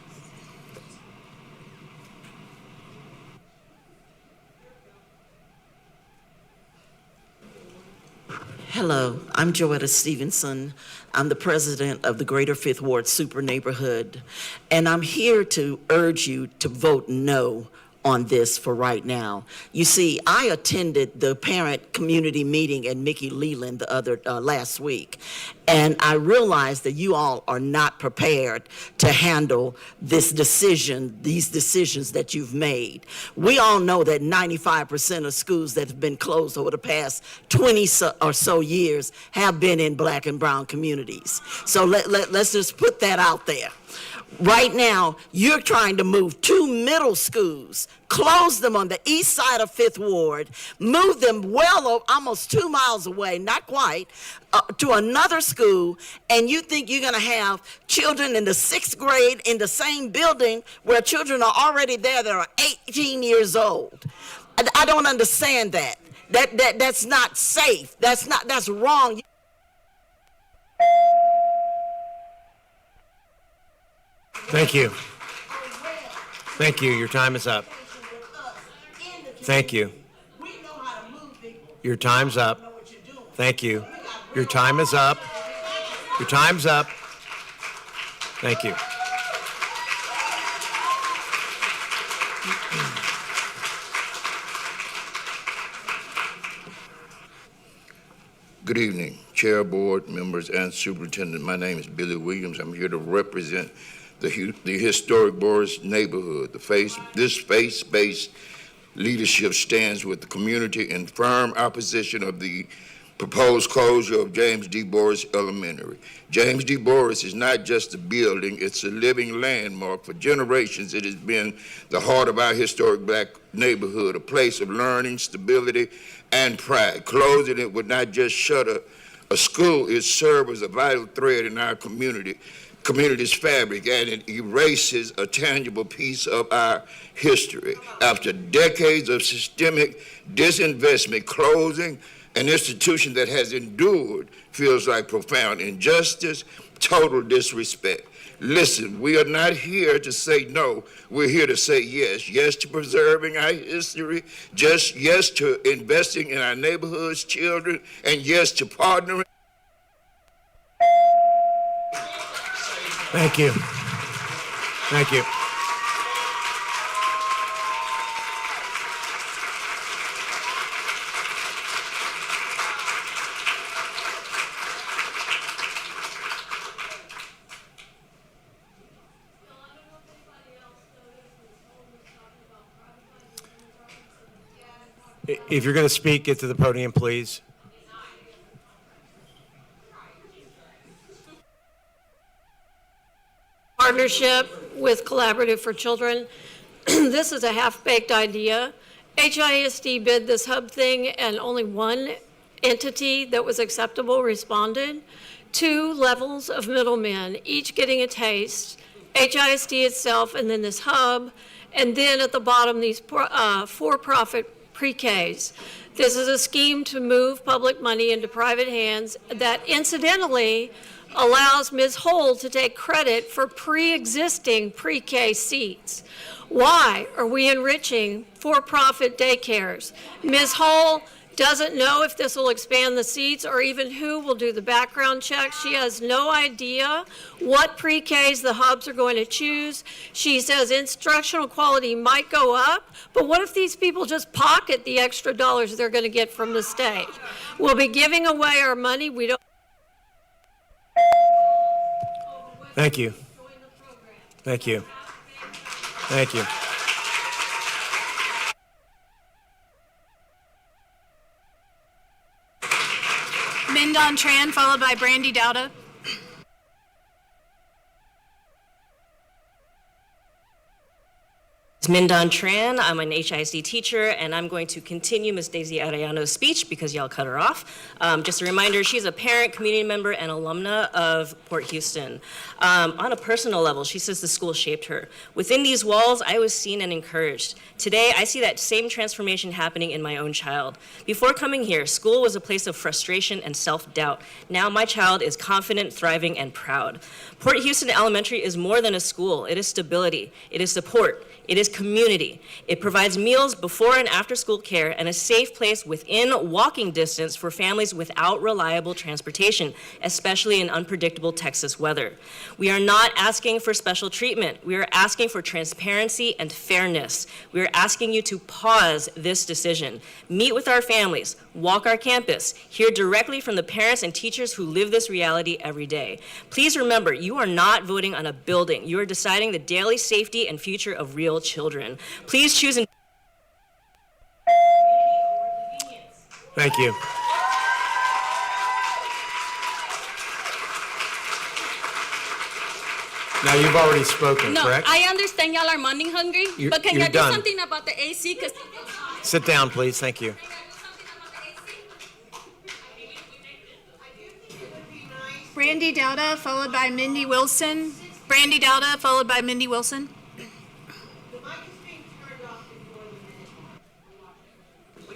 Speaker 1: Hello, I'm Joetta Stevenson. I'm the president of the Greater Fifth Ward Super Neighborhood, and I'm here to urge you to vote no on this for right now. You see, I attended the parent community meeting at Mickey Leland last week, and I realized that you all are not prepared to handle these decisions that you've made. We all know that 95% of schools that have been closed over the past 20 or so years have been in Black and brown communities. So let's just put that out there. Right now, you're trying to move 2 middle schools, close them on the east side of Fifth Ward, move them almost 2 miles away, not quite, to another school, and you think you're going to have children in the 6th grade in the same building where children are already there that are 18 years old. I don't understand that. That's not safe. That's wrong.
Speaker 2: Thank you. Thank you. Your time is up. Thank you. Your time's up. Thank you. Your time is up. Your time's up. Thank you.
Speaker 17: Good evening, Chair, Board members, and Superintendent. My name is Billy Williams. I'm here to represent the historic Boris neighborhood. This faith-based leadership stands with the community in firm opposition of the proposed closure of James D. Boris Elementary. James D. Boris is not just a building, it's a living landmark. For generations, it has been the heart of our historic Black neighborhood, a place of learning, stability, and pride. Closing it would not just shut a school, it serves as a vital thread in our community's fabric, and it erases a tangible piece of our history. After decades of systemic disinvestment, closing an institution that has endured feels like profound injustice, total disrespect. Listen, we are not here to say no. We're here to say yes. Yes to preserving our history. Yes to investing in our neighborhoods, children, and yes to partnering.
Speaker 2: Thank you. Thank you. If you're going to speak, get to the podium, please.
Speaker 25: Partnership with Collaborative for Children. This is a half-baked idea. HISD bid this hub thing, and only one entity that was acceptable responded. 2 levels of middlemen, each getting a taste. HISD itself, and then this hub, and then at the bottom, these for-profit PreKs. This is a scheme to move public money into private hands that incidentally
Speaker 18: allows Ms. Hull to take credit for pre-existing pre-K seats. Why are we enriching for-profit daycares? Ms. Hull doesn't know if this will expand the seats or even who will do the background check. She has no idea what pre-Ks the hubs are going to choose. She says instructional quality might go up, but what if these people just pocket the extra dollars they're going to get from the state? We'll be giving away our money. We don't.
Speaker 2: Thank you. Thank you. Thank you.
Speaker 11: Mindon Tran, followed by Brandy Dowda.
Speaker 19: Mindon Tran. I'm an HISD teacher, and I'm going to continue Ms. Daisy Arellano's speech because y'all cut her off. Just a reminder, she's a parent, community member, and alumna of Port Houston. On a personal level, she says the school shaped her. Within these walls, I was seen and encouraged. Today, I see that same transformation happening in my own child. Before coming here, school was a place of frustration and self-doubt. Now my child is confident, thriving, and proud. Port Houston Elementary is more than a school. It is stability. It is support. It is community. It provides meals before and after school care and a safe place within walking distance for families without reliable transportation, especially in unpredictable Texas weather. We are not asking for special treatment. We are asking for transparency and fairness. We are asking you to pause this decision. Meet with our families, walk our campus, hear directly from the parents and teachers who live this reality every day. Please remember, you are not voting on a building. You are deciding the daily safety and future of real children. Please choose.
Speaker 2: Thank you. Now, you've already spoken,
Speaker 7: No,
Speaker 2: correct?
Speaker 7: I understand y'all are money hungry, but can
Speaker 2: you're
Speaker 7: you do
Speaker 2: done.
Speaker 7: something about the AC? Because
Speaker 2: Sit down, please. Thank you.
Speaker 11: Brandy Dowda, followed by Mindy Wilson. Brandy Dowda, followed by Mindy Wilson.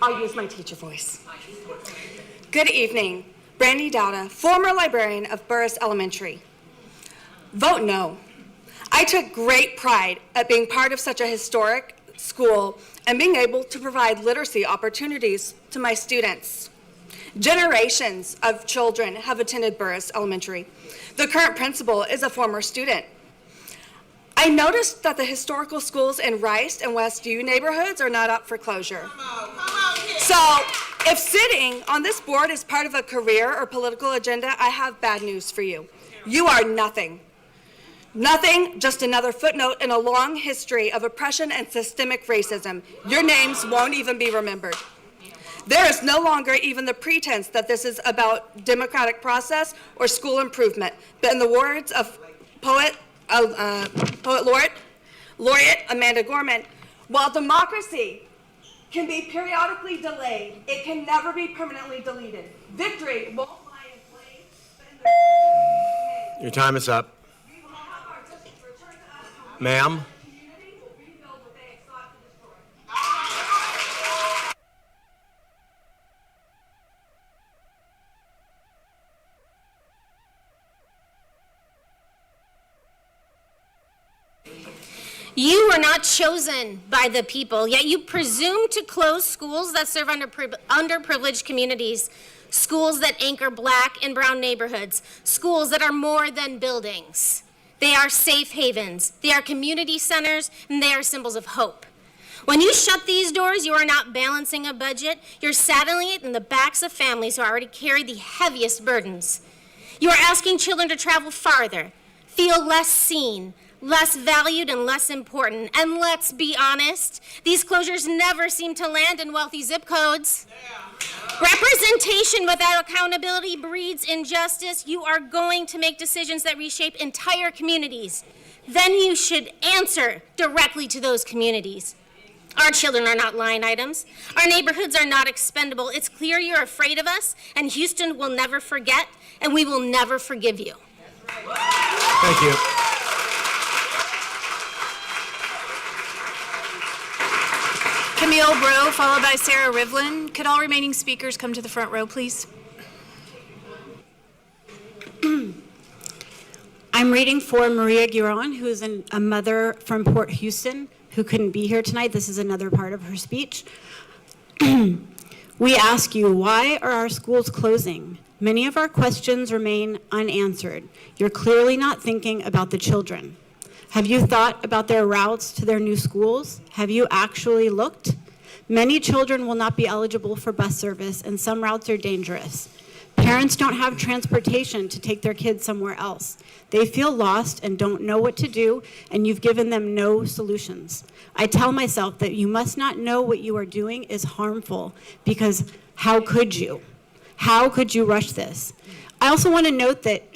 Speaker 20: I'll use my teacher voice. Good evening. Brandy Dowda, former librarian of Burris Elementary. Vote no. I took great pride at being part of such a historic school and being able to provide literacy opportunities to my students. Generations of children have attended Burris Elementary. The current principal is a former student. I noticed that the historical schools in Rice and Westview neighborhoods are not up for closure. So, if sitting on this board is part of a career or political agenda, I have bad news for you. You are nothing. Nothing, just another footnote in a long history of oppression and systemic racism. Your names won't even be remembered. There is no longer even the pretense that this is about democratic process or school improvement. But in the words of poet laureate Amanda Gorman, while democracy can be periodically delayed, it can never be permanently deleted. Victory won't lie in place, but in the
Speaker 2: Your time is up. Ma'am?
Speaker 5: You were not chosen by the people, yet you presume to close schools that serve underprivileged communities, schools that anchor Black and brown neighborhoods, schools that are more than buildings. They are safe havens, they are community centers, and they are symbols of hope. When you shut these doors, you are not balancing a budget, you're saddling it in the backs of families who already carry the heaviest burdens. You are asking children to travel farther, feel less seen, less valued and less important. And let's be honest, these closures never seem to land in wealthy zip codes. Representation without accountability breeds injustice. You are going to make decisions that reshape entire communities. Then you should answer directly to those communities. Our children are not line items. Our neighborhoods are not expendable. It's clear you're afraid of us, and Houston will never forget, and we will never forgive you.
Speaker 2: Thank you.
Speaker 11: Camille Bro, followed by Sarah Rivlin. Could all remaining speakers come to the front row, please?
Speaker 4: I'm reading for Maria Gueron, who is a mother from Port Houston who couldn't be here tonight. This is another part of her speech. We ask you, why are our schools closing? Many of our questions remain unanswered. You're clearly not thinking about the children. Have you thought about their routes to their new schools? Have you actually looked? Many children will not be eligible for bus service, and some routes are dangerous. Parents don't have transportation to take their kids somewhere else. They feel lost and don't know what to do, and you've given them no solutions. I tell myself that you must not know what you are doing is harmful, because how could you? How could you rush this? I also want to note that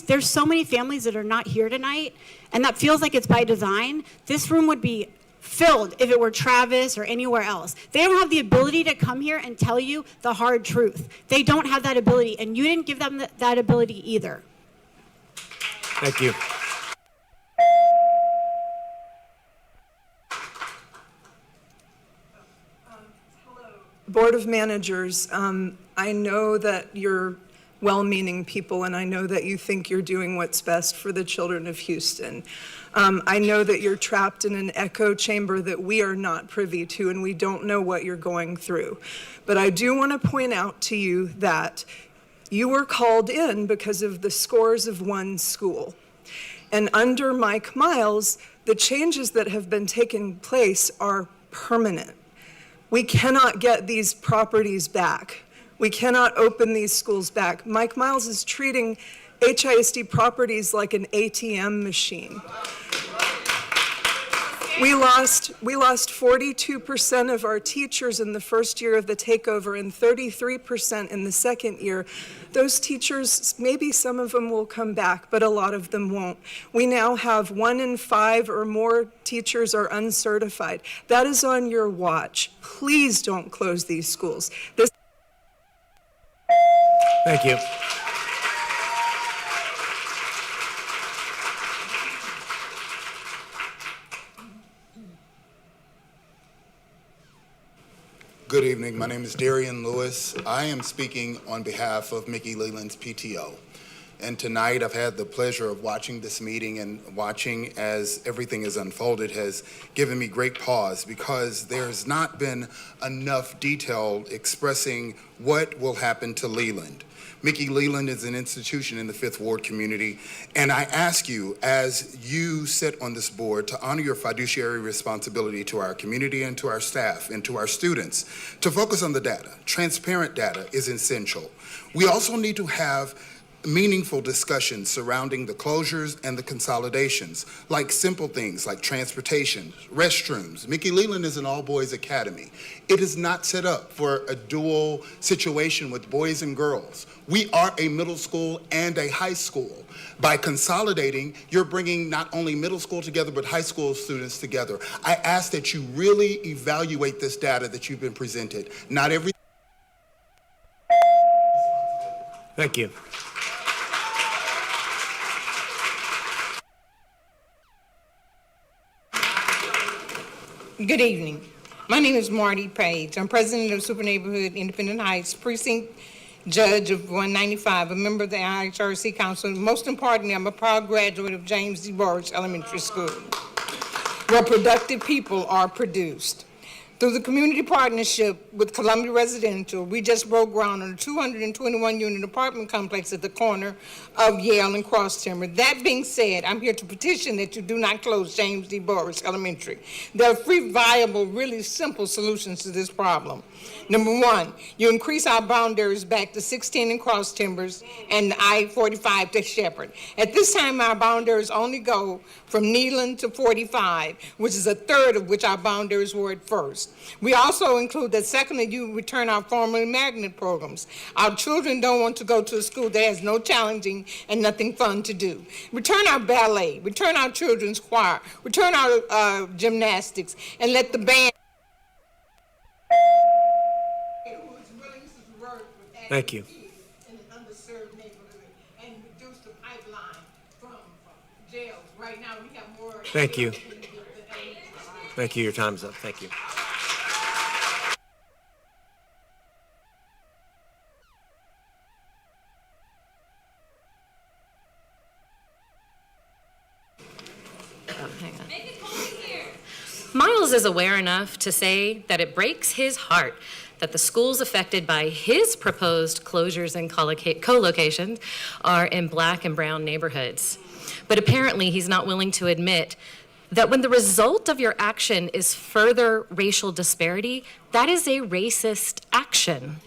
Speaker 4: there's so many families that are not here tonight, and that feels like it's by design. This room would be filled if it were Travis or anywhere else. They don't have the ability to come here and tell you the hard truth. They don't have that ability, and you didn't give them that ability either.
Speaker 2: Thank you.
Speaker 10: Board of Managers, I know that you're well-meaning people, and I know that you think you're doing what's best for the children of Houston. I know that you're trapped in an echo chamber that we are not privy to, and we don't know what you're going through. But I do want to point out to you that you were called in because of the scores of one school. And under Mike Miles, the changes that have been taking place are permanent. We cannot get these properties back. We cannot open these schools back. Mike Miles is treating HISD properties like an ATM machine. We lost 42% of our teachers in the first year of the takeover and 33% in the second year. Those teachers, maybe some of them will come back, but a lot of them won't. We now have 1 in 5 or more teachers are uncertified. That is on your watch. Please don't close these schools.
Speaker 2: Thank you.
Speaker 21: Good evening. My name is Darian Lewis. I am speaking on behalf of Mickey Leland's PTO. And tonight I've had the pleasure of watching this meeting, and watching as everything has unfolded has given me great pause, because there's not been enough detail expressing what will happen to Leland. Mickey Leland is an institution in the Fifth Ward community, and I ask you, as you sit on this board, to honor your fiduciary responsibility to our community and to our staff and to our students, to focus on the data. Transparent data is essential. We also need to have meaningful discussions surrounding the closures and the consolidations, like simple things like transportation, restrooms. Mickey Leland is an all-boys academy. It is not set up for a dual situation with boys and girls. We are a middle school and a high school. By consolidating, you're bringing not only middle school together, but high school students together. I ask that you really evaluate this data that you've been presented. Not every...
Speaker 2: Thank you.
Speaker 22: Good evening. My name is Marty Page. I'm president of Super Neighborhood Independent Heights Precinct, judge of 195, a member of the IHRC Council. Most importantly, I'm a proud graduate of James D. Burris Elementary School, where productive people are produced. Through the community partnership with Columbia Residential, we just broke ground on a 221-unit apartment complex at the corner of Yale and Cross Timber. That being said, I'm here to petition that you do not close James D. Burris Elementary. There are 3 viable, really simple solutions to this problem. Number 1, you increase our boundaries back to 16 in Cross Timbers and I-45 to Shepherd. At this time, our boundaries only go from Neyland to 45, which is a third of which our boundaries were at first. We also include that secondly, you return our formerly magnet programs. Our children don't want to go to a school that has no challenging and nothing fun to do. Return our ballet, return our children's choir, return our gymnastics, and let the band...
Speaker 2: Thank you.
Speaker 22: in an underserved neighborhood and reduce the pipeline from jails. Right now, we have more...
Speaker 2: Thank you. Thank you. Your time's up. Thank you.
Speaker 19: Miles is aware enough to say that it breaks his heart that the schools affected by his proposed closures and co-locations are in Black and brown neighborhoods. But apparently he's not willing to admit that when the result of your action is further racial disparity, that is a racist action.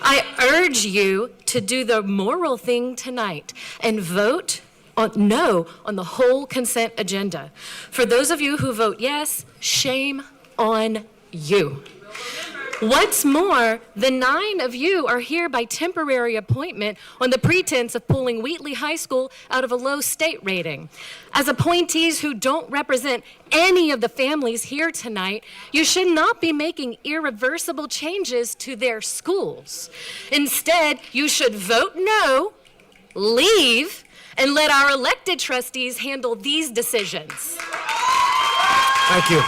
Speaker 19: I urge you to do the moral thing tonight and vote no on the whole consent agenda. For those of you who vote yes, shame on you. What's more, the 9 of you are here by temporary appointment on the pretense of pulling Wheatley High School out of a low state rating. As appointees who don't represent any of the families here tonight, you should not be making irreversible changes to their schools. Instead, you should vote no, leave, and let our elected trustees handle these decisions.
Speaker 2: Thank you.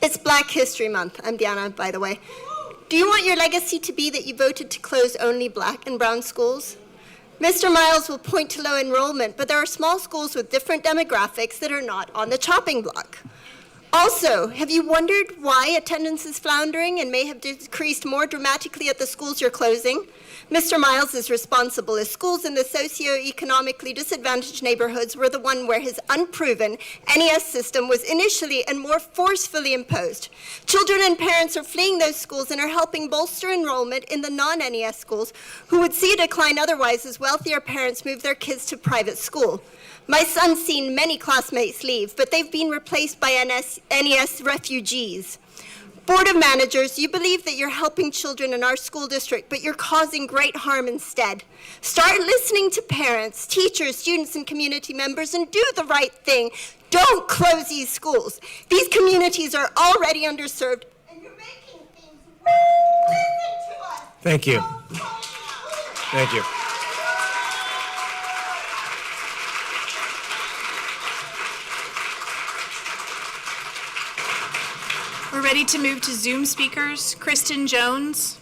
Speaker 6: It's Black History Month. I'm Deanna, by the way. Do you want your legacy to be that you voted to close only Black and brown schools? Mr. Miles will point to low enrollment, but there are small schools with different demographics that are not on the chopping block. Also, have you wondered why attendance is floundering and may have decreased more dramatically at the schools you're closing? Mr. Miles is responsible, as schools in the socioeconomically disadvantaged neighborhoods were the one where his unproven NES system was initially and more forcefully imposed. Children and parents are fleeing those schools and are helping bolster enrollment in the non-NES schools, who would see a decline otherwise as wealthier parents move their kids to private school. My son's seen many classmates leave, but they've been replaced by NES refugees. Board of Managers, you believe that you're helping children in our school district, but you're causing great harm instead. Start listening to parents, teachers, students, and community members, and do the right thing. Don't close these schools. These communities are already underserved, and you're making things worse. Listen to us.
Speaker 2: Thank you. Thank you.
Speaker 11: We're ready to move to Zoom speakers. Kristen Jones.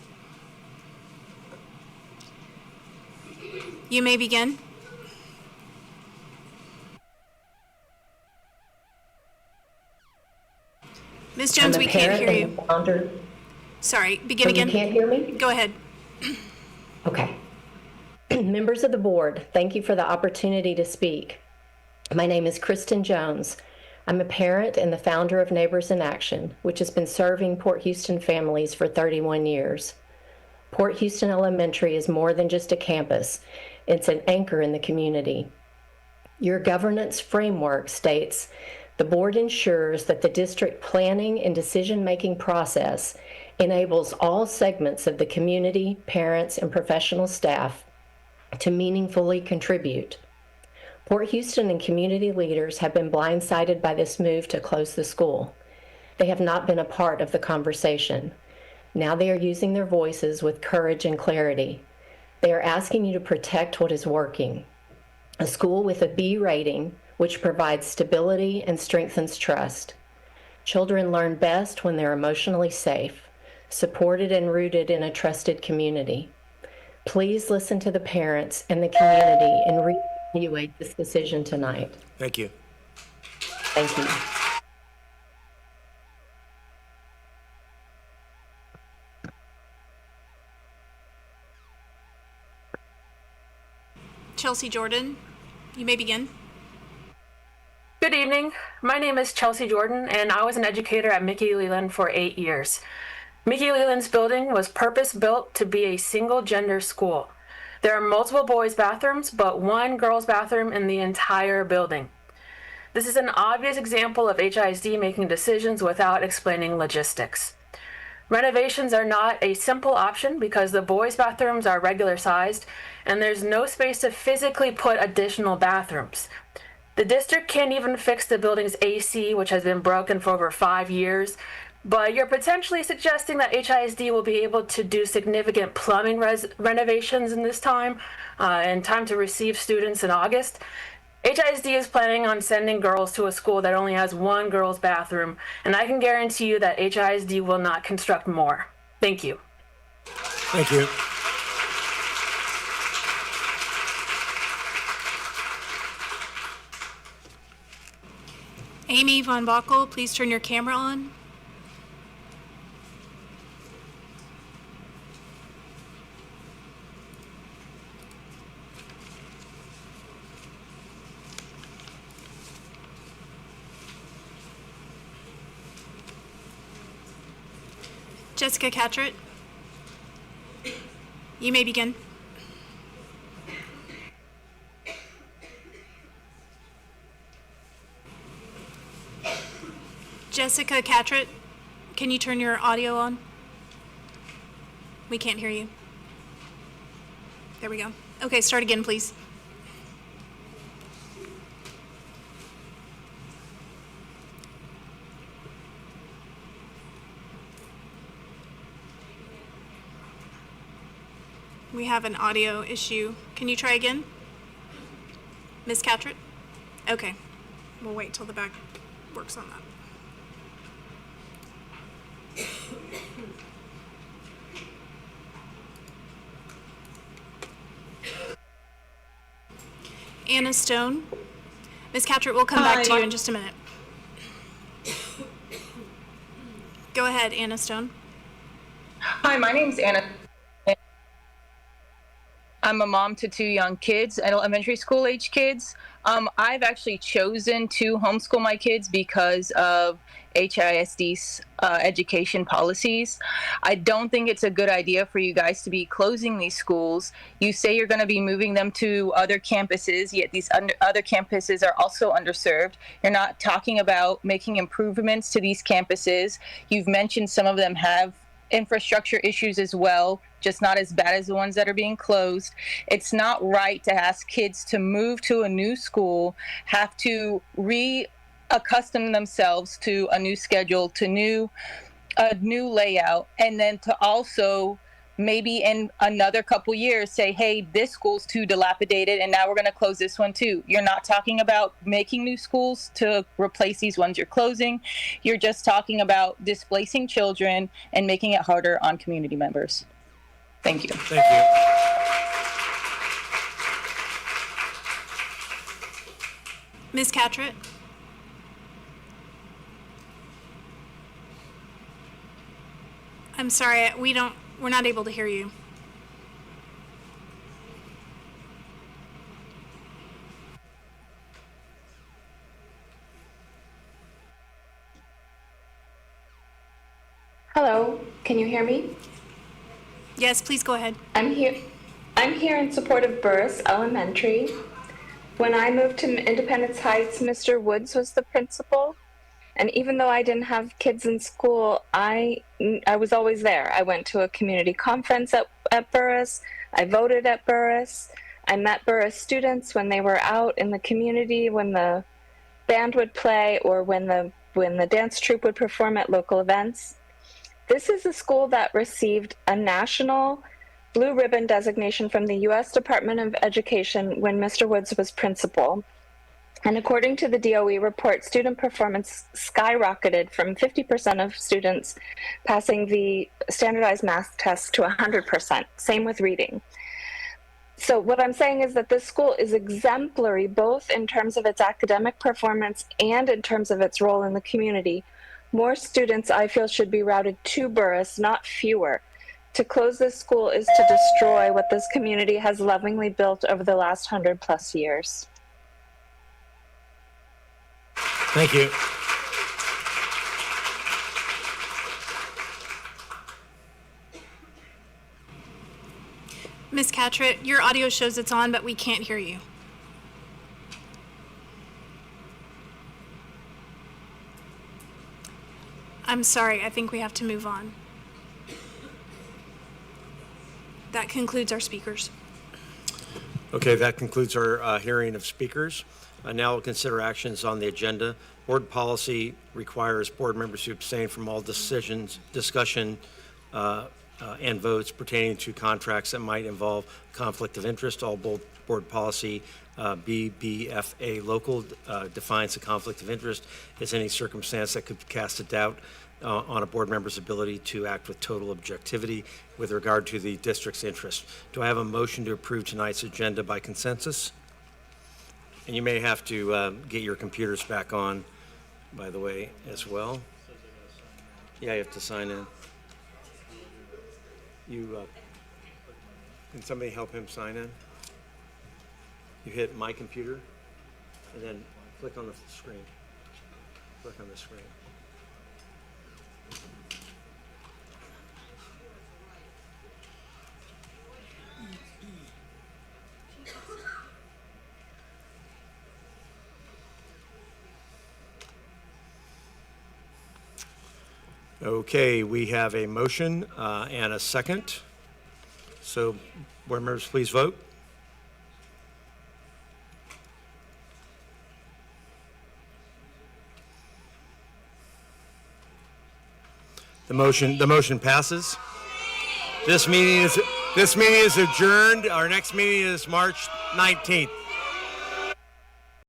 Speaker 11: You may begin. Ms. Jones, we can't hear you. Sorry, begin again.
Speaker 12: You can't hear me?
Speaker 11: Go ahead.
Speaker 12: Okay. Members of the board, thank you for the opportunity to speak. My name is Kristen Jones. I'm a parent and the founder of Neighbors in Action, which has been serving Port Houston families for 31 years. Port Houston Elementary is more than just a campus. It's an anchor in the community. Your governance framework states, the board ensures that the district planning and decision-making process enables all segments of the community, parents, and professional staff to meaningfully contribute. Port Houston and community leaders have been blindsided by this move to close the school. They have not been a part of the conversation. Now they are using their voices with courage and clarity. They are asking you to protect what is working. A school with a B rating, which provides stability and strengthens trust. Children learn best when they're emotionally safe, supported and rooted in a trusted community. Please listen to the parents and the community and reevaluate this decision tonight.
Speaker 2: Thank you.
Speaker 12: Thank you.
Speaker 11: Chelsea Jordan, you may begin.
Speaker 13: Good evening. My name is Chelsea Jordan, and I was an educator at Mickey Leland for 8 years. Mickey Leland's building was purpose-built to be a single-gender school. There are multiple boys' bathrooms, but one girls' bathroom in the entire building. This is an obvious example of HISD making decisions without explaining logistics. Renovations are not a simple option because the boys' bathrooms are regular-sized, and there's no space to physically put additional bathrooms. The district can't even fix the building's AC, which has been broken for over 5 years, but you're potentially suggesting that HISD will be able to do significant plumbing renovations in this time, in time to receive students in August. HISD is planning on sending girls to a school that only has one girls' bathroom, and I can guarantee you that HISD will not construct more. Thank you.
Speaker 2: Thank you.
Speaker 11: Amy Von Bockel, please turn your camera on. Jessica Catrett, you may begin. Jessica Catrett, can you turn your audio on? We can't hear you. There we go. Okay, start again, please. We have an audio issue. Can you try again? Ms. Catrett? Okay. We'll wait till the back works on that. Anna Stone. Ms. Catrett, we'll come back to you in just a minute. Go ahead, Anna Stone.
Speaker 3: Hi, my name's Anna. I'm a mom to 2 young kids, elementary school age kids. I've actually chosen to homeschool my kids because of HISD's education policies. I don't think it's a good idea for you guys to be closing these schools. You say you're going to be moving them to other campuses, yet these other campuses are also underserved. You're not talking about making improvements to these campuses. You've mentioned some of them have infrastructure issues as well, just not as bad as the ones that are being closed. It's not right to ask kids to move to a new school, have to reaccustom themselves to a new schedule, to a new layout, and then to also maybe in another couple years say, hey, this school's too dilapidated and now we're going to close this one too. You're not talking about making new schools to replace these ones you're closing. You're just talking about displacing children and making it harder on community members. Thank you.
Speaker 2: Thank you.
Speaker 11: Ms. Catrett? I'm sorry, we're not able to hear you.
Speaker 9: Hello, can you hear me?
Speaker 11: Yes, please go ahead.
Speaker 9: I'm here in support of Burris Elementary. When I moved to Independence Heights, Mr. Woods was the principal. And even though I didn't have kids in school, I was always there. I went to a community conference at Burris. I voted at Burris. I met Burris students when they were out in the community, when the band would play or when the dance troupe would perform at local events. This is a school that received a national blue ribbon designation from the U.S. Department of Education when Mr. Woods was principal. And according to the DOE report, student performance skyrocketed from 50% of students passing the standardized math test to 100%. Same with reading. So what I'm saying is that this school is exemplary both in terms of its academic performance and in terms of its role in the community. More students, I feel, should be routed to Burris, not fewer. To close this school is to destroy what this community has lovingly built over the last 100+ years.
Speaker 2: Thank you.
Speaker 11: Ms. Catrett, your audio shows it's on, but we can't hear you. I'm sorry, I think we have to move on. That concludes our speakers.
Speaker 2: Okay, that concludes our hearing of speakers. Now we'll consider actions on the agenda. Board policy requires board members to abstain from all decisions, discussion, and votes pertaining to contracts that might involve conflict of interest. All Board Policy BBFA local defines a conflict of interest as any circumstance that could cast a doubt on a board member's ability to act with total objectivity with regard to the district's interest. Do I have a motion to approve tonight's agenda by consensus? And you may have to get your computers back on, by the way, as well. Yeah, you have to sign in. Can somebody help him sign in? You hit my computer and then click on the screen. Click on the screen. Okay, we have a motion and a second. So, board members, please vote. The motion passes. This meeting is adjourned. Our next meeting is March 19th.